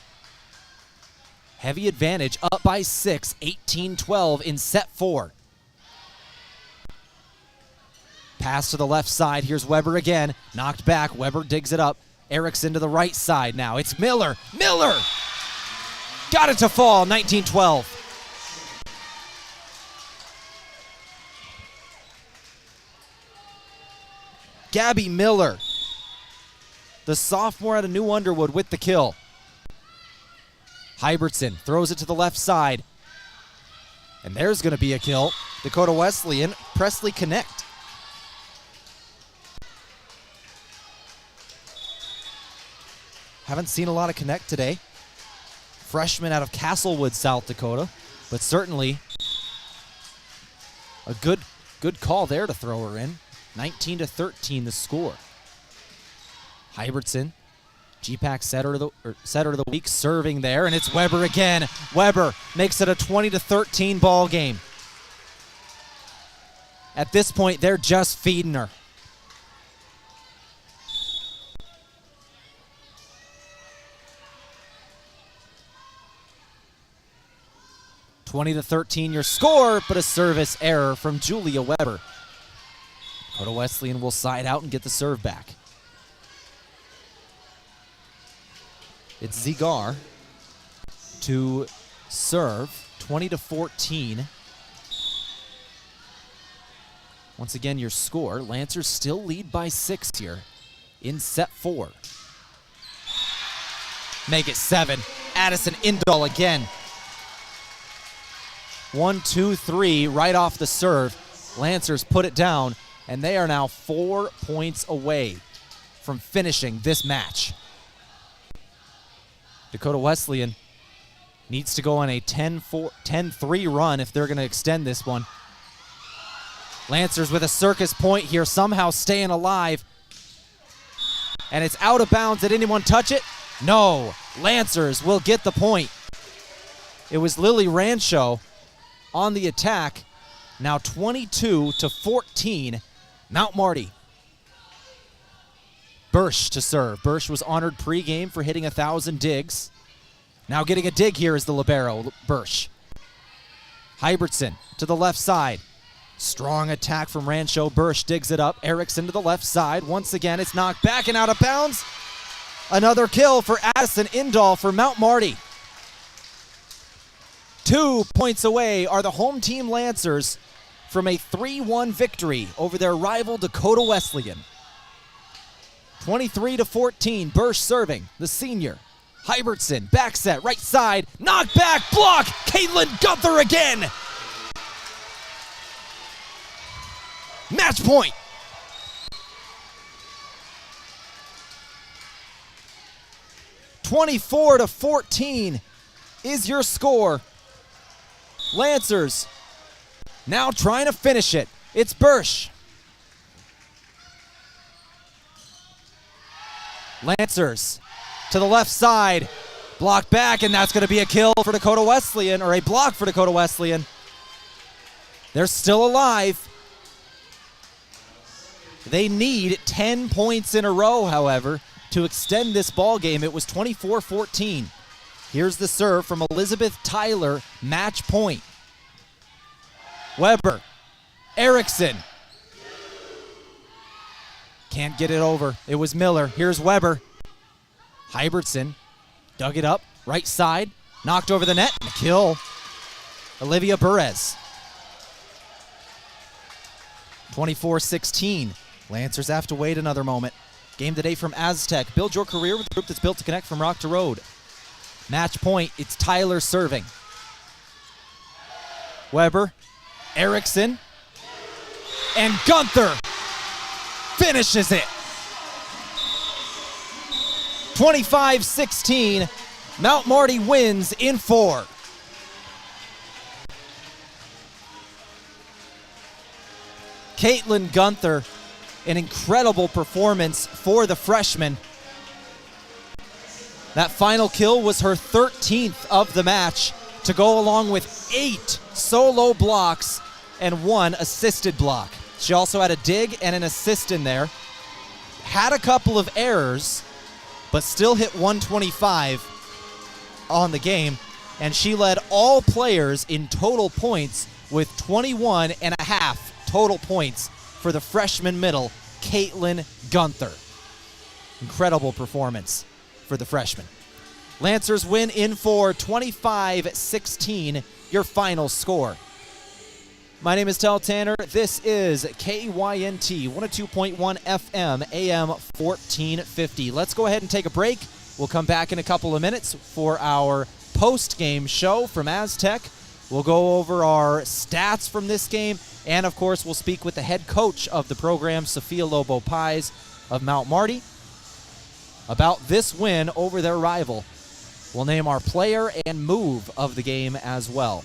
heavy advantage, up by 6, 18-12 in set 4. Pass to the left side. Here's Weber again. Knocked back. Weber digs it up. Erickson to the right side now. It's Miller. Miller! Got it to fall, 19-12. Gabby Miller, the sophomore out of New Underwood, with the kill. Hybertson throws it to the left side. And there's going to be a kill. Dakota Wesleyan, Presley Connect. Haven't seen a lot of Connect today. Freshman out of Castlewood, South Dakota. But certainly a good call there to throw her in. 19-13 the score. Hybertson, GPAC setter of the week, serving there, and it's Weber again. Weber makes it a 20-13 ball game. At this point, they're just feeding her. (20-13) your score, but a service error from Julia Weber. Dakota Wesleyan will side out and get the serve back. It's Zigar to serve, 20-14. Once again, your score. Lancers still lead by 6 here in set 4. Make it 7. Addison Indahl again. 1, 2, 3 right off the serve. Lancers put it down, and they are now 4 points away from finishing this match. Dakota Wesleyan needs to go on a 10-3 run if they're going to extend this one. Lancers with a circus point here, somehow staying alive. And it's out of bounds. Did anyone touch it? No. Lancers will get the point. It was Lily Rancho on the attack. Now 22-14, Mount Marty. Bursch to serve. Bursch was honored pregame for hitting 1,000 digs. Now getting a dig here is the libero, Bursch. Hybertson to the left side. Strong attack from Rancho. Bursch digs it up. Erickson to the left side. Once again, it's knocked back and out of bounds. Another kill for Addison Indahl for Mount Marty. 2 points away are the home team Lancers from a 3-1 victory over their rival Dakota Wesleyan. 23-14, Bursch serving, the senior. Hybertson, back set, right side, knock back, block, Caitlin Gunther again. Match point. (24-14) is your score. Lancers now trying to finish it. It's Bursch. Lancers to the left side. Blocked back, and that's going to be a kill for Dakota Wesleyan, or a block for Dakota Wesleyan. They're still alive. They need 10 points in a row, however, to extend this ball game. It was 24-14. Here's the serve from Elizabeth Tyler, match point. Weber. Erickson. Can't get it over. It was Miller. Here's Weber. Hybertson dug it up. Right side. Knocked over the net. And a kill. Olivia Perez. 24-16. Lancers have to wait another moment. Game today from Aztec. Build your career with a group that's built to connect from rock to road. Match point. It's Tyler serving. Weber. Erickson. And Gunther finishes it. 25-16. Mount Marty wins in 4. Caitlin Gunther, an incredible performance for the freshman. That final kill was her 13th of the match, to go along with 8 solo blocks and 1 assisted block. She also had a dig and an assist in there. Had a couple of errors, but still hit 125 on the game. And she led all players in total points with 21.5 total points for the freshman middle, Caitlin Gunther. Incredible performance for the freshman. Lancers win in 4, 25-16, your final score. My name is Tehl Tanner. This is KYNT 102.1 FM, AM 1450. Let's go ahead and take a break. We'll come back in a couple of minutes for our post-game show from Aztec. We'll go over our stats from this game, and of course, we'll speak with the head coach of the program, Sophia Lobo Pies of Mount Marty, about this win over their rival. We'll name our player and move of the game as well.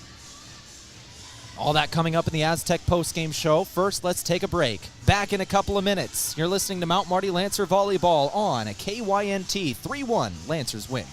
All that coming up in the Aztec post-game show. First, let's take a break. Back in a couple of minutes. You're listening to Mount Marty Lancer Volleyball on KYNT. 3-1, Lancers win.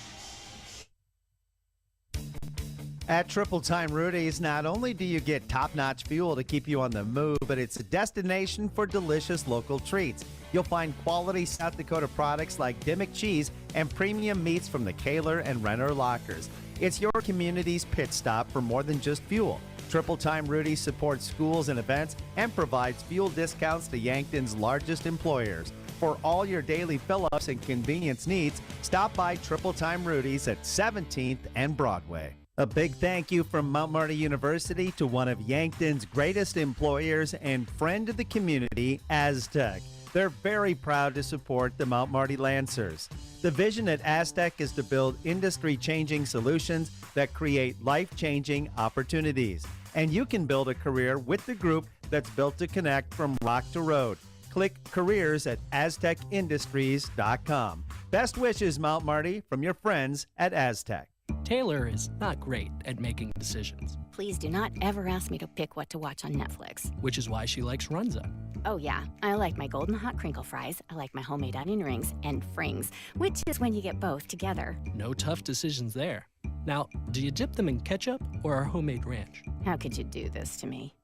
At Triple Time Rudy's, not only do you get top-notch fuel to keep you on the move, but it's a destination for delicious local treats. You'll find quality South Dakota products like Dimmick cheese and premium meats from the Kaler and Renner lockers. It's your community's pit stop for more than just fuel. Triple Time Rudy's supports schools and events and provides fuel discounts to Yankton's largest employers. For all your daily fill-ups and convenience needs, stop by Triple Time Rudy's at 17th and Broadway. A big thank you from Mount Marty University to one of Yankton's greatest employers and friend of the community, Aztec. They're very proud to support the Mount Marty Lancers. The vision at Aztec is to build industry-changing solutions that create life-changing opportunities. And you can build a career with the group that's built to connect from rock to road. Click careers at aztecindustries.com. Best wishes, Mount Marty, from your friends at Aztec. Taylor is not great at making decisions. Please do not ever ask me to pick what to watch on Netflix. Which is why she likes Runza. Oh yeah, I like my golden hot crinkle fries, I like my homemade onion rings, and frings, which is when you get both together. No tough decisions there. Now, do you dip them in ketchup or our homemade ranch? How could you do this to me?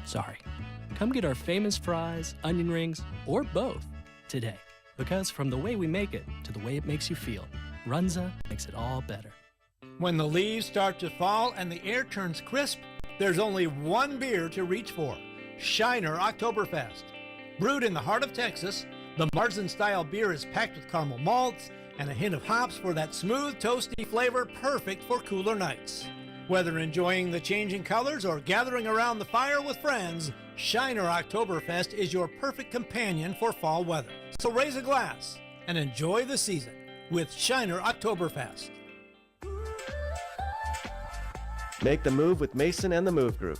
Sorry. Come get our famous fries, onion rings, or both today. Because from the way we make it to the way it makes you feel, Runza makes it all better. When the leaves start to fall and the air turns crisp, there's only one beer to reach for: Shiner Oktoberfest. Brewed in the heart of Texas, the Marzen-style beer is packed with caramel malts and a hint of hops for that smooth, toasty flavor perfect for cooler nights. Whether enjoying the changing colors or gathering around the fire with friends, Shiner Oktoberfest is your perfect companion for fall weather. So raise a glass and enjoy the season with Shiner Oktoberfest. Make the move with Mason and the Move Group.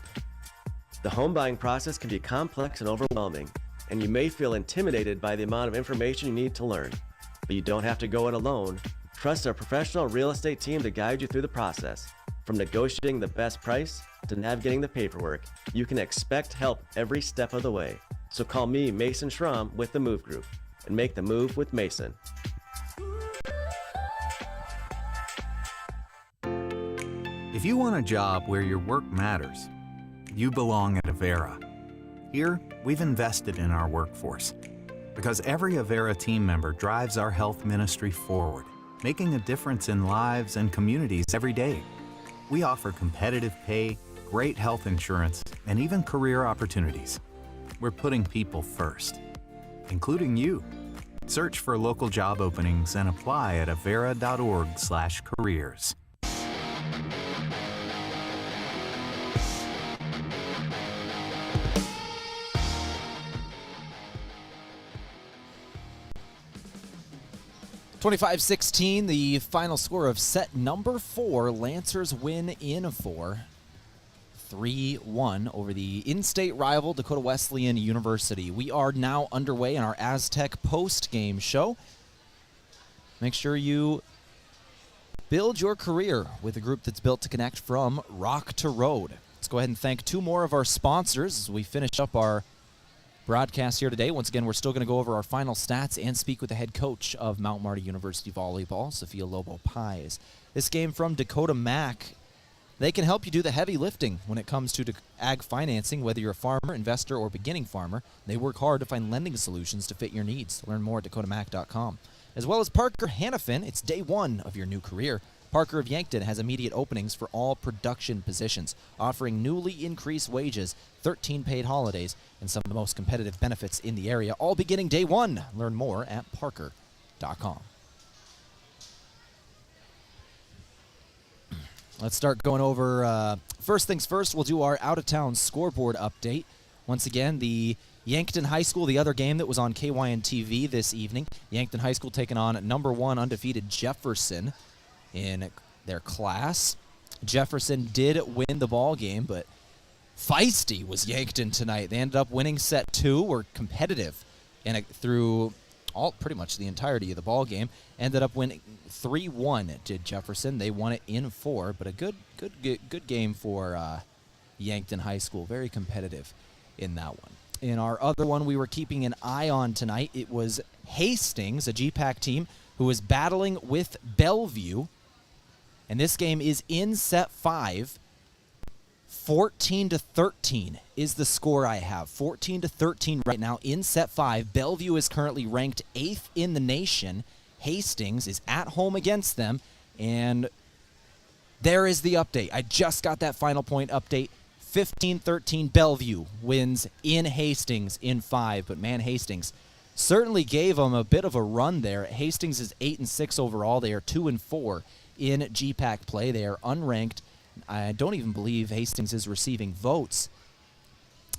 The home buying process can be complex and overwhelming, and you may feel intimidated by the amount of information you need to learn. But you don't have to go it alone. Trust our professional real estate team to guide you through the process. From negotiating the best price to navigating the paperwork, you can expect help every step of the way. So call me, Mason Schramm, with the Move Group, and make the move with Mason. If you want a job where your work matters, you belong at Avera. Here, we've invested in our workforce because every Avera team member drives our health ministry forward, making a difference in lives and communities every day. We offer competitive pay, great health insurance, and even career opportunities. We're putting people first, including you. Search for local job openings and apply at avera.org/careers. (25-16), the final score of set number 4. Lancers win in 4. 3-1 over the in-state rival Dakota Wesleyan University. We are now underway in our Aztec post-game show. Make sure you build your career with a group that's built to connect from rock to road. Let's go ahead and thank 2 more of our sponsors as we finish up our broadcast here today. Once again, we're still going to go over our final stats and speak with the head coach of Mount Marty University Volleyball, Sophia Lobo-Pies. This game from Dakota Mac, they can help you do the heavy lifting when it comes to ag financing, whether you're a farmer, investor, or beginning farmer. They work hard to find lending solutions to fit your needs. Learn more at dakotamac.com. As well as Parker Hannafin, it's day 1 of your new career. Parker of Yankton has immediate openings for all production positions, offering newly increased wages, 13 paid holidays, and some of the most competitive benefits in the area, all beginning day 1. Learn more at parker.com. Let's start going over, first things first, we'll do our out-of-town scoreboard update. Once again, the Yankton High School, the other game that was on KYN-TV this evening. Yankton High School taking on number 1 undefeated Jefferson in their class. Jefferson did win the ball game, but feisty was Yankton tonight. They ended up winning set 2, were competitive through pretty much the entirety of the ball game. Ended up winning 3-1 did Jefferson. They won it in 4, but a good game for Yankton High School. Very competitive in that one. In our other one we were keeping an eye on tonight, it was Hastings, a GPAC team, who was battling with Bellevue. And this game is in set 5. 14-13 is the score I have. 14-13 right now in set 5. Bellevue is currently ranked 8th in the nation. Hastings is at home against them. And there is the update. I just got that final point update. 15-13 Bellevue wins in Hastings in 5. But man, Hastings certainly gave them a bit of a run there. Hastings is 8-6 overall. They are 2-4 in GPAC play. They are unranked. I don't even believe Hastings is receiving votes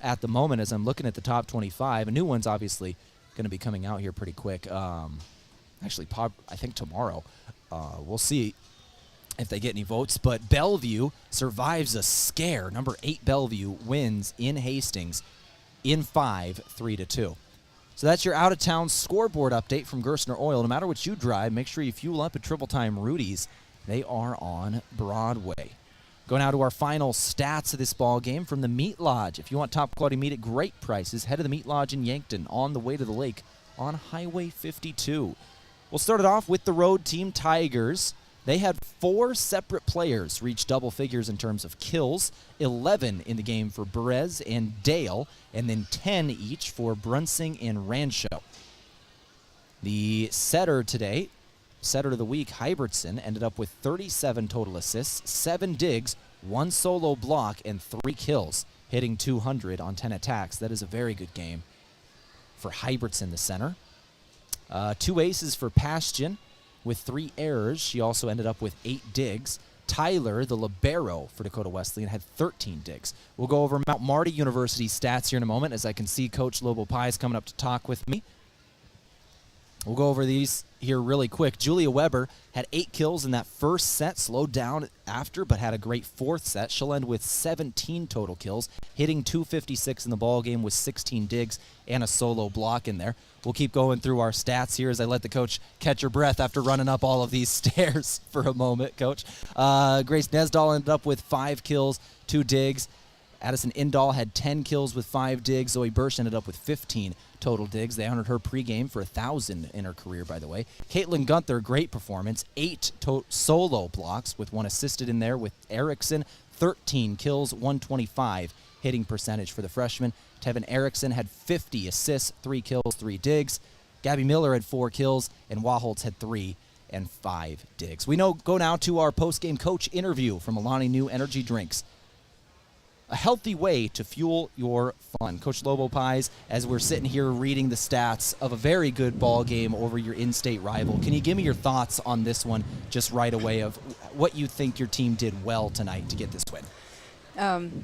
at the moment as I'm looking at the top 25. A new one's obviously going to be coming out here pretty quick. Actually, I think tomorrow. We'll see if they get any votes. But Bellevue survives a scare. Number 8 Bellevue wins in Hastings in 5, 3-2. So that's your out-of-town scoreboard update from Gerstner Oil. No matter what you drive, make sure you fuel up at Triple Time Rudy's. They are on Broadway. Going now to our final stats of this ball game from the Meat Lodge. If you want top-quality meat at great prices, head to the Meat Lodge in Yankton on the way to the lake on Highway 52. We'll start it off with the road team, Tigers. They had 4 separate players reach double figures in terms of kills, 11 in the game for Berez and Dale, and then 10 each for Brunsing and Rancho. The setter today, setter of the week, Hybertson, ended up with 37 total assists, 7 digs, 1 solo block, and 3 kills, hitting 200 on 10 attacks. That is a very good game for Hybertson, the center. 2 aces for Pastian with 3 errors. She also ended up with 8 digs. Tyler, the libero for Dakota Wesleyan, had 13 digs. We'll go over Mount Marty University stats here in a moment as I can see Coach Lobo-Pies coming up to talk with me. We'll go over these here really quick. Julia Weber had 8 kills in that first set, slowed down after, but had a great 4th set. She'll end with 17 total kills, hitting 256 in the ball game with 16 digs and a solo block in there. We'll keep going through our stats here as I let the coach catch her breath after running up all of these stairs for a moment, Coach. Grace Nesdahl ended up with 5 kills, 2 digs. Addison Indahl had 10 kills with 5 digs. Zoe Bursch ended up with 15 total digs. They honored her pregame for 1,000 in her career, by the way. Caitlin Gunther, great performance. 8 solo blocks with 1 assisted in there with Erickson. 13 kills, 125 hitting percentage for the freshman. Tevin Erickson had 50 assists, 3 kills, 3 digs. Gabby Miller had 4 kills, and Waholtz had 3 and 5 digs. We go now to our post-game coach interview from Alani New Energy Drinks. a healthy way to fuel your fun. Coach Lobo Pies, as we're sitting here reading the stats of a very good ball game over your in-state rival, can you give me your thoughts on this one just right away of what you think your team did well tonight to get this win?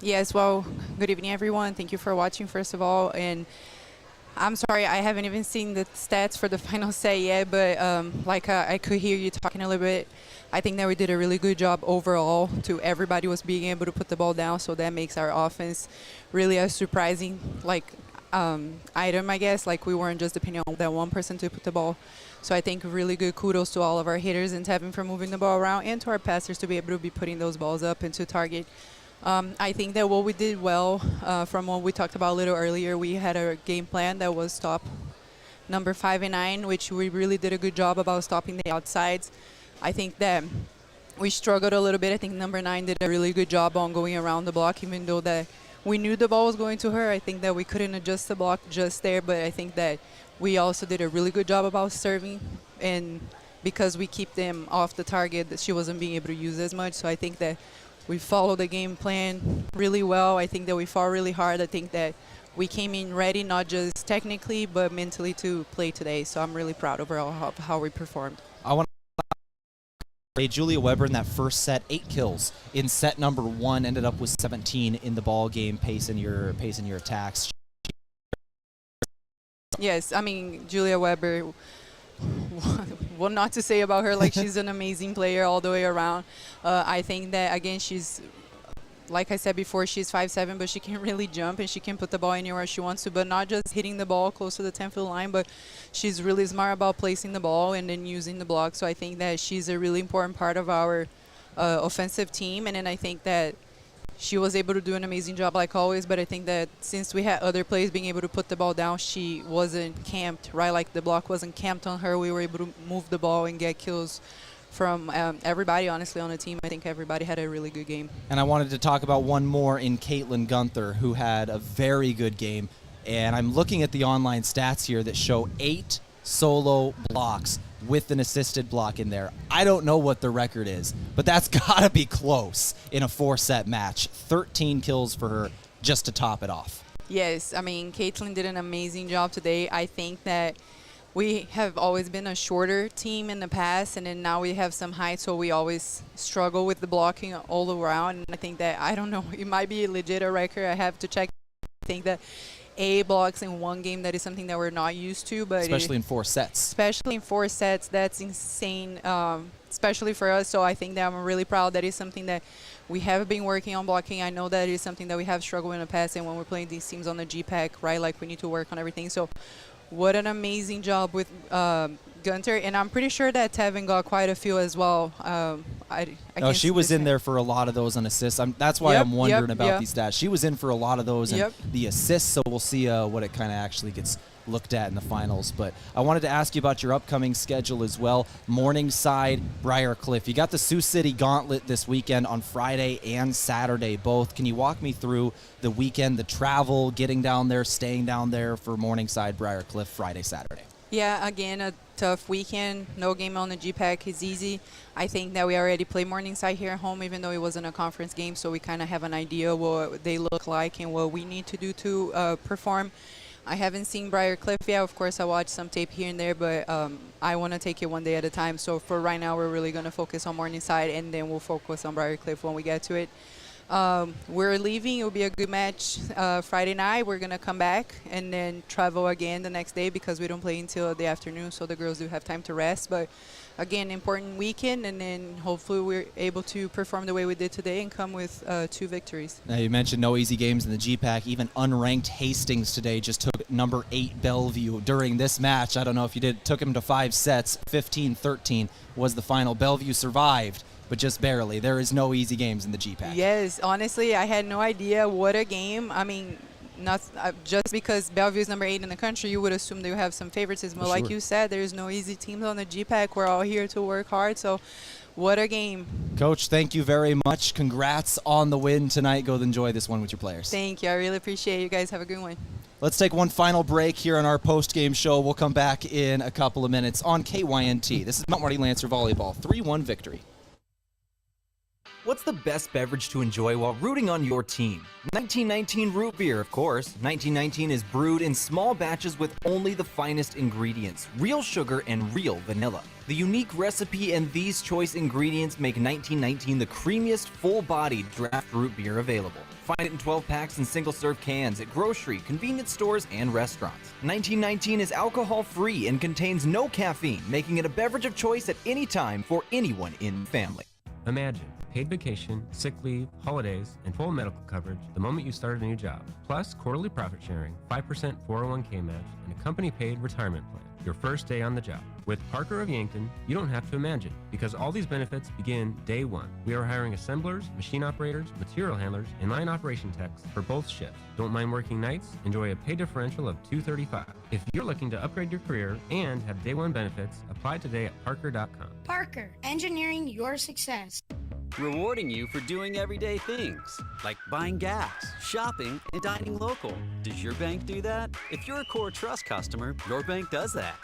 Yes, well, good evening, everyone. Thank you for watching, first of all. And I'm sorry, I haven't even seen the stats for the final set yet, but I could hear you talking a little bit. I think that we did a really good job overall to everybody was being able to put the ball down, so that makes our offense really a surprising item, I guess. Like, we weren't just depending on that one person to put the ball. So I think really good kudos to all of our hitters and Tevin for moving the ball around, and to our passers to be able to be putting those balls up into target. I think that what we did well, from what we talked about a little earlier, we had a game plan that was stop number 5 and 9, which we really did a good job about stopping the outsides. I think that we struggled a little bit. I think number 9 did a really good job on going around the block, even though that we knew the ball was going to her. I think that we couldn't adjust the block just there, but I think that we also did a really good job about serving, and because we keep them off the target, that she wasn't being able to use as much. So I think that we followed the game plan really well. I think that we fought really hard. I think that we came in ready, not just technically, but mentally to play today. So I'm really proud overall of how we performed. I want to Julia Weber in that first set, 8 kills in set number 1, ended up with 17 in the ball game, pacing your attacks. Yes, I mean, Julia Weber, what not to say about her? Like, she's an amazing player all the way around. I think that, again, she's, like I said before, she's 5'7", but she can really jump and she can put the ball anywhere she wants to, but not just hitting the ball close to the 10-foot line, but she's really smart about placing the ball and then using the block. So I think that she's a really important part of our offensive team, and then I think that she was able to do an amazing job like always, but I think that since we had other players being able to put the ball down, she wasn't camped, right? Like, the block wasn't camped on her. We were able to move the ball and get kills from everybody, honestly, on the team. I think everybody had a really good game. And I wanted to talk about one more in Caitlin Gunther, who had a very good game. And I'm looking at the online stats here that show 8 solo blocks with an assisted block in there. I don't know what the record is, but that's got to be close in a 4-set match. 13 kills for her just to top it off. Yes, I mean, Caitlin did an amazing job today. I think that we have always been a shorter team in the past, and then now we have some height, so we always struggle with the blocking all around. And I think that, I don't know, it might be legit a record. I have to check. I think that 8 blocks in one game, that is something that we're not used to. But especially in 4 sets. Especially in 4 sets, that's insane, especially for us. So I think that I'm really proud. That is something that we have been working on blocking. I know that is something that we have struggled in the past, and when we're playing these teams on the GPAC, right, like, we need to work on everything. So what an amazing job with Gunter, and I'm pretty sure that Tevin got quite a few as well. She was in there for a lot of those on assists. That's why I'm wondering about these stats. She was in for a lot of those and the assists, so we'll see what it kind of actually gets looked at in the finals. But I wanted to ask you about your upcoming schedule as well. Morningside, Briarcliff. You got the Sioux City Gauntlet this weekend on Friday and Saturday both. Can you walk me through the weekend, the travel, getting down there, staying down there for Morningside, Briarcliff, Friday, Saturday? Yeah, again, a tough weekend. No game on the GPAC is easy. I think that we already played Morningside here at home, even though it wasn't a conference game, so we kind of have an idea what they look like and what we need to do to perform. I haven't seen Briarcliff yet. Of course, I watched some tape here and there, but I want to take it one day at a time. So for right now, we're really going to focus on Morningside, and then we'll focus on Briarcliff when we get to it. We're leaving. It will be a good match Friday night. We're going to come back and then travel again the next day because we don't play until the afternoon, so the girls do have time to rest. But again, important weekend, and then hopefully we're able to perform the way we did today and come with 2 victories. Now, you mentioned no easy games in the GPAC. Even unranked Hastings today just took number 8 Bellevue during this match. I don't know if you did. Took him to 5 sets. 15-13 was the final. Bellevue survived, but just barely. There is no easy games in the GPAC. Yes, honestly, I had no idea what a game. I mean, not just because Bellevue is number 8 in the country, you would assume they would have some favoritism. But like you said, there's no easy teams on the GPAC. We're all here to work hard. So what a game. Coach, thank you very much. Congrats on the win tonight. Go enjoy this one with your players. Thank you. I really appreciate it. You guys have a good one. Let's take one final break here on our post-game show. We'll come back in a couple of minutes on KYNT. This is Mount Marty Lancer Volleyball, 3-1 victory. What's the best beverage to enjoy while rooting on your team? 1919 root beer, of course. 1919 is brewed in small batches with only the finest ingredients, real sugar and real vanilla. The unique recipe and these choice ingredients make 1919 the creamiest, full-bodied draft root beer available. Find it in 12 packs and single-serve cans at grocery, convenience stores, and restaurants. 1919 is alcohol-free and contains no caffeine, making it a beverage of choice at any time for anyone in the family. Imagine paid vacation, sick leave, holidays, and full medical coverage the moment you start a new job. Plus quarterly profit sharing, 5% 401k match, and a company-paid retirement plan. Your first day on the job. With Parker of Yankton, you don't have to imagine, because all these benefits begin day one. We are hiring assemblers, machine operators, material handlers, and line operation techs for both shifts. Don't mind working nights? Enjoy a pay differential of $235. If you're looking to upgrade your career and have day one benefits, apply today at parker.com. Parker, engineering your success. Rewarding you for doing everyday things, like buying gas, shopping, and dining local. Does your bank do that? If you're a Core Trust customer, your bank does that.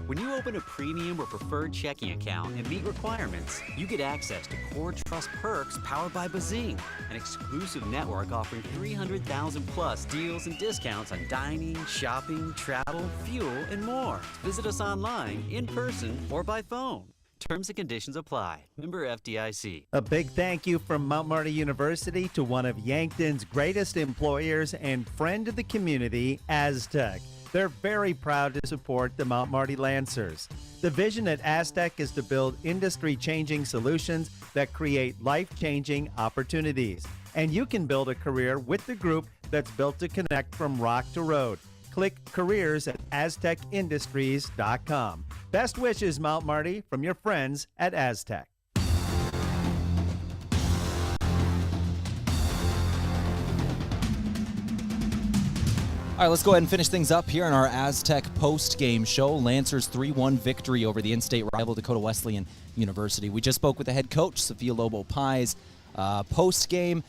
When you open a premium or preferred checking account and meet requirements, you get access to Core Trust perks powered by Bazing, an exclusive network offering 300,000 plus deals and discounts on dining, shopping, travel, fuel, and more. Visit us online, in person, or by phone. Terms and conditions apply. Member FDIC. A big thank you from Mount Marty University to one of Yankton's greatest employers and friend of the community, Aztec. They're very proud to support the Mount Marty Lancers. The vision at Aztec is to build industry-changing solutions that create life-changing opportunities. And you can build a career with the group that's built to connect from rock to road. Click careers at aztecindustries.com. Best wishes, Mount Marty, from your friends at Aztec. All right, let's go ahead and finish things up here in our Aztec post-game show. Lancers 3-1 victory over the in-state rival Dakota Wesleyan University. We just spoke with the head coach, Sophia Lobo-Pies, post-game.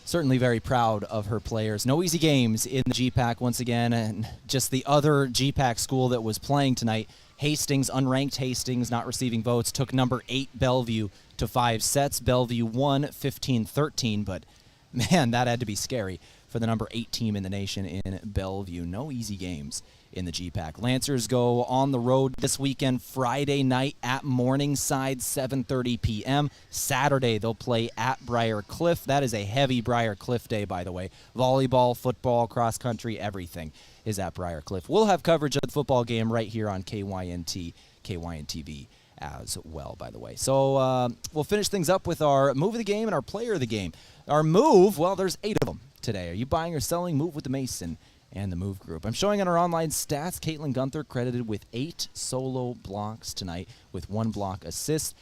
Certainly very proud of her players. No easy games in the GPAC once again, and just the other GPAC school that was playing tonight, Hastings, unranked Hastings, not receiving votes, took number 8 Bellevue to 5 sets. Bellevue won 15-13, but man, that had to be scary for the number 8 team in the nation in Bellevue. No easy games in the GPAC. Lancers go on the road this weekend, Friday night at Morningside, 7:30 p.m. Saturday, they'll play at Briar Cliff. That is a heavy Briar Cliff day, by the way. Volleyball, football, cross country, everything is at Briar Cliff. We'll have coverage of the football game right here on KYNT, KYN-TV as well, by the way. So we'll finish things up with our move of the game and our player of the game. Our move, well, there's 8 of them today. Are you buying or selling? Move with the Mason and the Move Group. I'm showing on our online stats, Caitlin Gunther credited with 8 solo blocks tonight with 1 block assist.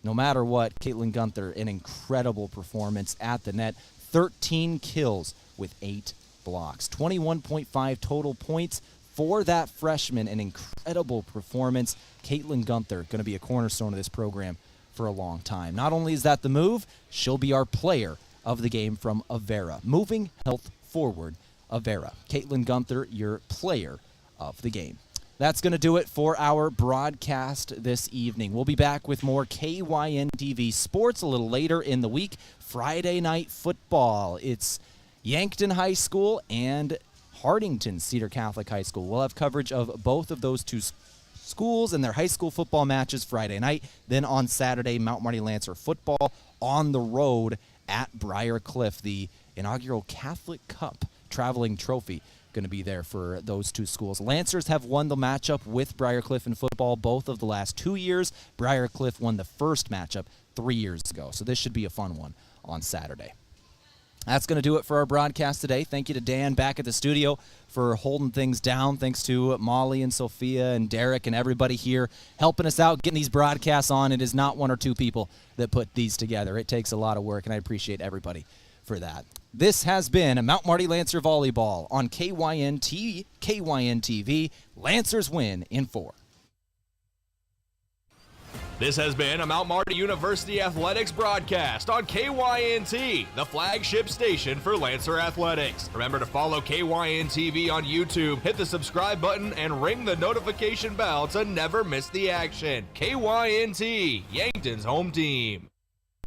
No matter what, Caitlin Gunther, an incredible performance at the net. 13 kills with 8 blocks. 21.5 total points for that freshman. An incredible performance. Caitlin Gunther going to be a cornerstone of this program for a long time. Not only is that the move, she'll be our player of the game from Avera. Moving health forward, Avera. Caitlin Gunther, your player of the game. That's going to do it for our broadcast this evening. We'll be back with more KYN-TV sports a little later in the week. Friday night football. It's Yankton High School and Hardington Cedar Catholic High School. We'll have coverage of both of those two schools and their high school football matches Friday night. Then on Saturday, Mount Marty Lancer football on the road at Briar Cliff. The inaugural Catholic Cup traveling trophy going to be there for those two schools. Lancers have won the matchup with Briar Cliff in football both of the last 2 years. Briar Cliff won the first matchup 3 years ago, so this should be a fun one on Saturday. That's going to do it for our broadcast today. Thank you to Dan back at the studio for holding things down. Thanks to Molly and Sophia and Derek and everybody here helping us out, getting these broadcasts on. It is not 1 or 2 people that put these together. It takes a lot of work, and I appreciate everybody for that. This has been Mount Marty Lancer Volleyball on KYN-TV. Lancers win in 4. This has been a Mount Marty University Athletics broadcast on KYN-T, the flagship station for Lancer Athletics. Remember to follow KYN-TV on YouTube, hit the subscribe button, and ring the notification bell to never miss the action. KYN-T, Yankton's home team.